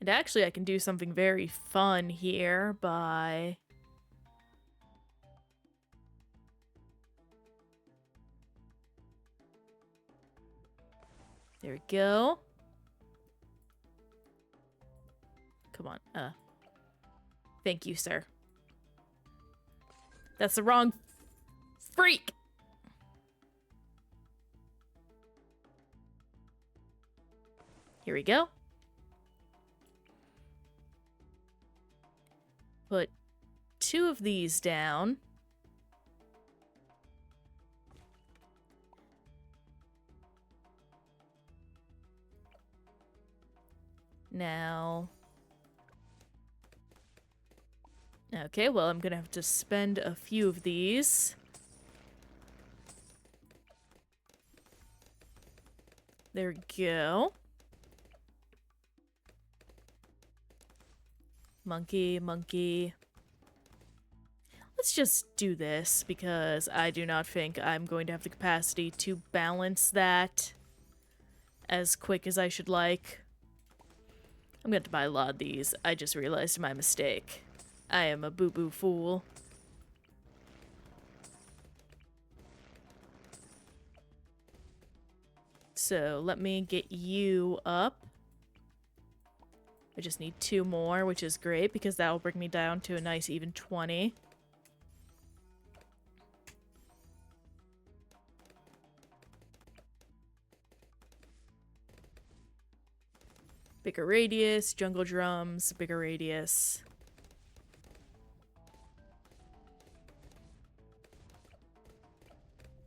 Speaker 1: And actually, I can do something very fun here by... There we go. Come on, thank you, sir. That's the wrong freak! Here we go. Put 2 of these down. Now... Okay, well, I'm gonna have to spend a few of these. There we go. Monkey, monkey. Let's just do this, because I do not think I'm going to have the capacity to balance that as quick as I should like. I'm going to have to buy a lot of these. I just realized my mistake. I am a boo-boo fool. So, let me get you up. I just need 2 more, which is great, because that will bring me down to a nice even 20. Bigger radius, jungle drums, bigger radius.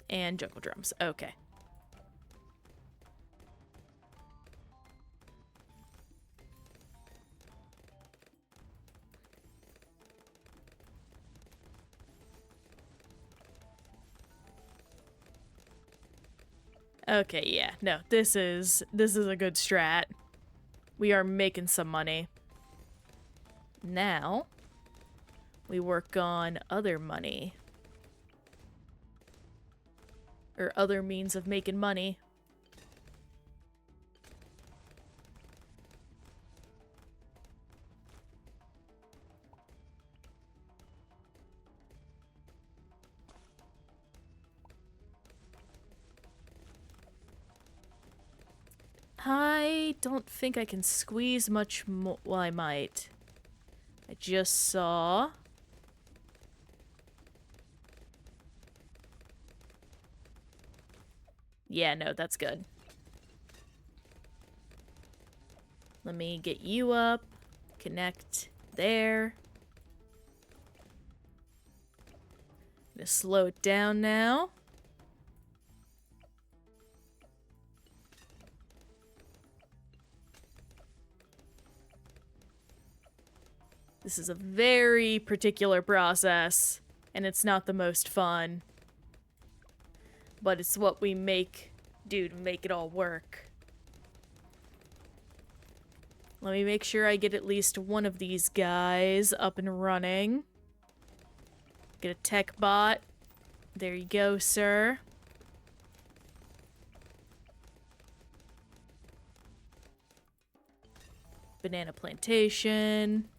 Speaker 1: And jungle drums. Okay. Okay, yeah. No, this is a good strat. We are making some money. Now, we work on other money. Or other means of making money. I don't think I can squeeze much more. Well, I might. I just saw... Yeah, no, that's good. Let me get you up. Connect there. Gonna slow it down now. This is a very particular process, and it's not the most fun. But it's what we do to make it all work. Let me make sure I get at least one of these guys up and running. Get a tech bot. There you go, sir. Banana plantation.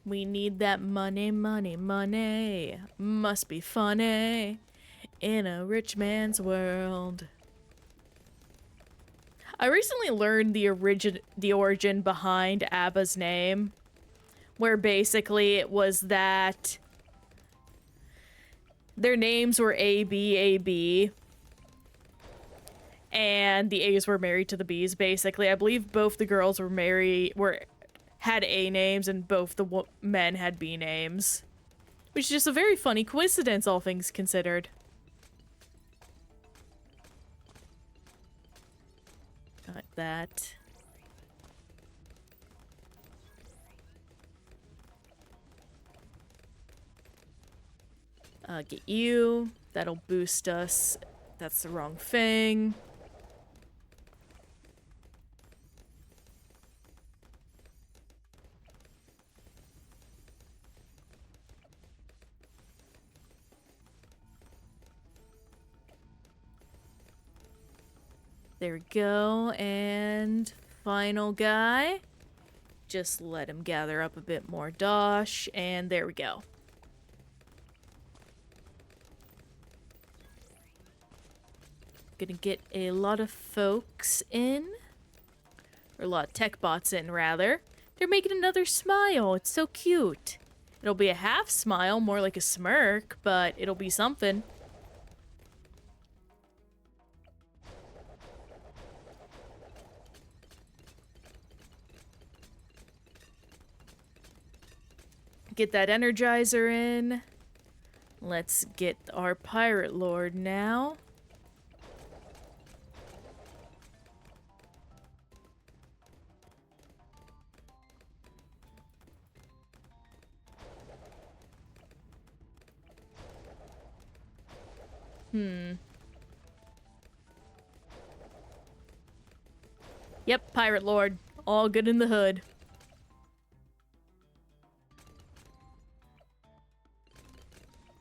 Speaker 1: We need that money, money, money. Must be funny in a rich man's world. I recently learned the origin behind ABBA's name, where basically it was that their names were A, B, A, B, and the A's were married to the B's, basically. I believe both the girls had A names and both the men had B names. Which is just a very funny coincidence, all things considered. Like that. Get you. That'll boost us. That's the wrong thing. There we go, and final guy. Just let him gather up a bit more dosh, and there we go. Gonna get a lot of folks in. Or a lot of tech bots in, rather. They're making another smile. It's so cute. It'll be a half smile, more like a smirk, but it'll be something. Get that Energizer in. Let's get our Pirate Lord now. Yep, Pirate Lord. All good in the hood.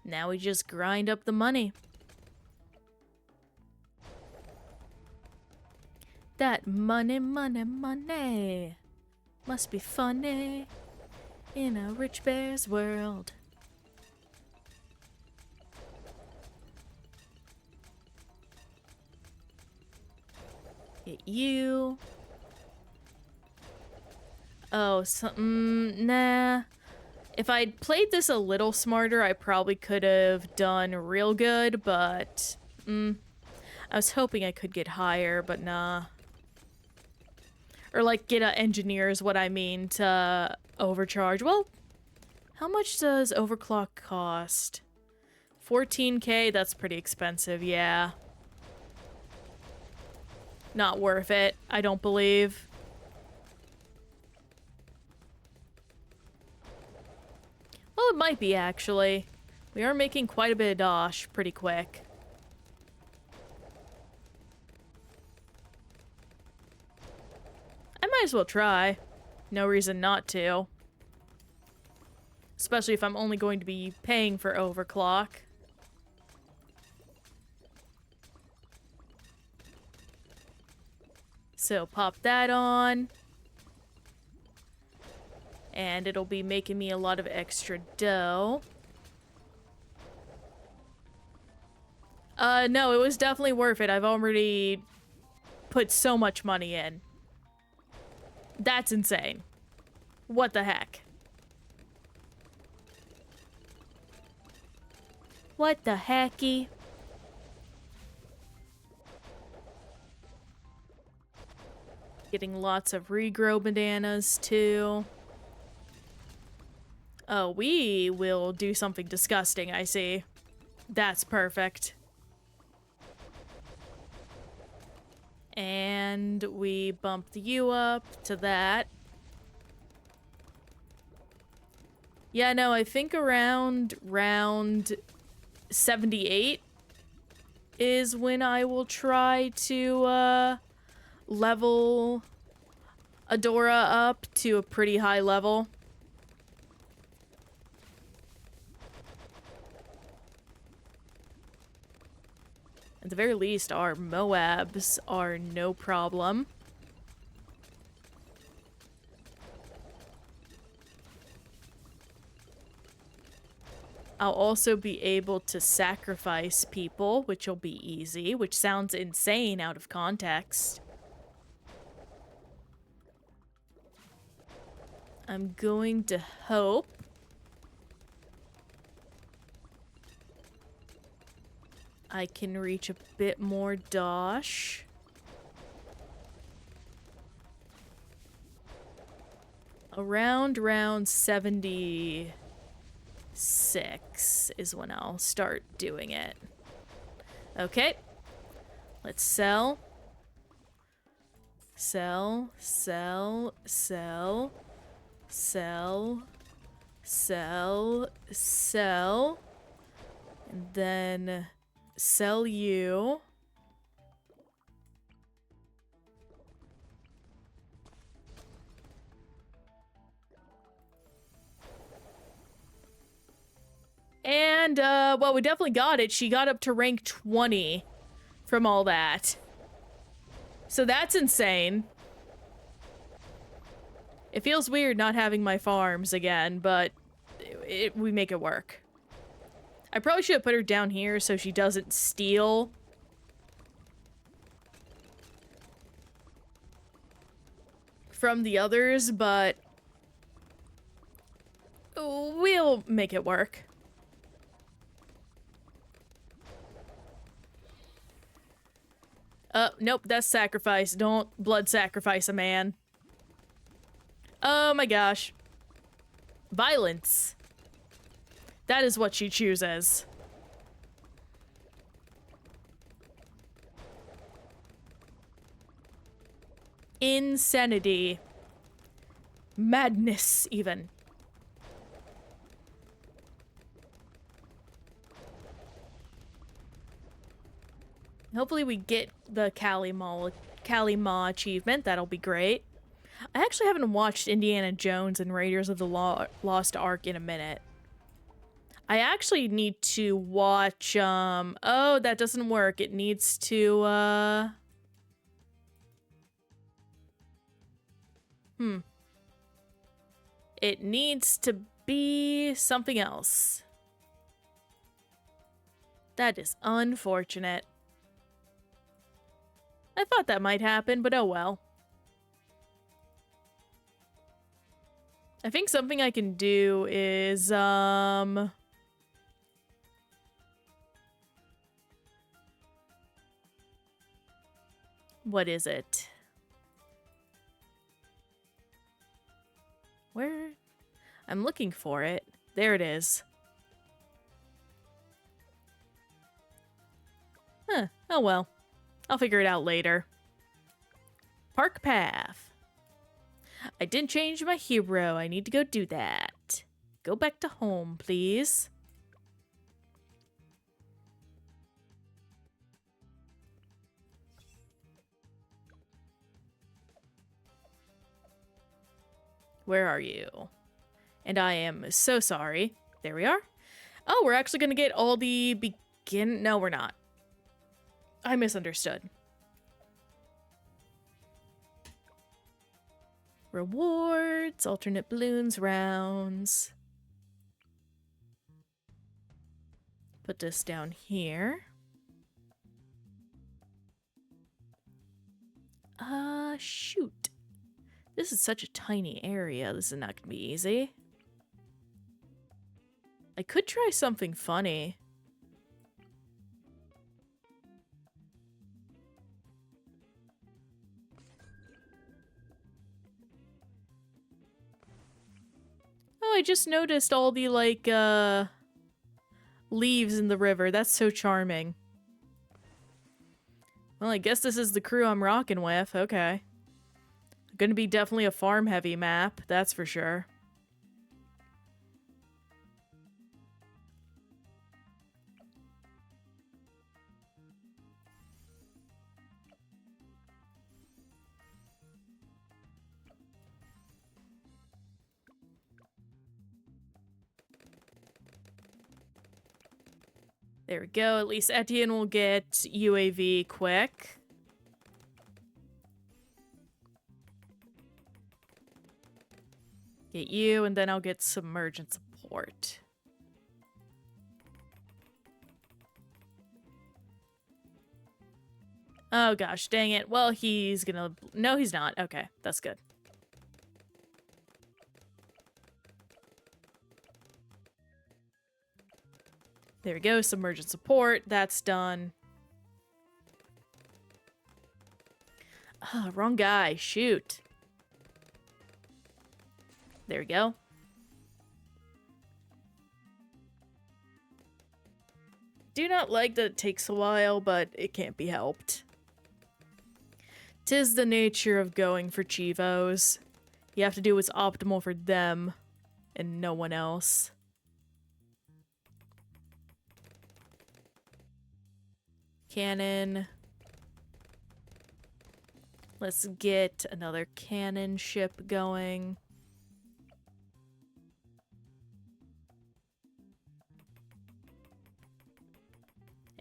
Speaker 1: Now we just grind up the money. That money, money, money must be funny in a rich bear's world. Get you. Oh, nah. If I'd played this a little smarter, I probably could have done real good, but... I was hoping I could get higher, but nah. Or, like, get an engineer is what I mean to overcharge. Well, how much does overclock cost? 14K? That's pretty expensive, yeah. Not worth it, I don't believe. Well, it might be, actually. We are making quite a bit of dosh pretty quick. I might as well try. No reason not to. Especially if I'm only going to be paying for overclock. So pop that on. And it'll be making me a lot of extra dough. No, it was definitely worth it. I've already put so much money in. That's insane. What the heck? What the hecky? Getting lots of regrow bananas, too. Oh, we will do something disgusting, I see. That's perfect. And we bumped you up to that. Yeah, no, I think around round 78 is when I will try to, level Adora up to a pretty high level. At the very least, our Moabs are no problem. I'll also be able to sacrifice people, which will be easy, which sounds insane out of context. I'm going to hope I can reach a bit more dosh. Around round 76 is when I'll start doing it. Okay. Let's sell. Sell, sell, sell, sell, sell, sell, and then sell you. And, well, we definitely got it. She got up to rank 20 from all that. So that's insane. It feels weird not having my farms again, but we make it work. I probably should have put her down here so she doesn't steal. From the others, but we'll make it work. Nope, that's sacrifice. Don't blood sacrifice a man. Oh my gosh. Violence. That is what she chooses. Insanity. Madness, even. Hopefully we get the Kalima achievement. That'll be great. I actually haven't watched Indiana Jones and Raiders of the Lost Ark in a minute. I actually need to watch, oh, that doesn't work. It needs to, It needs to be something else. That is unfortunate. I thought that might happen, but oh well. I think something I can do is, what is it? Where? I'm looking for it. There it is. Huh. Oh well. I'll figure it out later. Park path. I didn't change my hero. I need to go do that. Go back to home, please. Where are you? And I am so sorry. There we are. Oh, we're actually gonna get all the No, we're not. I misunderstood. Rewards, alternate balloons, rounds. Put this down here. This is such a tiny area. This is not gonna be easy. I could try something funny. Oh, I just noticed all the, like, leaves in the river. That's so charming. Well, I guess this is the crew I'm rocking with. Okay. Gonna be definitely a farm-heavy map, that's for sure. There we go. At least Etienne will get UAV quick. Get you, and then I'll get submergent support. Oh gosh, dang it. Well, he's gonna... No, he's not. Okay, that's good. There we go, submergent support. That's done. Ah, wrong guy. Shoot. There we go. Do not like that it takes a while, but it can't be helped. 'Tis the nature of going for Chivos. You have to do what's optimal for them, and no one else. Cannon. Let's get another cannon ship going.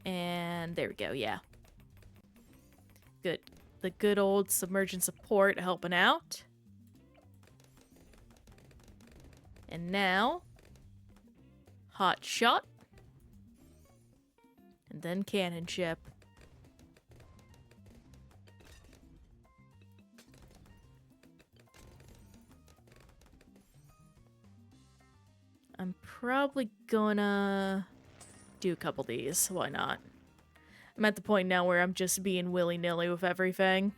Speaker 1: And there we go, yeah. Good. The good old submergent support helping out. And now, hot shot. And then cannon ship. I'm probably gonna do a couple of these. Why not? I'm at the point now where I'm just being willy-nilly with everything.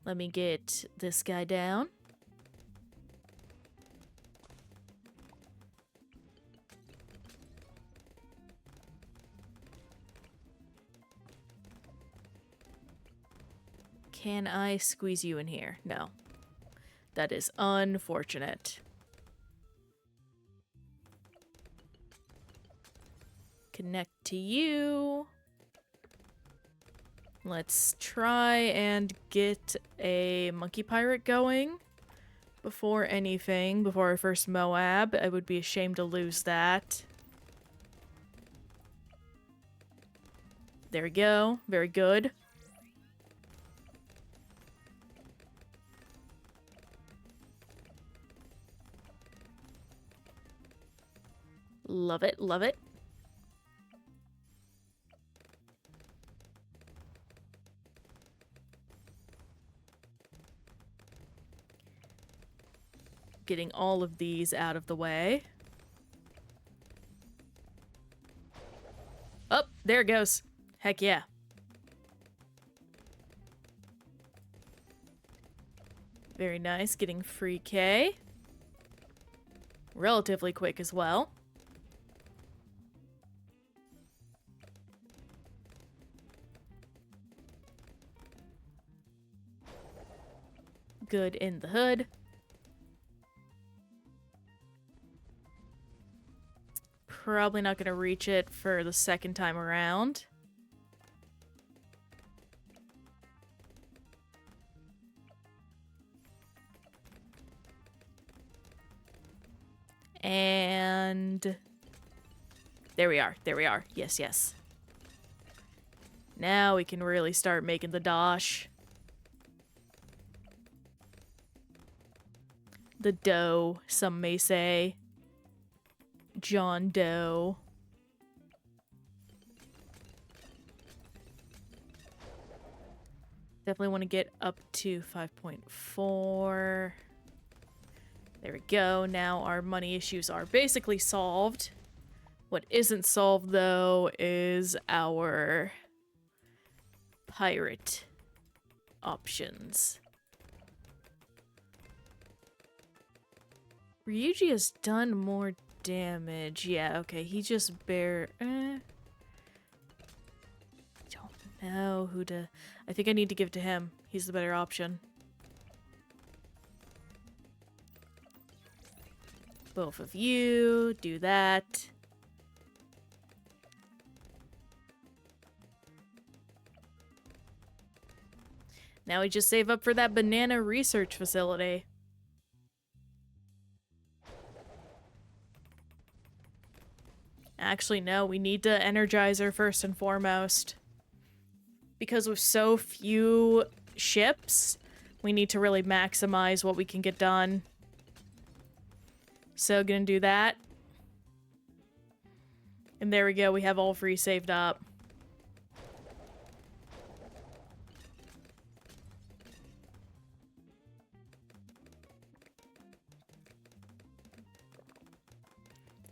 Speaker 1: Let me get this guy down. Can I squeeze you in here? No. That is unfortunate. Connect to you. Let's try and get a monkey pirate going before anything, before our first Moab. I would be ashamed to lose that. There we go. Very good. Love it, love it. Getting all of these out of the way. Oh, there it goes. Heck yeah. Very nice, getting free K. Relatively quick as well. Good in the hood. Probably not going to reach it for the second time around. And there we are. There we are. Yes, yes. Now we can really start making the dosh. The Doe, some may say. John Doe. Definitely want to get up to 5.4. There we go. Now our money issues are basically solved. What isn't solved, though, is our pirate options. Ryuji has done more damage. Yeah, okay. He just don't know who to... I think I need to give to him. He's the better option. Both of you. Do that. Now we just save up for that banana research facility. Actually, no, we need to energize her first and foremost. Because with so few ships, we need to really maximize what we can get done. So, gonna do that. And there we go, we have all three saved up.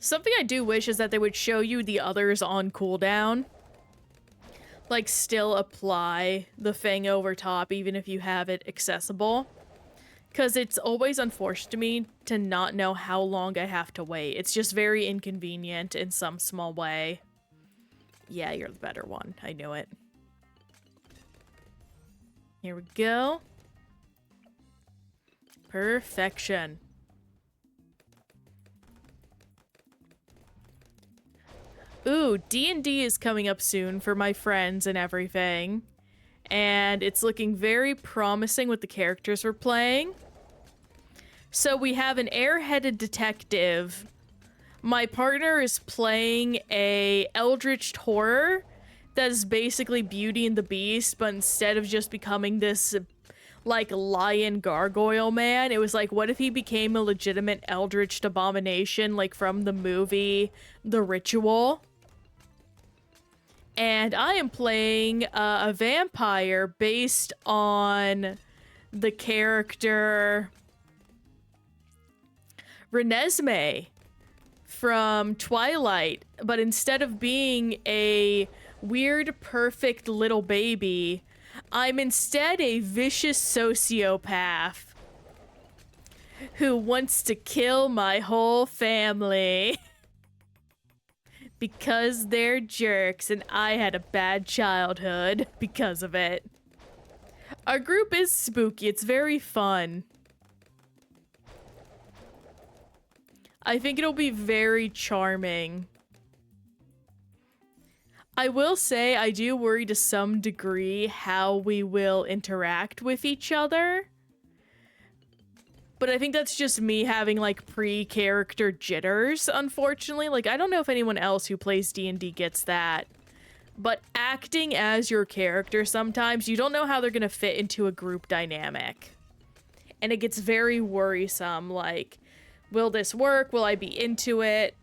Speaker 1: Something I do wish is that they would show you the others on cooldown. Like, still apply the thing over top, even if you have it accessible. Because it's always unfortunate to me to not know how long I have to wait. It's just very inconvenient in some small way. Yeah, you're the better one. I knew it. Here we go. Perfection. Ooh, D&D is coming up soon for my friends and everything. And it's looking very promising with the characters we're playing. So we have an airheaded detective. My partner is playing a eldritch horror that is basically Beauty and the Beast, but instead of just becoming this, like, lion gargoyle man, it was like, what if he became a legitimate eldritch abomination, like from the movie The Ritual? And I am playing a vampire based on the character Renesmee from Twilight, but instead of being a weird, perfect little baby, I'm instead a vicious sociopath who wants to kill my whole family. Because they're jerks and I had a bad childhood because of it. Our group is spooky. It's very fun. I think it'll be very charming. I will say I do worry to some degree how we will interact with each other. But I think that's just me having, like, pre-character jitters, unfortunately. Like, I don't know if anyone else who plays D&D gets that. But acting as your character sometimes, you don't know how they're gonna fit into a group dynamic. And it gets very worrisome, like, will this work? Will I be into it?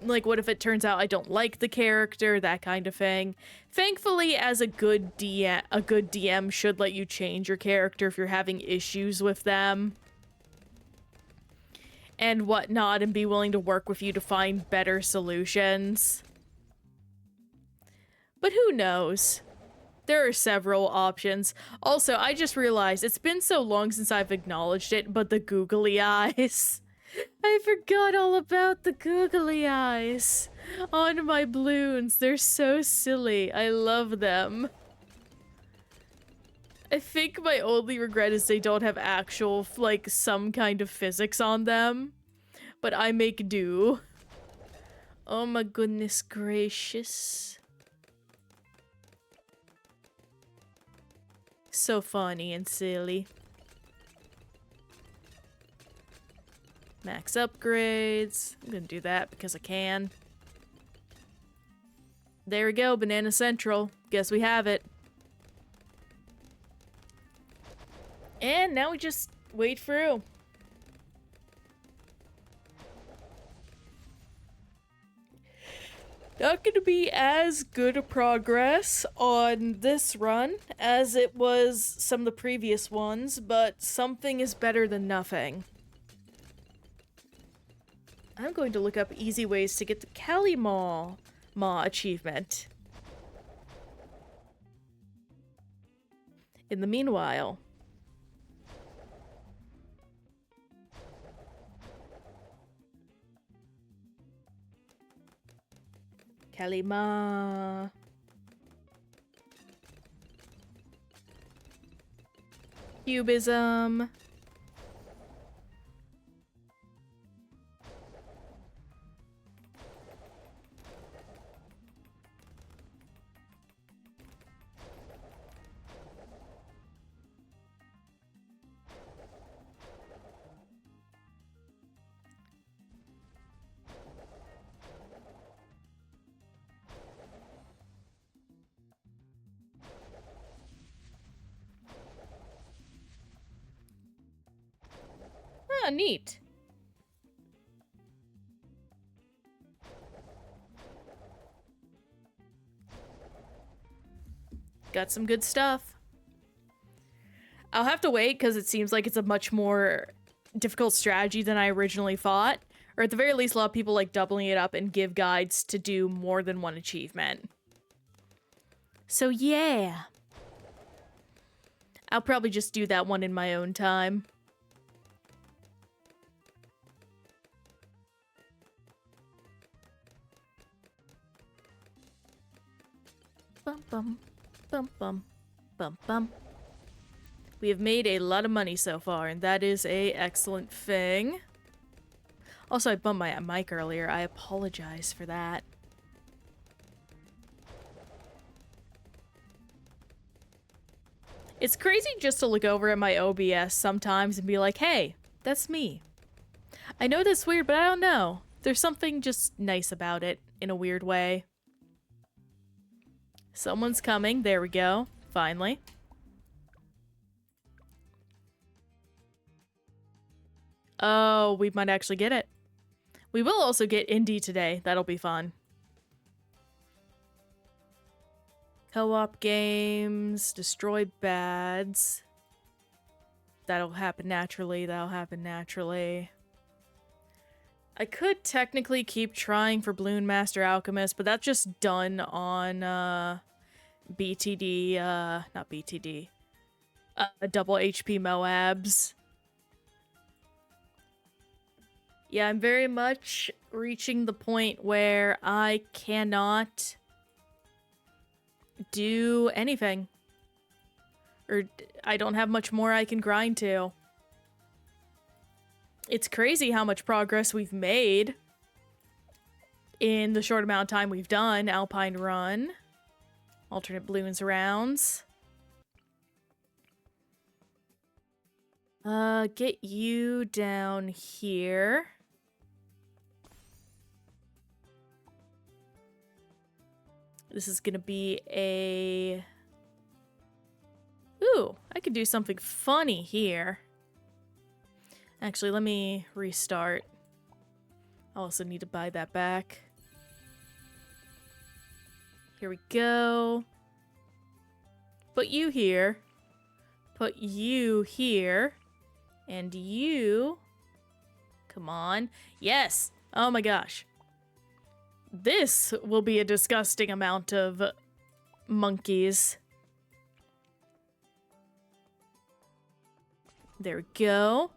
Speaker 1: Like, what if it turns out I don't like the character? That kind of thing. Thankfully, as a good DM should let you change your character if you're having issues with them and whatnot, and be willing to work with you to find better solutions. But who knows? There are several options. Also, I just realized it's been so long since I've acknowledged it, but the googly eyes. I forgot all about the googly eyes on my Bloons. They're so silly. I love them. I think my only regret is they don't have actual, like, some kind of physics on them. But I make do. Oh my goodness gracious. So funny and silly. Max upgrades. I'm gonna do that because I can. There we go, Banana Central. Guess we have it. And now we just wait through. Not gonna be as good a progress on this run as it was some of the previous ones, but something is better than nothing. I'm going to look up easy ways to get the Cali Maw achievement. In the meanwhile... Kalima. Cubism. Ah, neat. Got some good stuff. I'll have to wait because it seems like it's a much more difficult strategy than I originally thought. Or at the very least, a lot of people like doubling it up and give guides to do more than one achievement. So yeah. I'll probably just do that one in my own time. Bum bum, bum bum, bum bum. We have made a lot of money so far, and that is a excellent thing. Also, I bumped my mic earlier. I apologize for that. It's crazy just to look over at my OBS sometimes and be like, hey, that's me. I know that's weird, but I don't know. There's something just nice about it in a weird way. Someone's coming. There we go. Finally. Oh, we might actually get it. We will also get Indie today. That'll be fun. Co-op games, destroy bads. That'll happen naturally. That'll happen naturally. I could technically keep trying for Bloon Master Alchemist, but that's just done on BTD, not BTD. Double HP Moabs. Yeah, I'm very much reaching the point where I cannot do anything. Or I don't have much more I can grind to. It's crazy how much progress we've made in the short amount of time we've done Alpine Run. Alternate Bloons rounds. Get you down here. This is gonna be a... Ooh, I could do something funny here. Actually, let me restart. I also need to buy that back. Here we go. Put you here. Put you here. And you... Come on. Yes! Oh my gosh. This will be a disgusting amount of monkeys. There we go.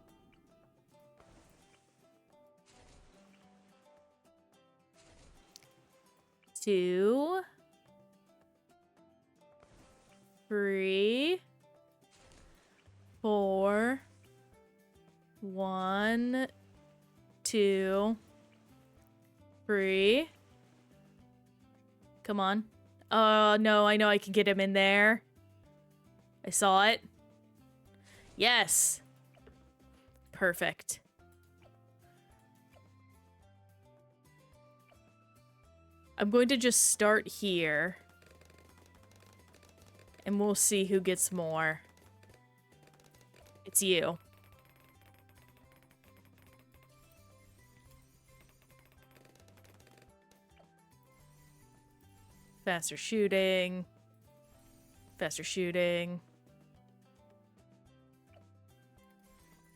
Speaker 1: Two. 3. 4. 1. 2. 3. Come on. Oh, no, I know I can get him in there. I saw it. Yes. Perfect. I'm going to just start here. And we'll see who gets more. It's you. Faster shooting. Faster shooting.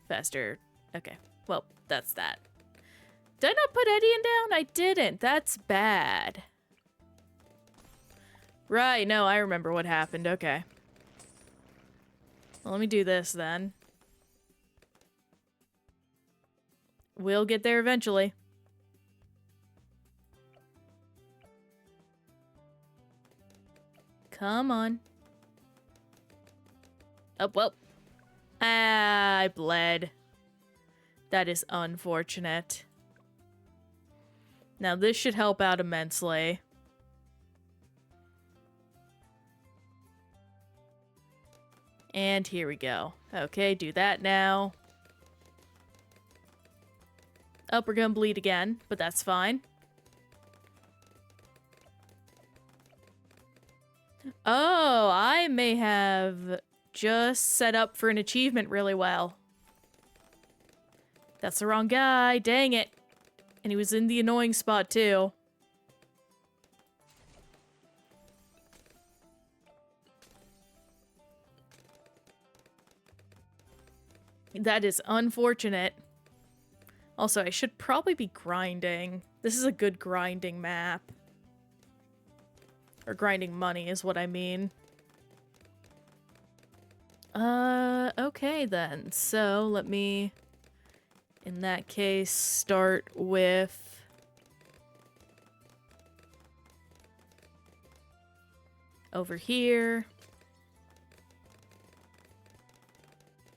Speaker 1: Faster. Okay. Well, that's that. Did I not put Eddie down? I didn't. That's bad. Right. No, I remember what happened. Okay. Well, let me do this then. We'll get there eventually. Come on. Oh, well. Ah, I bled. That is unfortunate. Now, this should help out immensely. And here we go. Okay, do that now. Oh, we're gonna bleed again, but that's fine. Oh, I may have just set up for an achievement really well. That's the wrong guy. Dang it. And he was in the annoying spot, too. That is unfortunate. Also, I should probably be grinding. This is a good grinding map. Or grinding money is what I mean. Okay then. So, let me, in that case, start with... over here.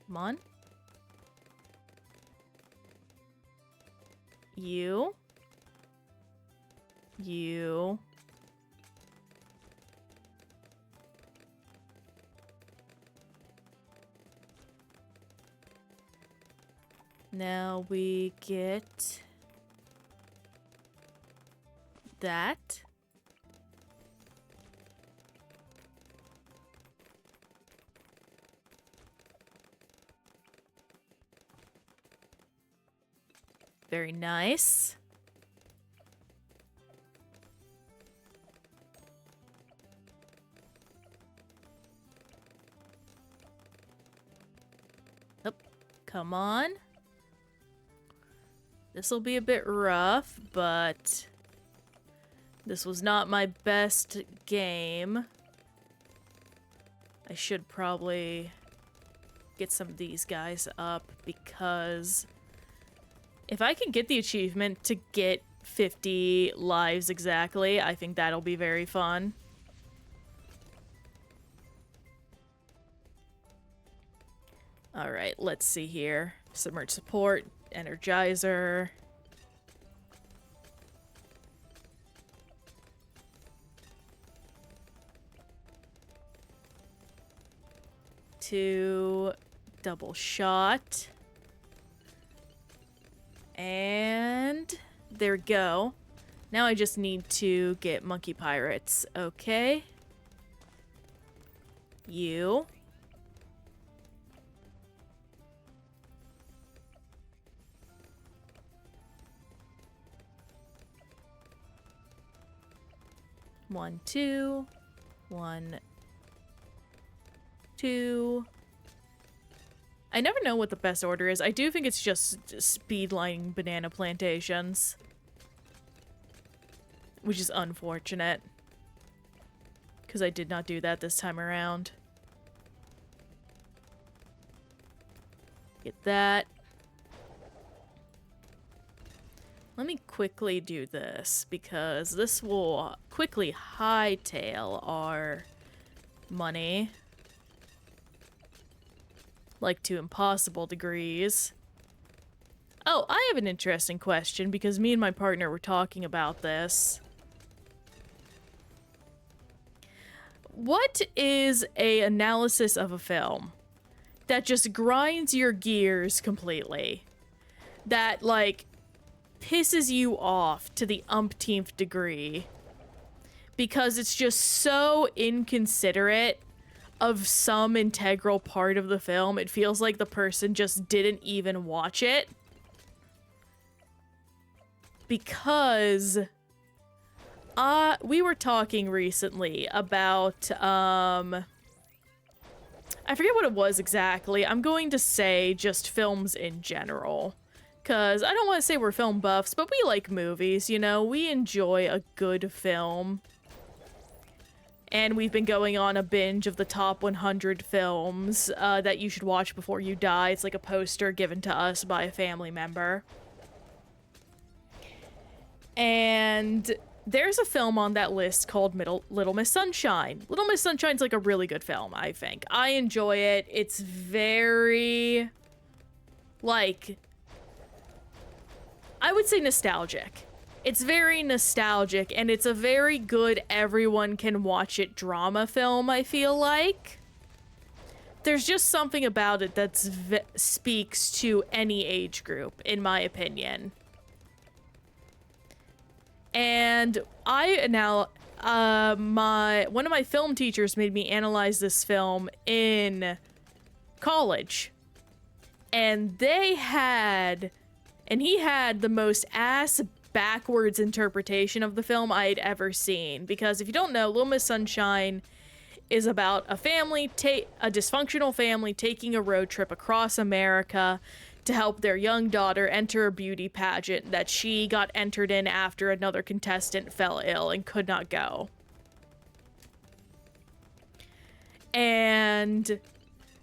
Speaker 1: Come on. You. Now we get that. Very nice. Oh, come on. This will be a bit rough, but this was not my best game. I should probably get some of these guys up because if I can get the achievement to get 50 lives exactly, I think that'll be very fun. Alright, let's see here. Submerge support, energizer. Two double shot. And there we go. Now I just need to get monkey pirates. Okay. You. One, two. One, two. I never know what the best order is. I do think it's just speedlining banana plantations. Which is unfortunate. Because I did not do that this time around. Get that. Let me quickly do this, because this will quickly hightail our money. Like to impossible degrees. Oh, I have an interesting question, because me and my partner were talking about this. What is an analysis of a film that just grinds your gears completely? That, like, pisses you off to the umpteenth degree because it's just so inconsiderate of some integral part of the film. It feels like the person just didn't even watch it because we were talking recently about, I forget what it was exactly. I'm going to say just films in general. Because I don't want to say we're film buffs, but we like movies, you know? We enjoy a good film. And we've been going on a binge of the top 100 films that you should watch before you die. It's like a poster given to us by a family member. And there's a film on that list called Little Miss Sunshine. Little Miss Sunshine's like a really good film, I think. I enjoy it. It's very, like, I would say nostalgic. It's very nostalgic, and it's a very good everyone can watch it drama film, I feel like. There's just something about it that speaks to any age group, in my opinion. And one of my film teachers made me analyze this film in college. And he had the most backwards interpretation of the film I'd ever seen. Because if you don't know, Little Miss Sunshine is about a dysfunctional family taking a road trip across America to help their young daughter enter a beauty pageant that she got entered in after another contestant fell ill and could not go. And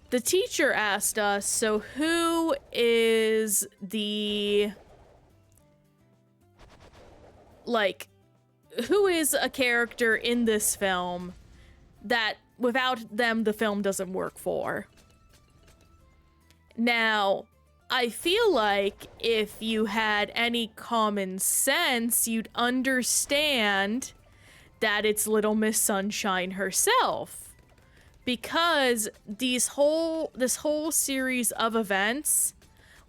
Speaker 1: the teacher asked us, so who is a character in this film that without them the film doesn't work for? Now, I feel like if you had any common sense, you'd understand that it's Little Miss Sunshine herself. Because this whole series of events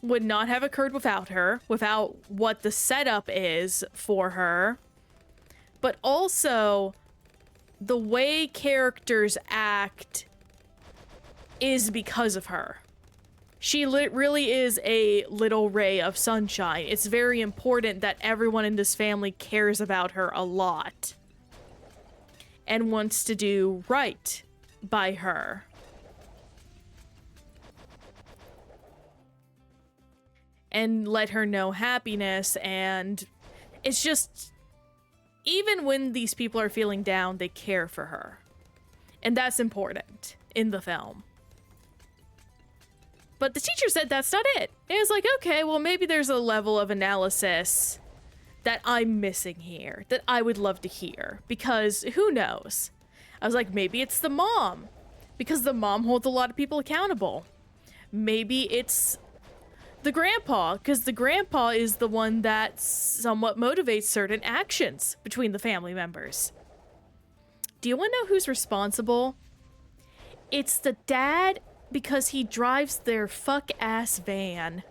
Speaker 1: would not have occurred without her, without what the setup is for her. But also, the way characters act is because of her. She really is a little ray of sunshine. It's very important that everyone in this family cares about her a lot and wants to do right by her. And let her know happiness, and it's just, even when these people are feeling down, they care for her. And that's important in the film. But the teacher said that's not it. It was like, okay, well, maybe there's a level of analysis that I'm missing here, that I would love to hear, because who knows? I was like, maybe it's the mom, because the mom holds a lot of people accountable. Maybe it's the grandpa, because the grandpa is the one that somewhat motivates certain actions between the family members. Do you want to know who's responsible? It's the dad, because he drives their fuck-ass van.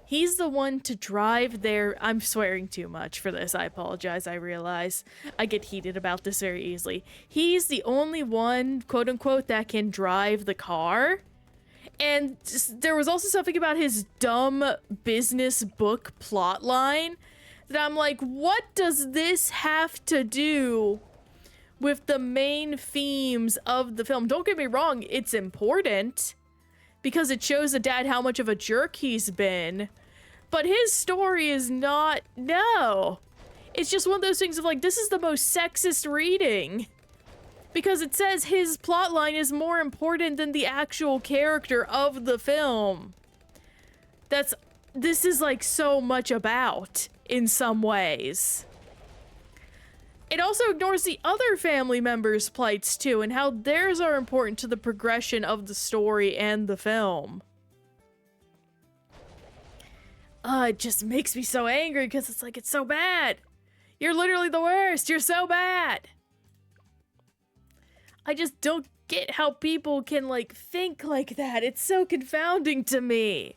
Speaker 1: He's the one to drive their... I'm swearing too much for this. I apologize. I realize I get heated about this very easily. He's the only one, quote-unquote, that can drive the car. And there was also something about his dumb business book plotline that I'm like, what does this have to do with the main themes of the film? Don't get me wrong, it's important because it shows the dad how much of a jerk he's been, but his story is not, no. It's just one of those things of like, this is the most sexist reading because it says his plotline is more important than the actual character of the film. This is like so much about in some ways. It also ignores the other family members' plights too, and how theirs are important to the progression of the story and the film. It just makes me so angry because it's like, it's so bad. You're literally the worst. You're so bad. I just don't get how people can like think like that. It's so confounding to me.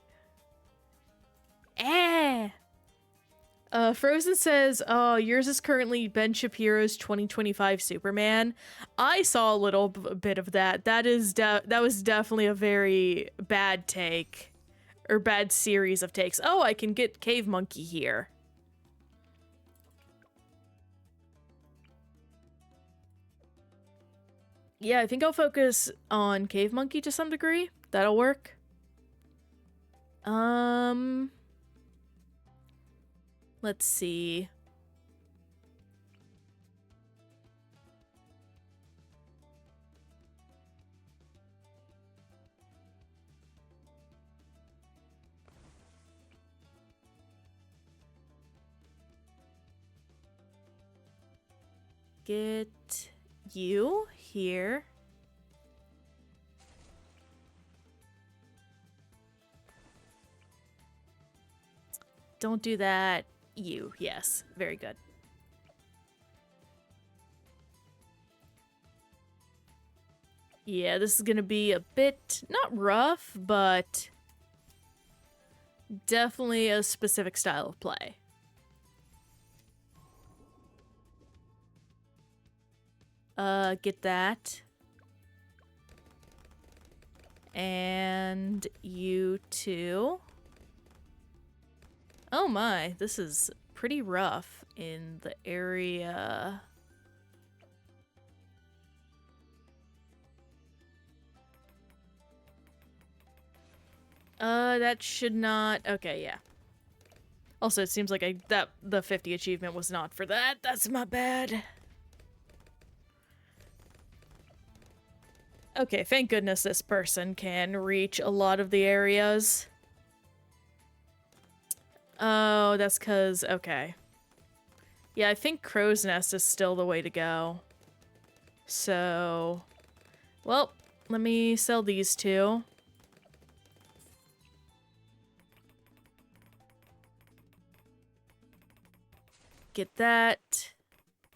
Speaker 1: Frozen says, oh, yours is currently Ben Shapiro's 2025 Superman. I saw a little bit of that. That was definitely a very bad take, or bad series of takes. Oh, I can get Cave Monkey here. Yeah, I think I'll focus on Cave Monkey to some degree. That'll work. Let's see. Get you here. Don't do that. You, yes. Very good. Yeah, this is gonna be a bit, not rough, but definitely a specific style of play. Get that. And you too. Oh my, this is pretty rough in the area. That should not... Okay, yeah. Also, it seems like the 50 achievement was not for that. That's my bad. Okay, thank goodness this person can reach a lot of the areas. Oh, that's because... Okay. Yeah, I think Crow's Nest is still the way to go. So... Well, let me sell these two. Get that.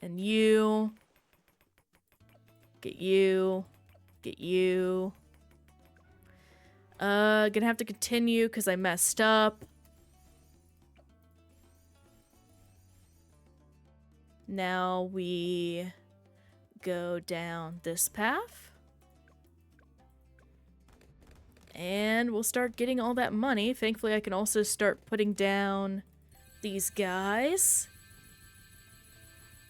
Speaker 1: And you. Get you. Get you. Gonna have to continue because I messed up. Now we go down this path. And we'll start getting all that money. Thankfully, I can also start putting down these guys.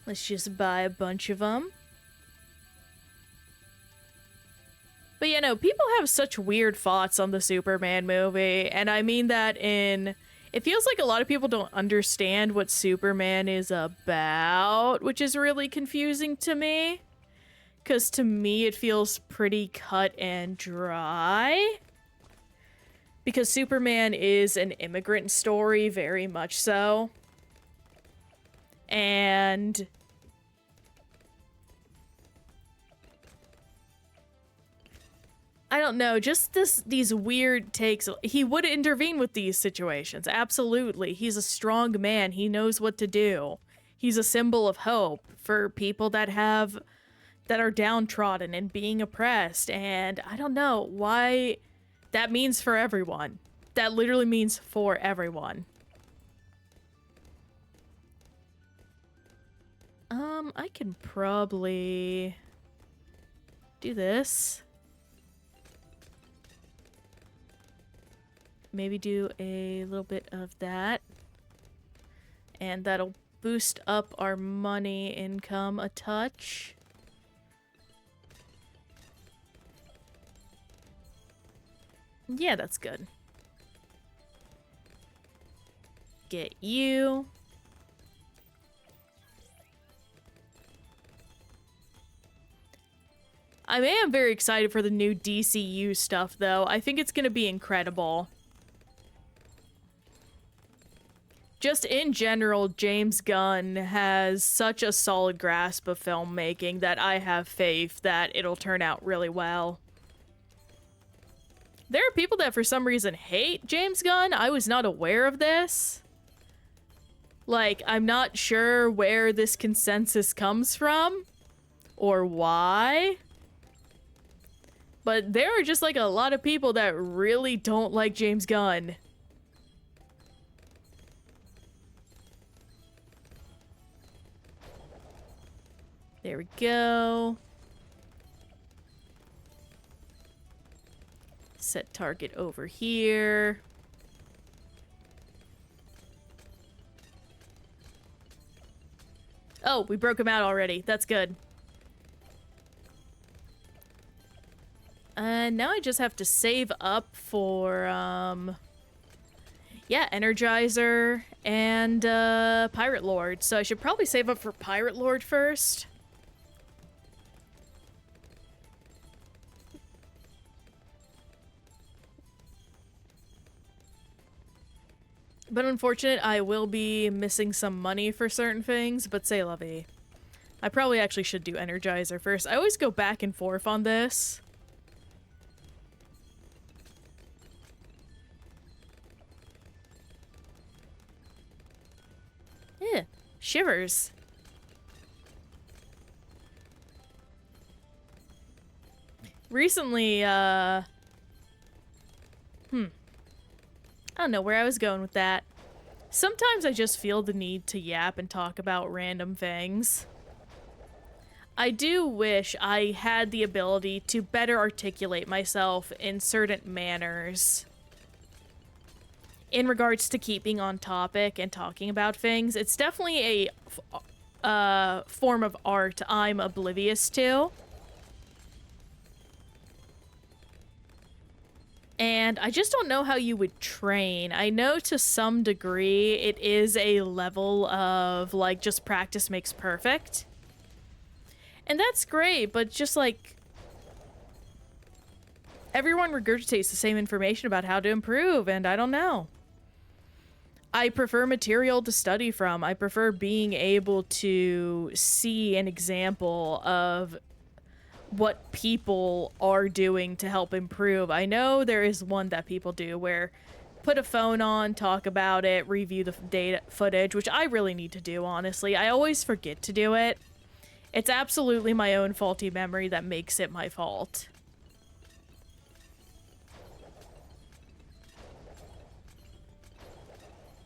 Speaker 1: Let's just buy a bunch of them. But you know, people have such weird thoughts on the Superman movie, and I mean that in... It feels like a lot of people don't understand what Superman is about, which is really confusing to me. Because to me, it feels pretty cut and dry. Because Superman is an immigrant story, very much so. And... I don't know, just these weird takes. He would intervene with these situations, absolutely. He's a strong man, he knows what to do. He's a symbol of hope for people that are downtrodden and being oppressed, and I don't know why that means for everyone. That literally means for everyone. I can probably do this. Maybe do a little bit of that. And that'll boost up our money income a touch. Yeah, that's good. Get you. I am very excited for the new DCU stuff, though. I think it's gonna be incredible. Just in general, James Gunn has such a solid grasp of filmmaking that I have faith that it'll turn out really well. There are people that for some reason hate James Gunn. I was not aware of this. Like, I'm not sure where this consensus comes from or why. But there are just like a lot of people that really don't like James Gunn. There we go. Set target over here. Oh, we broke him out already. That's good. Now I just have to save up for, yeah, Energizer and, Pirate Lord. So I should probably save up for Pirate Lord first. But unfortunate, I will be missing some money for certain things, but c'est la vie. I probably actually should do Energizer first. I always go back and forth on this. Yeah, shivers. Recently, I don't know where I was going with that. Sometimes I just feel the need to yap and talk about random things. I do wish I had the ability to better articulate myself in certain manners in regards to keeping on topic and talking about things. It's definitely a form of art I'm oblivious to. And I just don't know how you would train. I know to some degree it is a level of, like, just practice makes perfect. And that's great, but just, like, everyone regurgitates the same information about how to improve, and I don't know. I prefer material to study from. I prefer being able to see an example of what people are doing to help improve. I know there is one that people do where put a phone on, talk about it, review the data footage, which I really need to do, honestly. I always forget to do it. It's absolutely my own faulty memory that makes it my fault.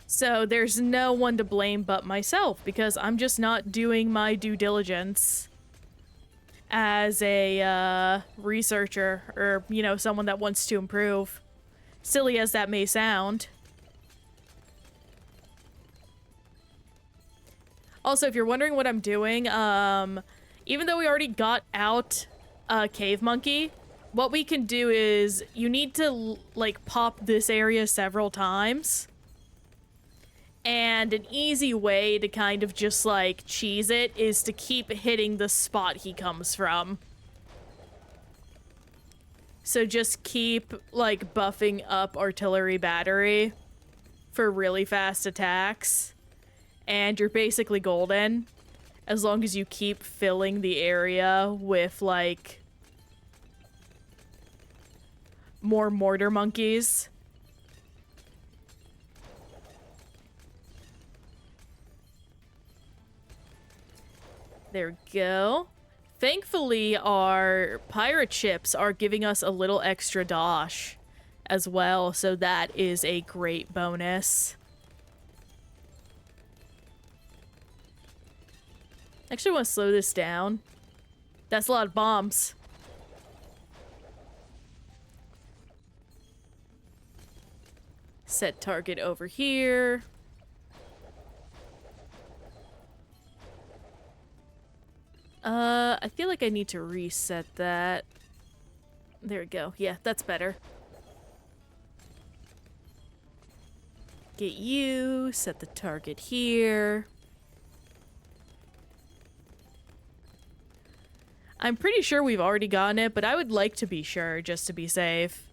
Speaker 1: So there's no one to blame but myself, because I'm just not doing my due diligence as a researcher, or, you know, someone that wants to improve. Silly as that may sound. Also, if you're wondering what I'm doing, even though we already got out Cave Monkey, what we can do is you need to, like, pop this area several times. And an easy way to kind of just, like, cheese it is to keep hitting the spot he comes from. So just keep, like, buffing up artillery battery for really fast attacks. And you're basically golden. As long as you keep filling the area with, like, more mortar monkeys. There we go. Thankfully, our pirate ships are giving us a little extra dosh as well, so that is a great bonus. Actually, I want to slow this down. That's a lot of bombs. Set target over here. I feel like I need to reset that. There we go. Yeah, that's better. Get you, set the target here. I'm pretty sure we've already gotten it, but I would like to be sure, just to be safe.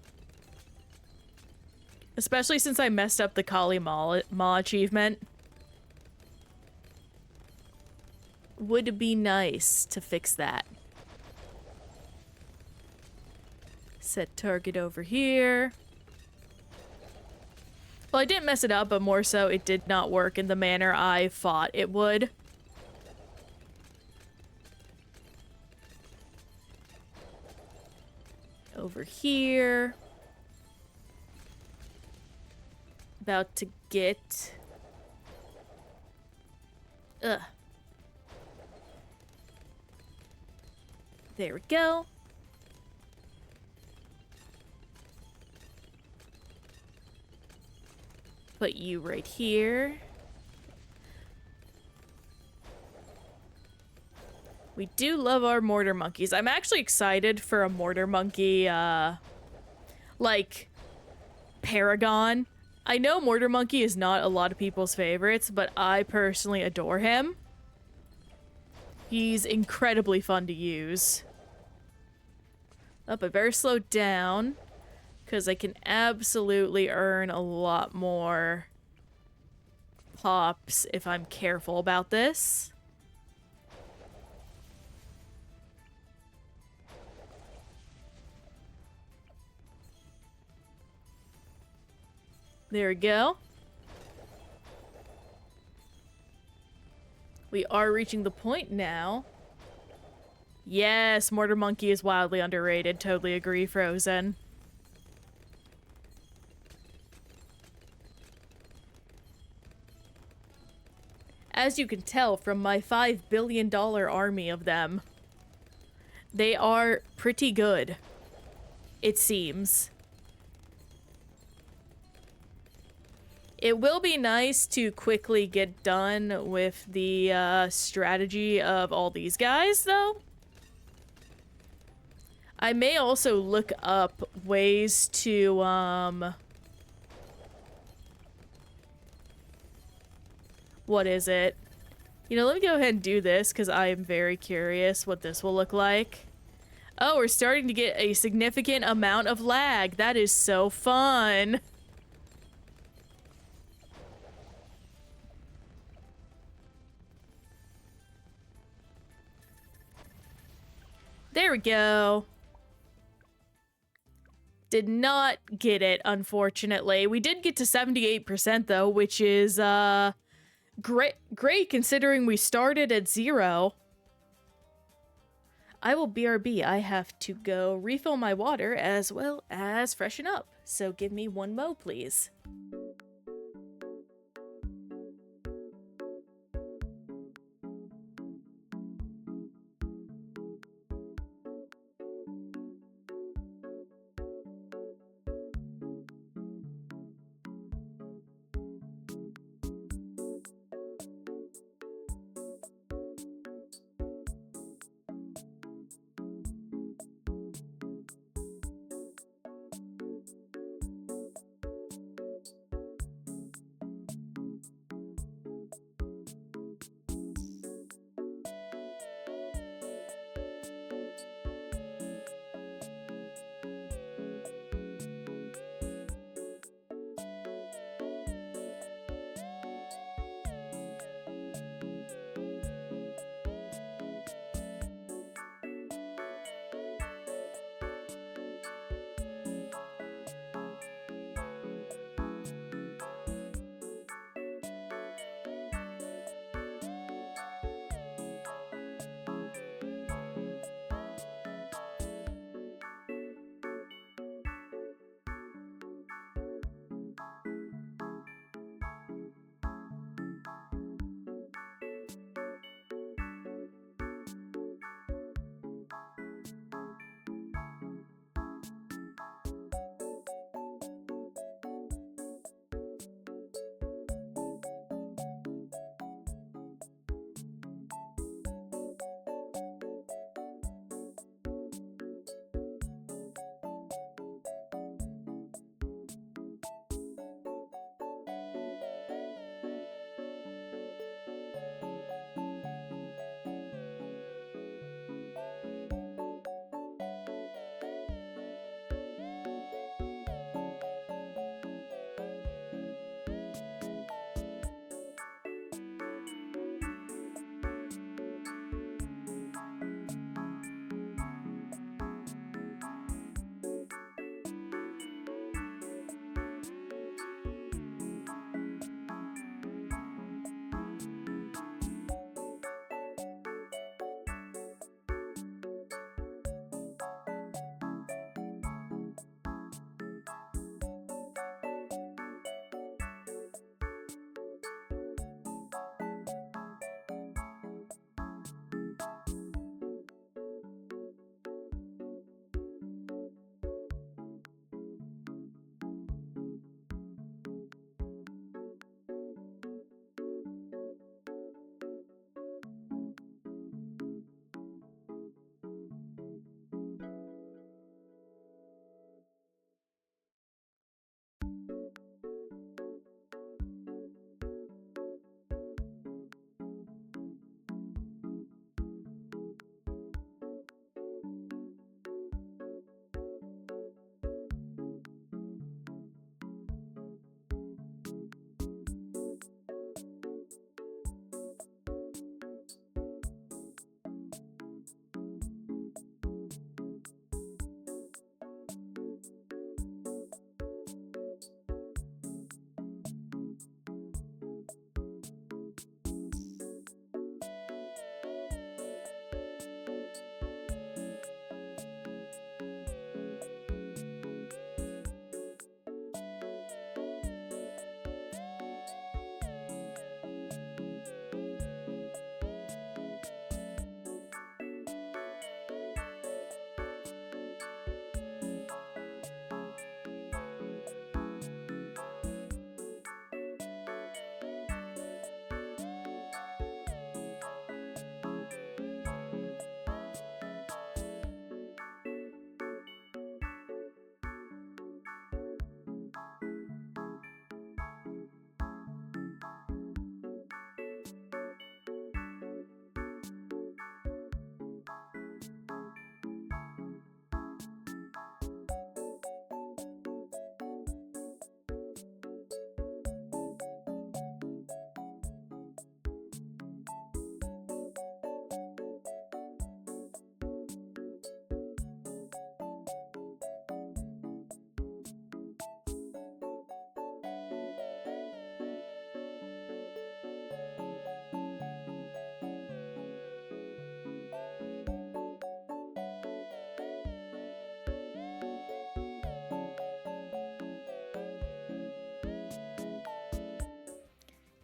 Speaker 1: Especially since I messed up the Kali Ma achievement. Would be nice to fix that. Set target over here. Well, I didn't mess it up, but more so it did not work in the manner I thought it would. Over here. About to get... Ugh. There we go. Put you right here. We do love our mortar monkeys. I'm actually excited for a mortar monkey, like, paragon. I know mortar monkey is not a lot of people's favorites, but I personally adore him. He's incredibly fun to use. Oh, I better slow down, because I can absolutely earn a lot more pops if I'm careful about this. There we go. We are reaching the point now. Yes, Mortar Monkey is wildly underrated. Totally agree, Frozen. As you can tell from my $5 billion army of them, they are pretty good, it seems. It will be nice to quickly get done with the strategy of all these guys, though. I may also look up ways to, what is it? You know, let me go ahead and do this, because I am very curious what this will look like. Oh, we're starting to get a significant amount of lag. That is so fun. There we go. Did not get it, unfortunately. We did get to 78% though, which is great considering we started at 0. I will BRB. I have to go refill my water as well as freshen up. So give me one mo, please.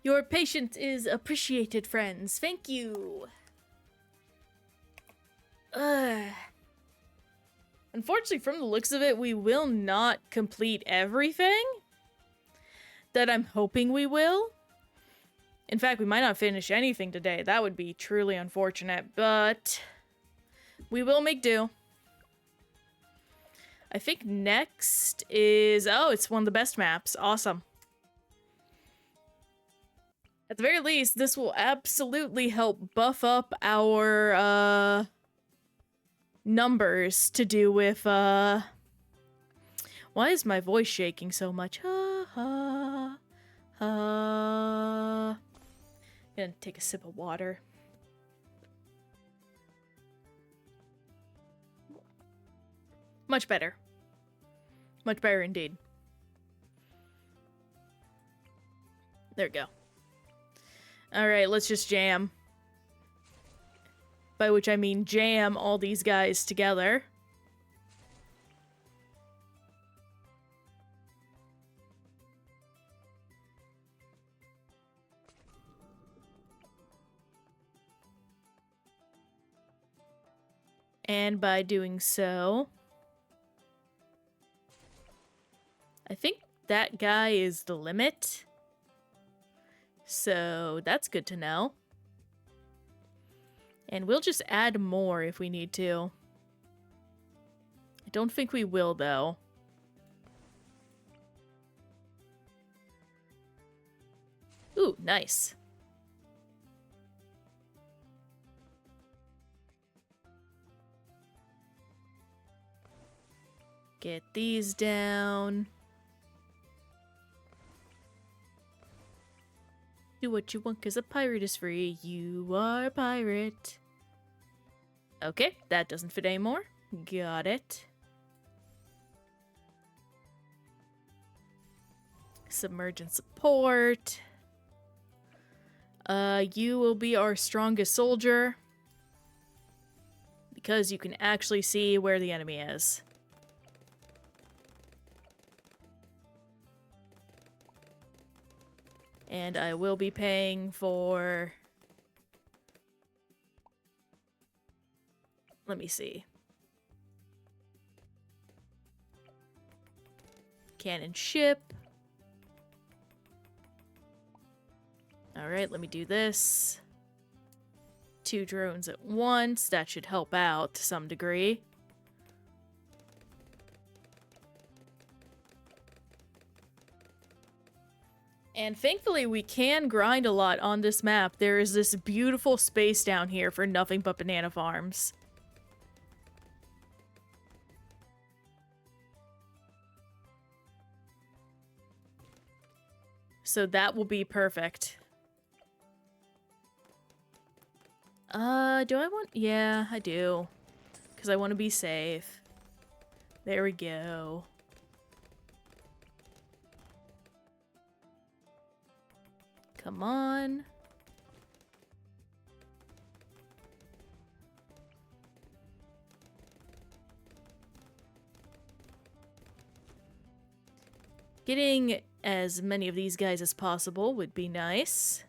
Speaker 1: Your patience is appreciated, friends. Thank you. Unfortunately, from the looks of it, we will not complete everything that I'm hoping we will. In fact, we might not finish anything today. That would be truly unfortunate, but we will make do. I think next is... Oh, it's one of the best maps. Awesome. At the very least, this will absolutely help buff up our, numbers to do with, Why is my voice shaking so much? Ha, ha, ha. Gonna take a sip of water. Much better. Much better indeed. There we go. Alright, let's just jam. By which I mean jam all these guys together. And by doing so... I think that guy is the limit. So that's good to know. And we'll just add more if we need to. I don't think we will, though. Ooh, nice. Get these down. Do what you want, 'cause a pirate is free. You are a pirate. Okay, that doesn't fit anymore. Got it. Submergent support. You will be our strongest soldier. Because you can actually see where the enemy is. And I will be paying for... Let me see. Cannon ship. Alright, let me do this. 2 drones at once. That should help out to some degree. And thankfully, we can grind a lot on this map. There is this beautiful space down here for nothing but banana farms. So that will be perfect. Do I want... Yeah, I do. Because I want to be safe. There we go. Come on. Getting as many of these guys as possible would be nice.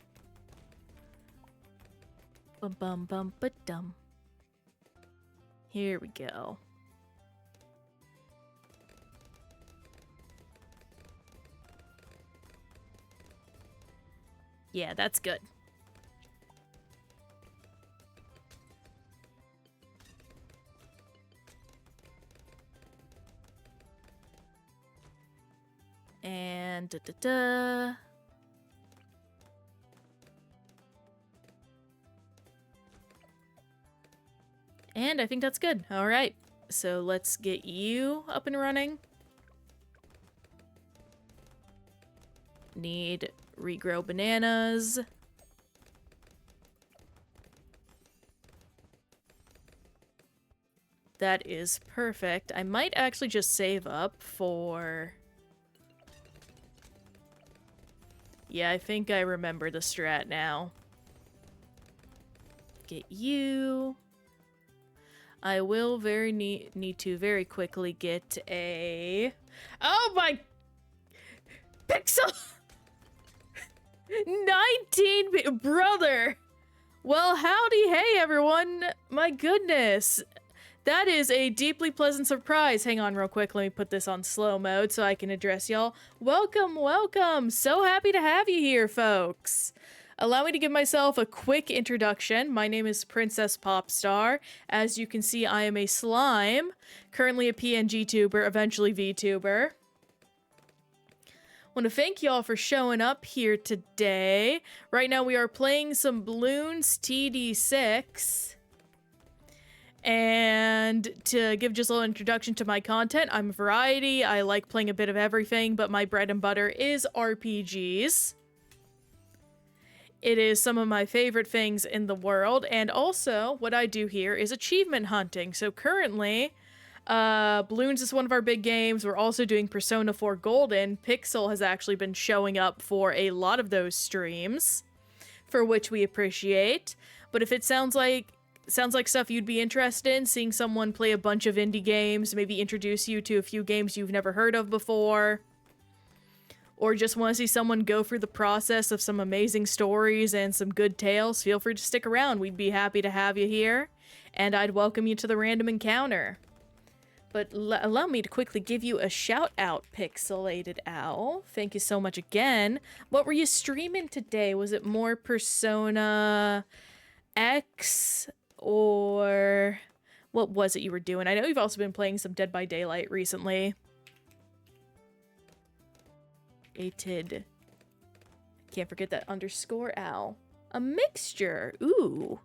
Speaker 1: Bum bum bum ba dum. Here we go. Yeah, that's good. And da-da-da. And I think that's good. All right, so let's get you up and running. Need regrow bananas. That is perfect. I might actually just save up for... Yeah, I think I remember the strat now. Get you. I will need to very quickly get a... Oh my... Pixel! 19 brother. Well, howdy, hey everyone. My goodness. That is a deeply pleasant surprise. Hang on real quick. Let me put this on slow mode so I can address y'all. Welcome, welcome. So happy to have you here, folks. Allow me to give myself a quick introduction. My name is Princess Popstar. As you can see, I am a slime, currently a PNG tuber, eventually VTuber. Want to thank y'all for showing up here today. Right now we are playing some Bloons TD6. And to give just a little introduction to my content, I'm a variety. I like playing a bit of everything, but my bread and butter is RPGs. It is some of my favorite things in the world, and also what I do here is achievement hunting. So currently, Bloons is one of our big games. We're also doing Persona 4 Golden. Pixel has actually been showing up for a lot of those streams, for which we appreciate. But if it sounds like stuff you'd be interested in, seeing someone play a bunch of indie games, maybe introduce you to a few games you've never heard of before, or just want to see someone go through the process of some amazing stories and some good tales, feel free to stick around. We'd be happy to have you here, and I'd welcome you to the random encounter. But allow me to quickly give you a shout out, Pixelated Owl. Thank you so much again. What were you streaming today? Was it more Persona X? Or what was it you were doing? I know you've also been playing some Dead by Daylight recently. Ated. Can't forget that underscore owl. A mixture. Ooh.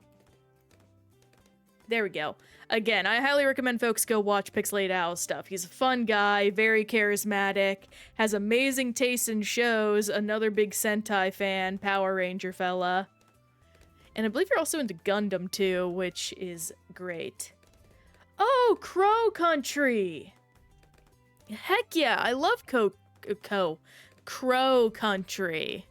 Speaker 1: There we go. Again, I highly recommend folks go watch Pixelated Owl stuff. He's a fun guy, very charismatic, has amazing taste in shows, another big Sentai fan, Power Ranger fella. And I believe you're also into Gundam, too, which is great. Oh, Crow Country! Heck yeah, I love Crow Country.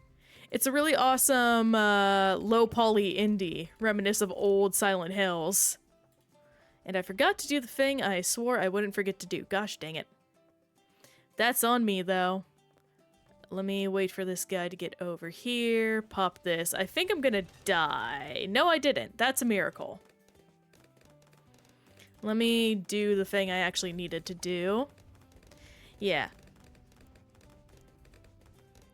Speaker 1: It's a really awesome, low-poly indie, reminiscent of old Silent Hills. And I forgot to do the thing I swore I wouldn't forget to do. Gosh dang it. That's on me, though. Let me wait for this guy to get over here. Pop this. I think I'm gonna die. No, I didn't. That's a miracle. Let me do the thing I actually needed to do. Yeah.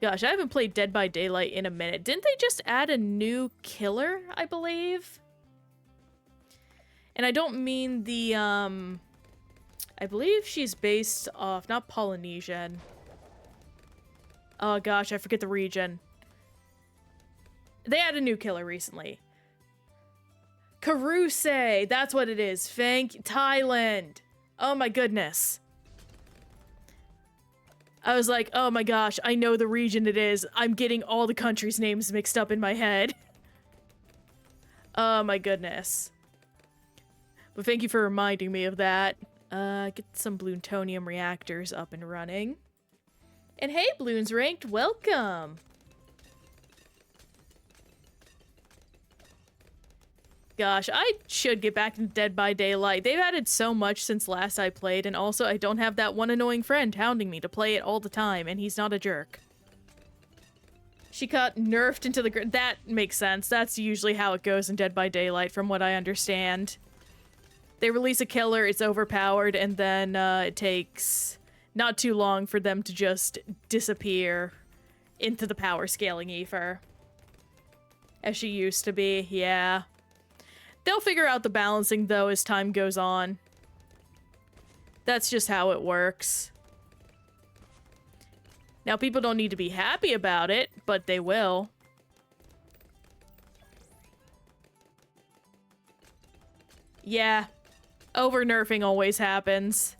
Speaker 1: Gosh, I haven't played Dead by Daylight in a minute. Didn't they just add a new killer, I believe? And I don't mean the, I believe she's based off, not Polynesian. Oh gosh, I forget the region. They had a new killer recently. Karuse! That's what it is. Thailand! Oh my goodness. I was like, oh my gosh, I know the region it is. I'm getting all the countries' names mixed up in my head. Oh my goodness. But thank you for reminding me of that. Get some Bloontonium reactors up and running. And hey, Bloons Ranked, welcome! Gosh, I should get back into Dead by Daylight. They've added so much since last I played, and also I don't have that one annoying friend hounding me to play it all the time, and he's not a jerk. She got nerfed into the ground. That makes sense. That's usually how it goes in Dead by Daylight, from what I understand. They release a killer, it's overpowered, and then it takes not too long for them to just disappear into the power scaling ether. As she used to be, yeah. They'll figure out the balancing, though, as time goes on. That's just how it works. Now, people don't need to be happy about it, but they will. Yeah. Over-nerfing always happens.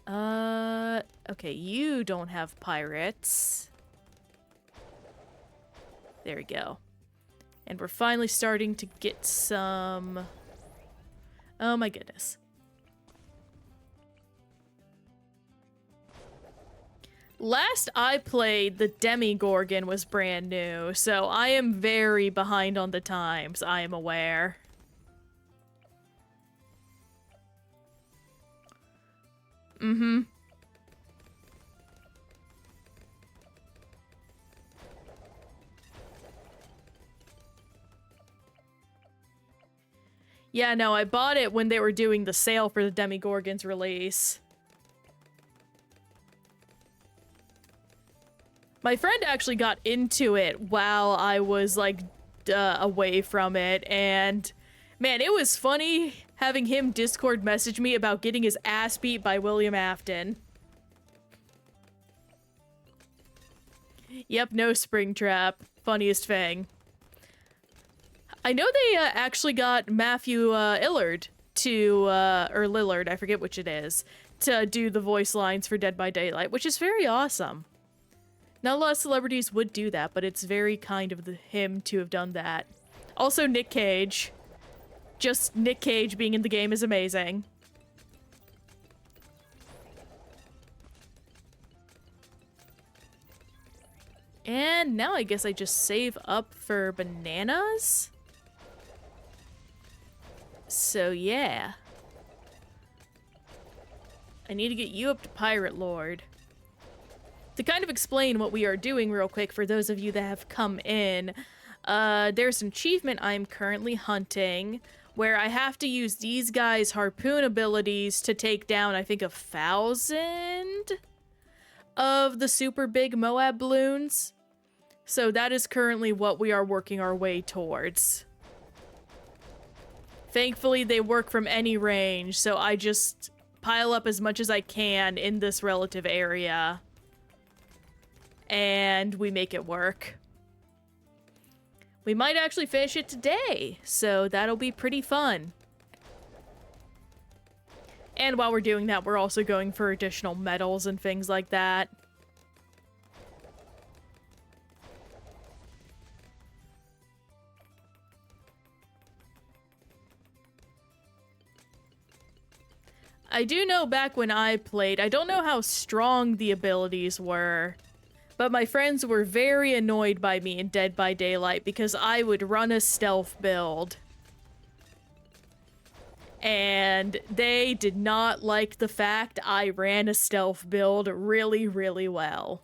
Speaker 1: Okay, you don't have pirates. There we go. And we're finally starting to get some... Oh my goodness. Last I played, the Demigorgon was brand new, so I am very behind on the times, I am aware. Mm-hmm. Yeah, no, I bought it when they were doing the sale for the Demigorgon's release. My friend actually got into it while I was, like, away from it, and man, it was funny having him Discord message me about getting his ass beat by William Afton. Yep, no Springtrap. Funniest thing. I know they actually got Matthew Illard to, or Lillard, I forget which it is, to do the voice lines for Dead by Daylight, which is very awesome. Not a lot of celebrities would do that, but it's very kind of him to have done that. Also, Nick Cage. Just Nick Cage being in the game is amazing. And now I guess I just save up for bananas? So yeah. I need to get you up to Pirate Lord. To kind of explain what we are doing real quick for those of you that have come in, there's an achievement I'm currently hunting where I have to use these guys' harpoon abilities to take down, I think, 1,000 of the super big Moab Bloons. So that is currently what we are working our way towards. Thankfully, they work from any range, so I just pile up as much as I can in this relative area. And we make it work. We might actually finish it today, so that'll be pretty fun. And while we're doing that, we're also going for additional medals and things like that. I do know back when I played, I don't know how strong the abilities were, but my friends were very annoyed by me in Dead by Daylight because I would run a stealth build. And they did not like the fact I ran a stealth build really, really well.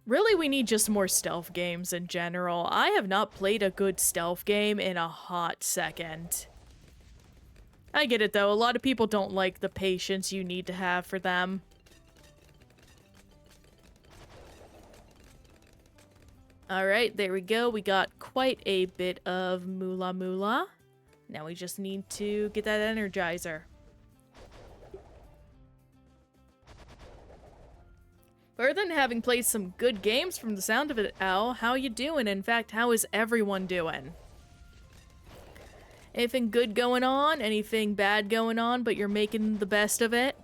Speaker 1: Really, we need just more stealth games in general. I have not played a good stealth game in a hot second. I get it though, a lot of people don't like the patience you need to have for them. Alright, there we go. We got quite a bit of moolah moolah. Now we just need to get that energizer. Other than having played some good games from the sound of it, Al, how you doing? In fact, how is everyone doing? Anything good going on? Anything bad going on, but you're making the best of it?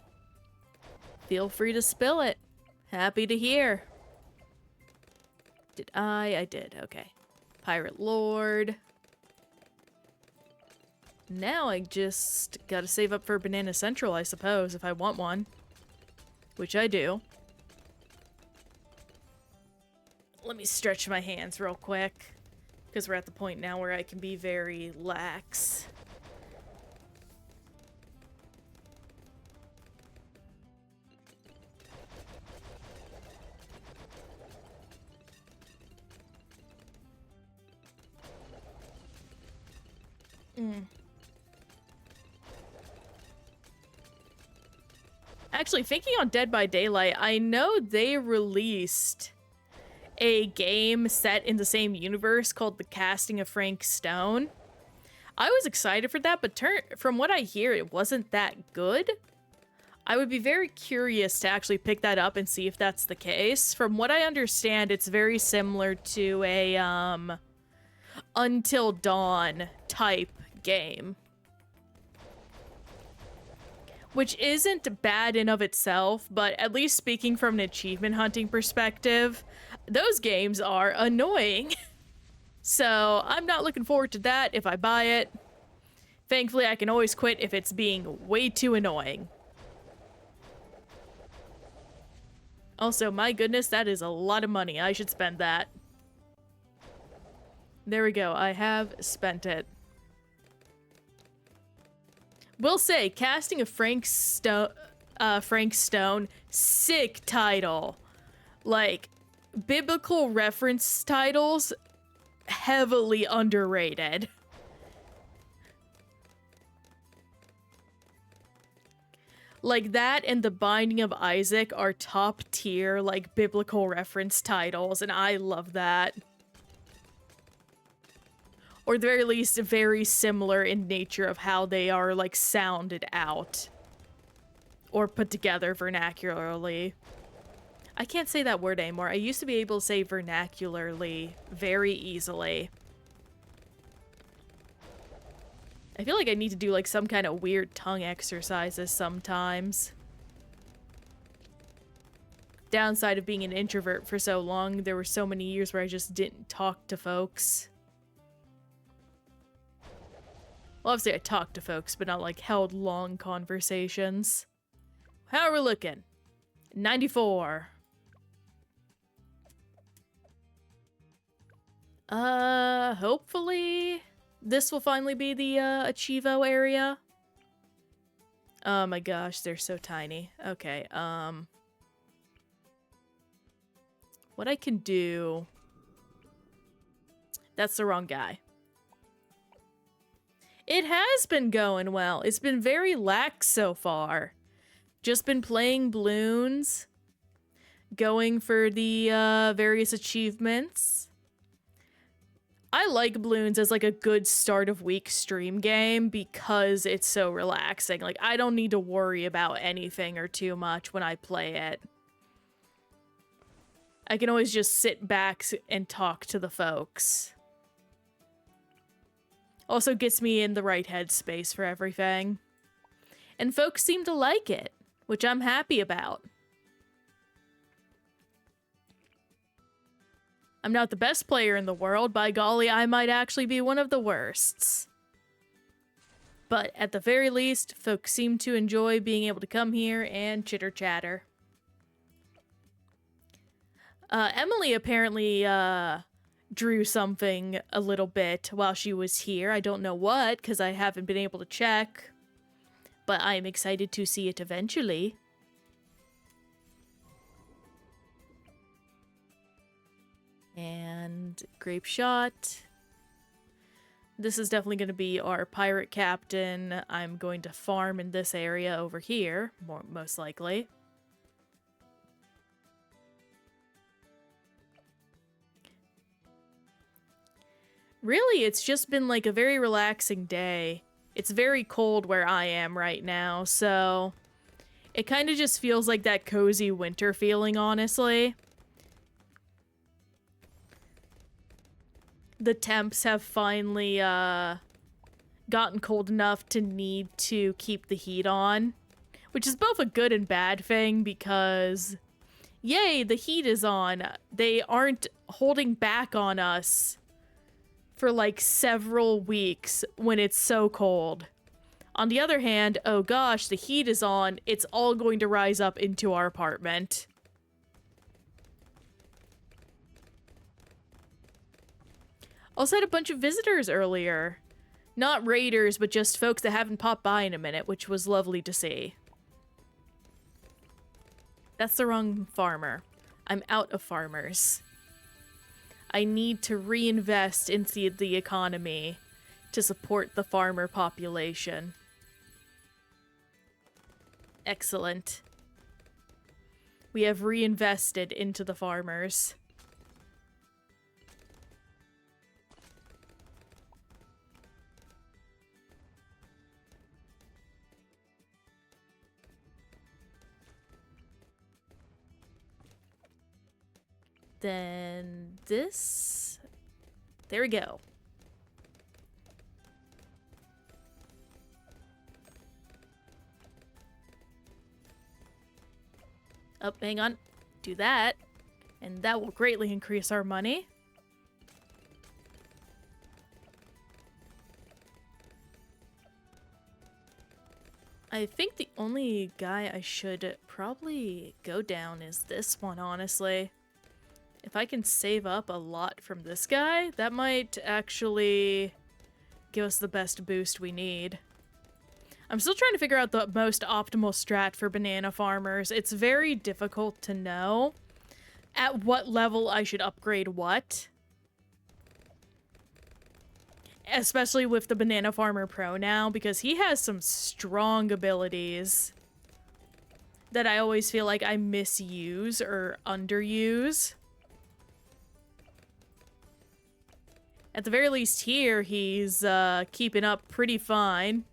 Speaker 1: Feel free to spill it. Happy to hear. Did I did. Okay. Pirate Lord. Now I just gotta save up for Banana Central, I suppose, if I want one. Which I do. Let me stretch my hands real quick. Because we're at the point now where I can be very lax. Actually, thinking on Dead by Daylight, I know they released a game set in the same universe called The Casting of Frank Stone. I was excited for that, but from what I hear, it wasn't that good. I would be very curious to actually pick that up and see if that's the case. From what I understand, it's very similar to a Until Dawn type game. Which isn't bad in of itself, but at least speaking from an achievement hunting perspective, those games are annoying. So I'm not looking forward to that if I buy it. Thankfully, I can always quit if it's being way too annoying. Also, my goodness, that is a lot of money. I should spend that. There we go. I have spent it. Will say, Casting of Frank Stone, sick title. Like, biblical reference titles, heavily underrated. Like, that and The Binding of Isaac are top tier, like, biblical reference titles, and I love that. Or at the very least, very similar in nature of how they are, like, sounded out. Or put together vernacularly. I can't say that word anymore. I used to be able to say vernacularly very easily. I feel like I need to do, like, some kind of weird tongue exercises sometimes. Downside of being an introvert for so long, there were so many years where I just didn't talk to folks. Well, obviously I talked to folks, but not, like, held long conversations. How are we looking? 94. Hopefully this will finally be the, Achievo area. Oh my gosh, they're so tiny. Okay, what I can do... That's the wrong guy. It has been going well. It's been very lax so far. Just been playing Bloons. Going for the, various achievements. I like Bloons as, like, a good start of week stream game because it's so relaxing. Like, I don't need to worry about anything or too much when I play it. I can always just sit back and talk to the folks. Also gets me in the right headspace for everything. And folks seem to like it, which I'm happy about. I'm not the best player in the world. By golly, I might actually be one of the worsts. But at the very least, folks seem to enjoy being able to come here and chitter-chatter. Emily apparently, drew something a little bit while she was here. I don't know what, because I haven't been able to check. But I am excited to see it eventually. And grape shot. This is definitely going to be our pirate captain. I'm going to farm in this area over here, most likely. Really, it's just been like a very relaxing day. It's very cold where I am right now, so it kind of just feels like that cozy winter feeling, honestly. The temps have finally gotten cold enough to need to keep the heat on, which is both a good and bad thing because, yay, the heat is on. They aren't holding back on us for like several weeks when it's so cold. On the other hand, oh gosh, the heat is on. It's all going to rise up into our apartment. Also had a bunch of visitors earlier. Not raiders, but just folks that haven't popped by in a minute, which was lovely to see. That's the wrong farmer. I'm out of farmers. I need to reinvest into the economy to support the farmer population. Excellent. We have reinvested into the farmers. Then this... There we go. Oh, hang on. Do that. And that will greatly increase our money. I think the only guy I should probably go down is this one, honestly. If I can save up a lot from this guy, that might actually give us the best boost we need. I'm still trying to figure out the most optimal strat for banana farmers. It's very difficult to know at what level I should upgrade what. Especially with the Banana Farmer Pro now, because he has some strong abilities. that I always feel like I misuse or underuse. At the very least here, he's keeping up pretty fine.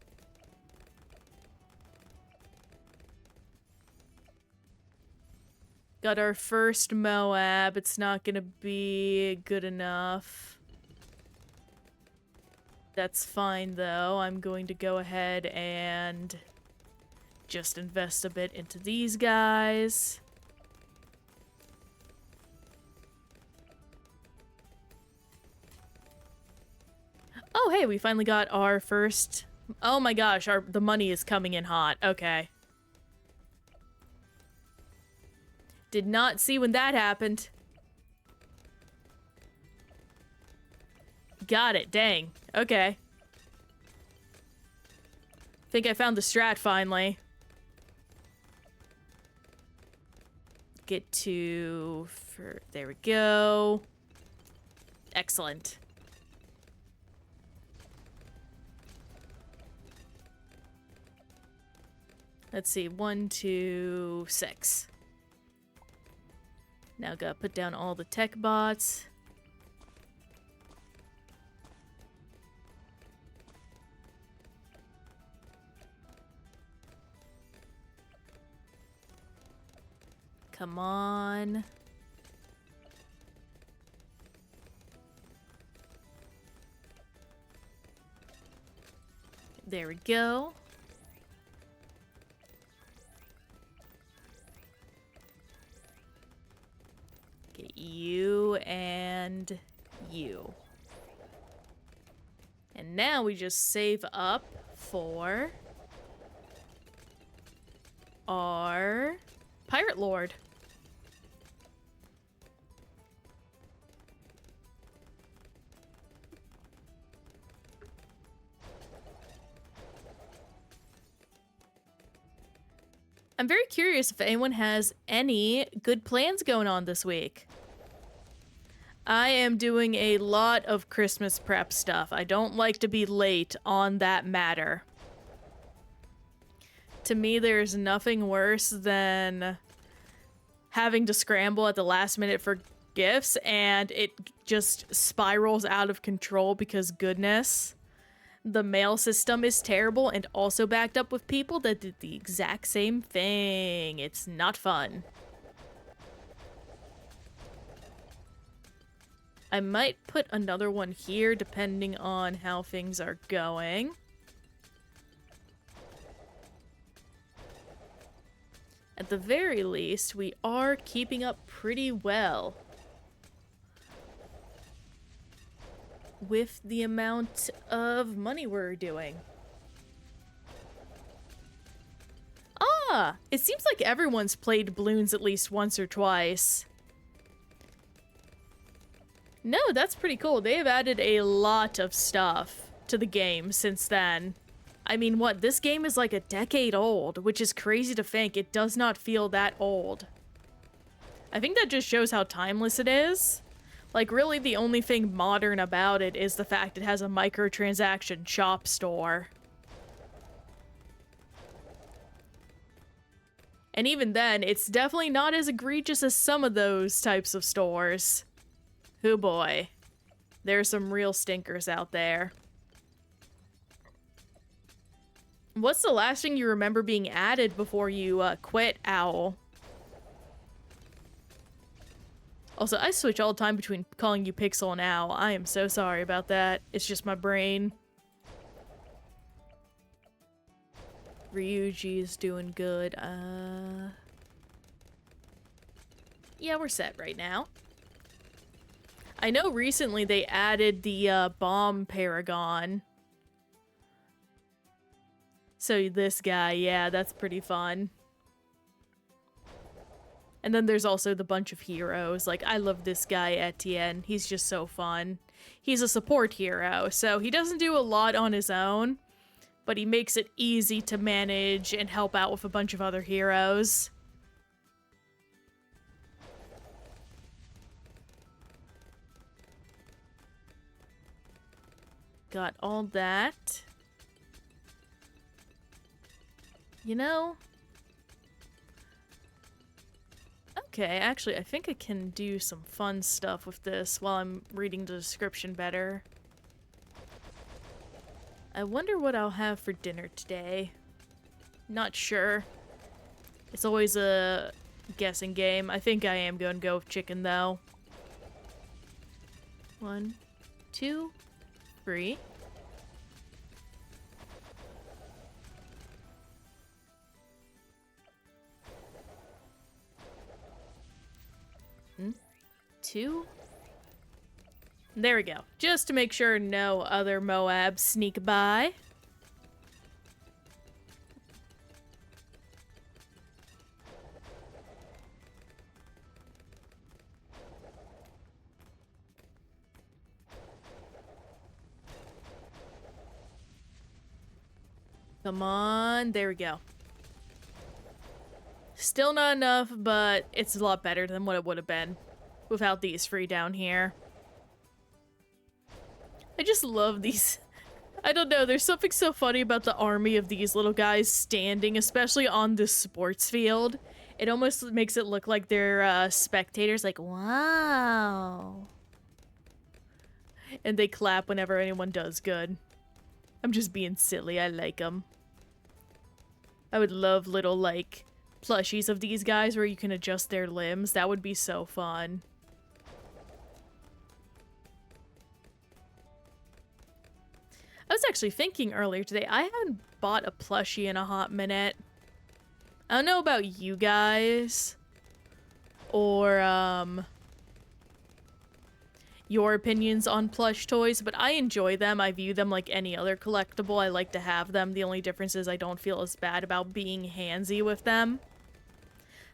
Speaker 1: Got our first Moab. It's not gonna be good enough. That's fine, though. I'm going to go ahead and just invest a bit into these guys. Oh, hey, we finally got our first... Oh my gosh, the money is coming in hot. Okay. Did not see when that happened. Got it, dang. Okay. Think I found the strat finally. Get to... there we go. Excellent. Let's see, 1, 2, 6. Now gotta put down all the tech bots. Come on. There we go. Get you and you. And now we just save up for our Pirate Lord. I'm very curious if anyone has any good plans going on this week. I am doing a lot of Christmas prep stuff. I don't like to be late on that matter. To me, there's nothing worse than having to scramble at the last minute for gifts and it just spirals out of control because goodness. The mail system is terrible and also backed up with people that did the exact same thing. It's not fun. I might put another one here depending on how things are going. At the very least, we are keeping up pretty well with the amount of money we're doing. Ah! It seems like everyone's played Bloons at least once or twice. No, that's pretty cool. They have added a lot of stuff to the game since then. I mean, what? This game is like a decade old, which is crazy to think. It does not feel that old. I think that just shows how timeless it is. Like, really, the only thing modern about it is the fact it has a microtransaction shop store. And even then, it's definitely not as egregious as some of those types of stores. Oh boy. There's some real stinkers out there. What's the last thing you remember being added before you quit, Owl? Also, I switch all the time between calling you Pixel and Owl. I am so sorry about that. It's just my brain. Ryuji is doing good. Yeah, we're set right now. I know recently they added the bomb paragon. So this guy, yeah, that's pretty fun. And then there's also the bunch of heroes. Like, I love this guy, Etienne. He's just so fun. He's a support hero, so he doesn't do a lot on his own, but he makes it easy to manage and help out with a bunch of other heroes. Got all that. You know, Okay, actually, I think I can do some fun stuff with this while I'm reading the description better. I wonder what I'll have for dinner today. Not sure. It's always a guessing game. I think I am going to go with chicken, though. 1, 2, 3. Two. There we go. Just to make sure no other Moabs sneak by. Come on. There we go. Still not enough, but it's a lot better than what it would have been without these free down here. I just love these. I don't know, there's something so funny about the army of these little guys standing, especially on this sports field. It almost makes it look like they're spectators, like, wow. And they clap whenever anyone does good. I'm just being silly, I like them. I would love little, like, plushies of these guys where you can adjust their limbs. That would be so fun. I was actually thinking earlier today, I haven't bought a plushie in a hot minute. I don't know about you guys, or, your opinions on plush toys, but I enjoy them. I view them like any other collectible. I like to have them. The only difference is I don't feel as bad about being handsy with them.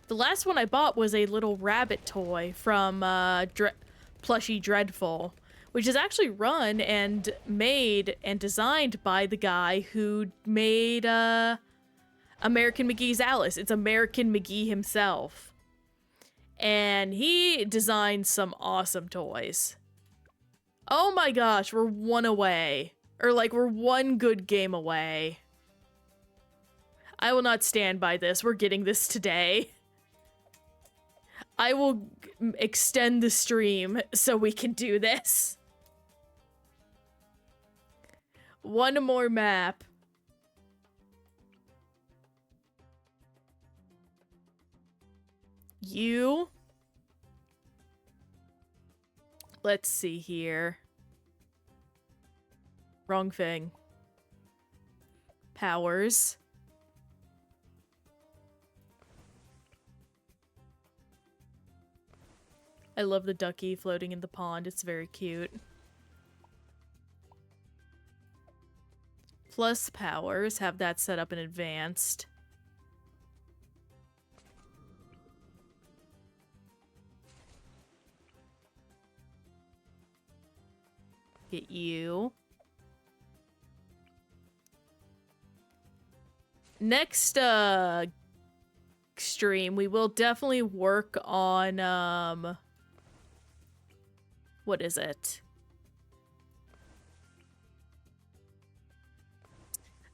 Speaker 1: The last one I bought was a little rabbit toy from, Plushie Dreadful, which is actually run and made and designed by the guy who made, American McGee's Alice. It's American McGee himself. And he designed some awesome toys. Oh my gosh, we're one away. Or like, we're one good game away. I will not stand by this. We're getting this today. I will extend the stream so we can do this. One more map. You. Let's see here. Wrong thing. Powers. I love the ducky floating in the pond. It's very cute. Plus powers. Have that set up in advanced. Get you. Next, stream, we will definitely work on, what is it?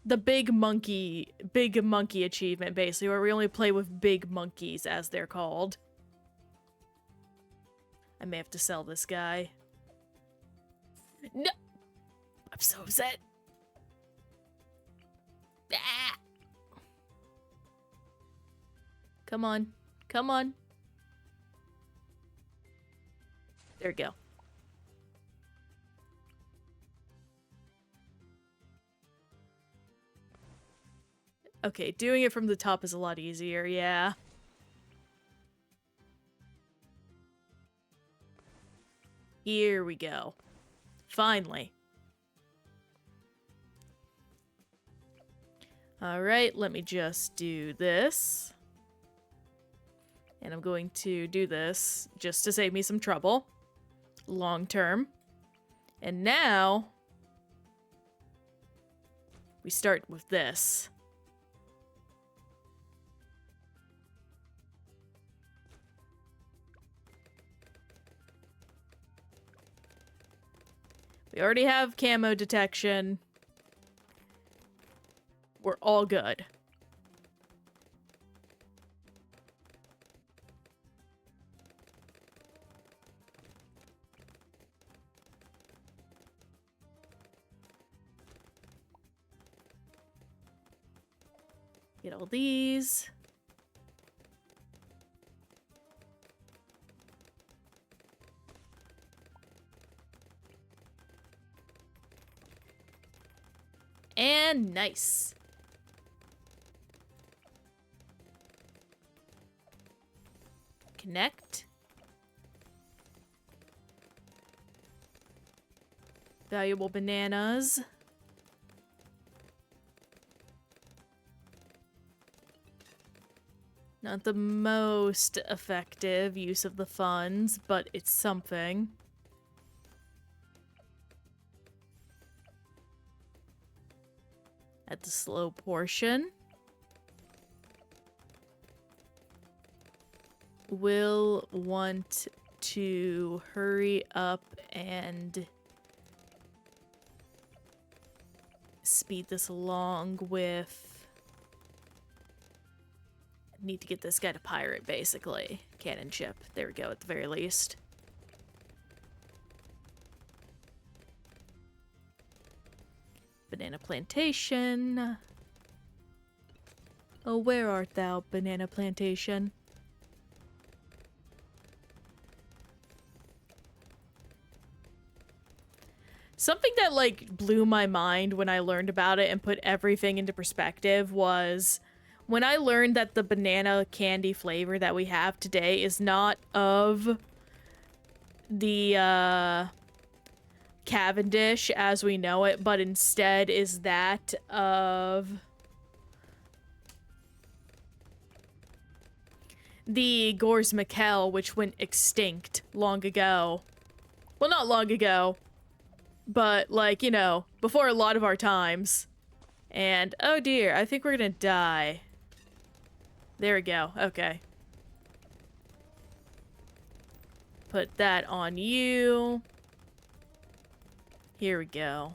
Speaker 1: The big monkey achievement, basically, where we only play with big monkeys, as they're called. I may have to sell this guy. No! I'm so upset. Ah! Come on. Come on. There we go. Okay, doing it from the top is a lot easier, yeah. Here we go. Finally. Alright, let me just do this. And I'm going to do this just to save me some trouble. Long term. And now we start with this. We already have camo detection. We're all good. Get all these. And nice. Connect. Valuable bananas. Not the most effective use of the funds, but it's something. At the slow portion. We'll want to hurry up and speed this along with... Need to get this guy to pirate, basically. Cannon ship. There we go, at the very least. Banana plantation. Oh, where art thou, banana plantation? Something that, like, blew my mind when I learned about it and put everything into perspective was when I learned that the banana candy flavor that we have today is not of the, Cavendish as we know it, but instead is that of the Gors Mikel, which went extinct long ago. Well, not long ago, but, like, you know, before a lot of our times. And, oh dear, I think we're gonna die. There we go, okay. Put that on you. Here we go.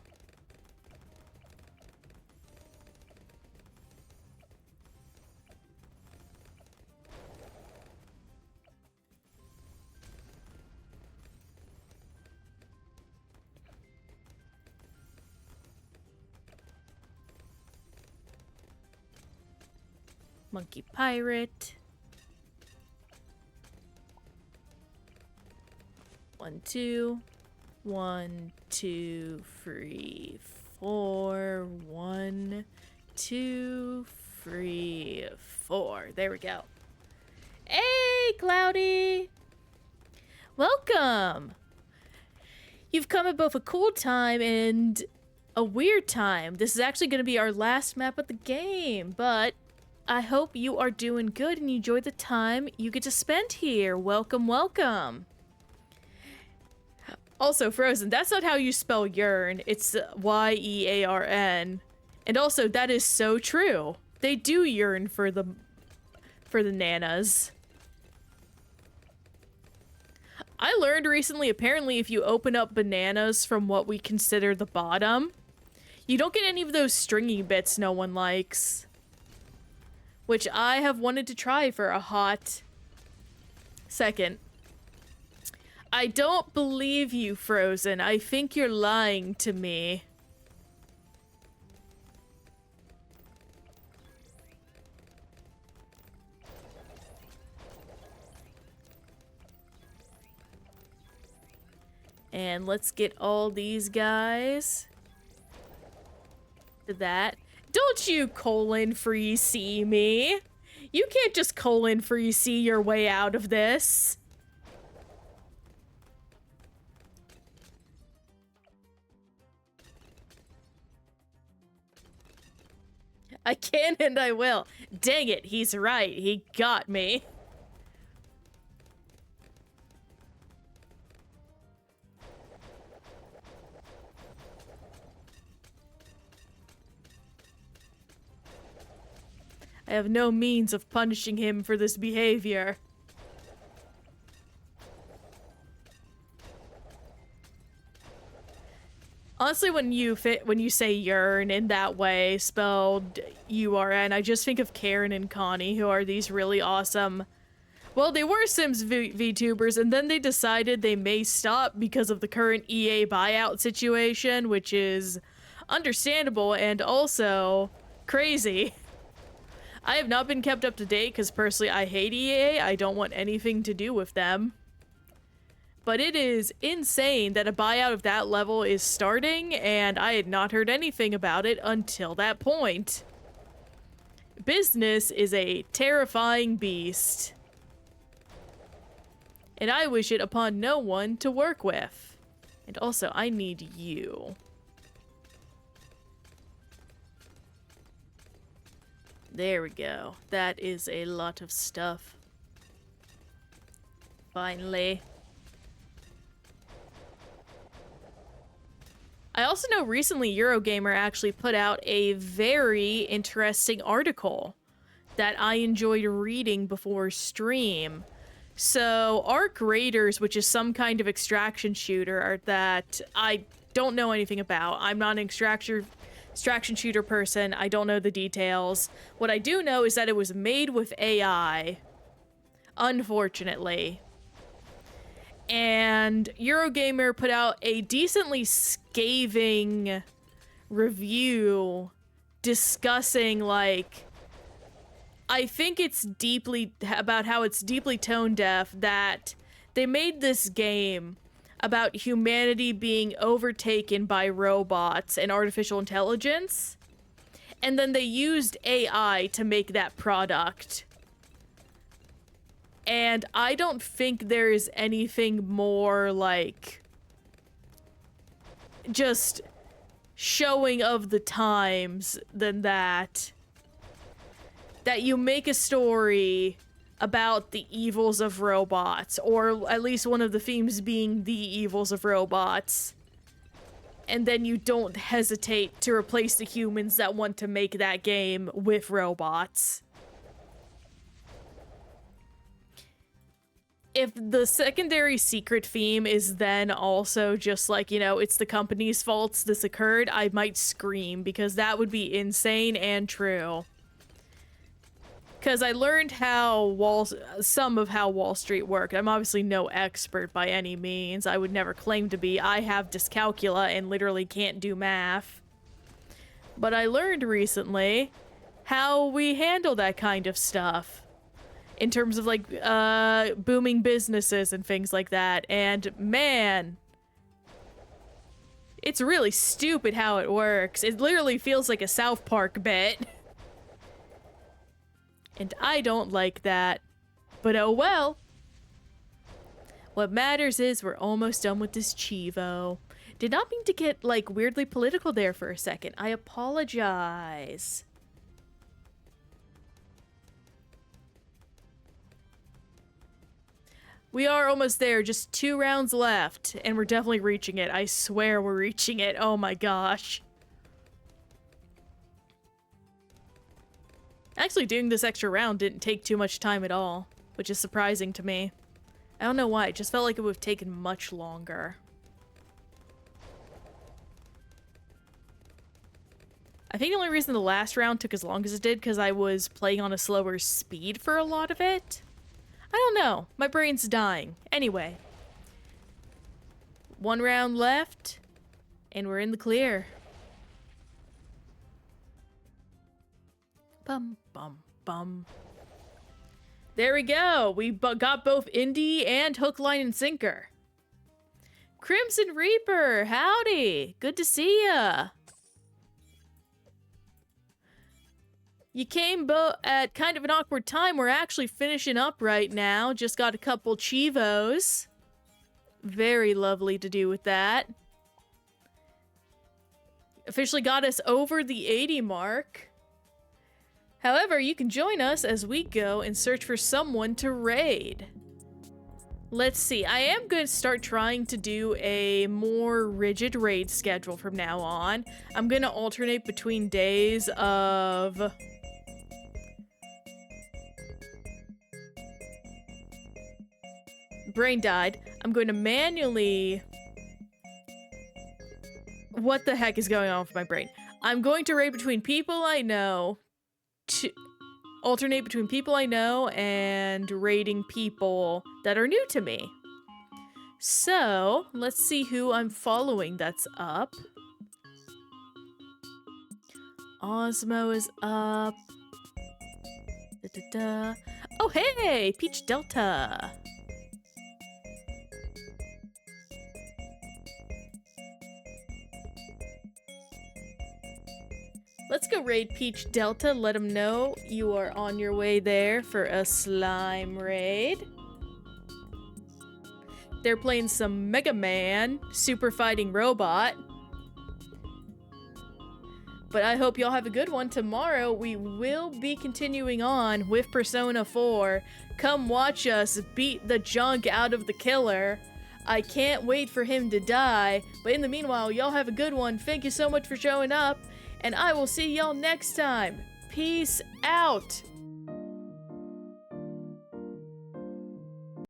Speaker 1: Monkey pirate. 1, 2. 1, 2, 3, 4. 1, 2, 3, 4. There we go. Hey, Cloudy! Welcome! You've come at both a cool time and a weird time. This is actually going to be our last map of the game, but I hope you are doing good and you enjoy the time you get to spend here. Welcome, welcome! Also, Frozen, that's not how you spell yearn. It's Y-E-A-R-N. And also, that is so true. They do yearn for the nanas. I learned recently, apparently, if you open up bananas from what we consider the bottom, you don't get any of those stringy bits no one likes. Which I have wanted to try for a hot second. I don't believe you, Frozen. I think you're lying to me. And let's get all these guys to that. Don't you free see me. You can't just free see your way out of this. I can and I will. Dang it, he's right. He got me. I have no means of punishing him for this behavior. Honestly, when you say yearn in that way, spelled U-R-N, I just think of Karen and Connie, who are these really awesome... Well, they were Sims VTubers, and then they decided they may stop because of the current EA buyout situation, which is understandable and also crazy. I have not been kept up to date because personally I hate EA. I don't want anything to do with them. But it is insane that a buyout of that level is starting, and I had not heard anything about it until that point. Business is a terrifying beast. And I wish it upon no one to work with. And also, I need you. There we go. That is a lot of stuff. Finally. I also know recently Eurogamer actually put out a very interesting article that I enjoyed reading before stream. So, Arc Raiders, which is some kind of extraction shooter that I don't know anything about. I'm not an extraction shooter person. I don't know the details. What I do know is that it was made with AI. Unfortunately. And Eurogamer put out a decently scathing review discussing, like, I think it's deeply about how it's deeply tone deaf that they made this game about humanity being overtaken by robots and artificial intelligence, and then they used AI to make that product. And I don't think there is anything more, like, just showing of the times than that. That you make a story about the evils of robots, or at least one of the themes being the evils of robots, and then you don't hesitate to replace the humans that want to make that game with robots. If the secondary secret theme is then also just like, you know, it's the company's faults this occurred, I might scream, because that would be insane and true. Because I learned some of how Wall Street worked. I'm obviously no expert by any means. I would never claim to be. I have dyscalculia and literally can't do math. But I learned recently how we handle that kind of stuff. In terms of, like, booming businesses and things like that. And, man, it's really stupid how it works. It literally feels like a South Park bit. And I don't like that. But oh well. What matters is we're almost done with this Chivo. Did not mean to get, like, weirdly political there for a second. I apologize. We are almost there, just 2 rounds left, and we're definitely reaching it. I swear we're reaching it. Oh my gosh. Actually, doing this extra round didn't take too much time at all, which is surprising to me. I don't know why, it just felt like it would have taken much longer. I think the only reason the last round took as long as it did because I was playing on a slower speed for a lot of it. I don't know. My brain's dying. Anyway. 1 round left, and we're in the clear. Bum, bum, bum. There we go. We got both indie and hook, line, and sinker. Crimson Reaper, howdy. Good to see ya. You came at kind of an awkward time. We're actually finishing up right now. Just got a couple Chivos. Very lovely to do with that. Officially got us over the 80 mark. However, you can join us as we go and search for someone to raid. Let's see. I am going to start trying to do a more rigid raid schedule from now on. I'm going to alternate between days of... Brain died. I'm going to manually... What the heck is going on with my brain? I'm going to raid between people I know, alternate between people I know and raiding people that are new to me. So, let's see who I'm following that's up. Osmo is up. Da-da-da. Oh, hey! Peach Delta! Let's go raid Peach Delta. Let them know you are on your way there for a slime raid. They're playing some Mega Man, Super Fighting Robot. But I hope y'all have a good one. Tomorrow we will be continuing on with Persona 4. Come watch us beat the junk out of the killer. I can't wait for him to die. But in the meanwhile, y'all have a good one. Thank you so much for showing up. And I will see y'all next time. Peace out.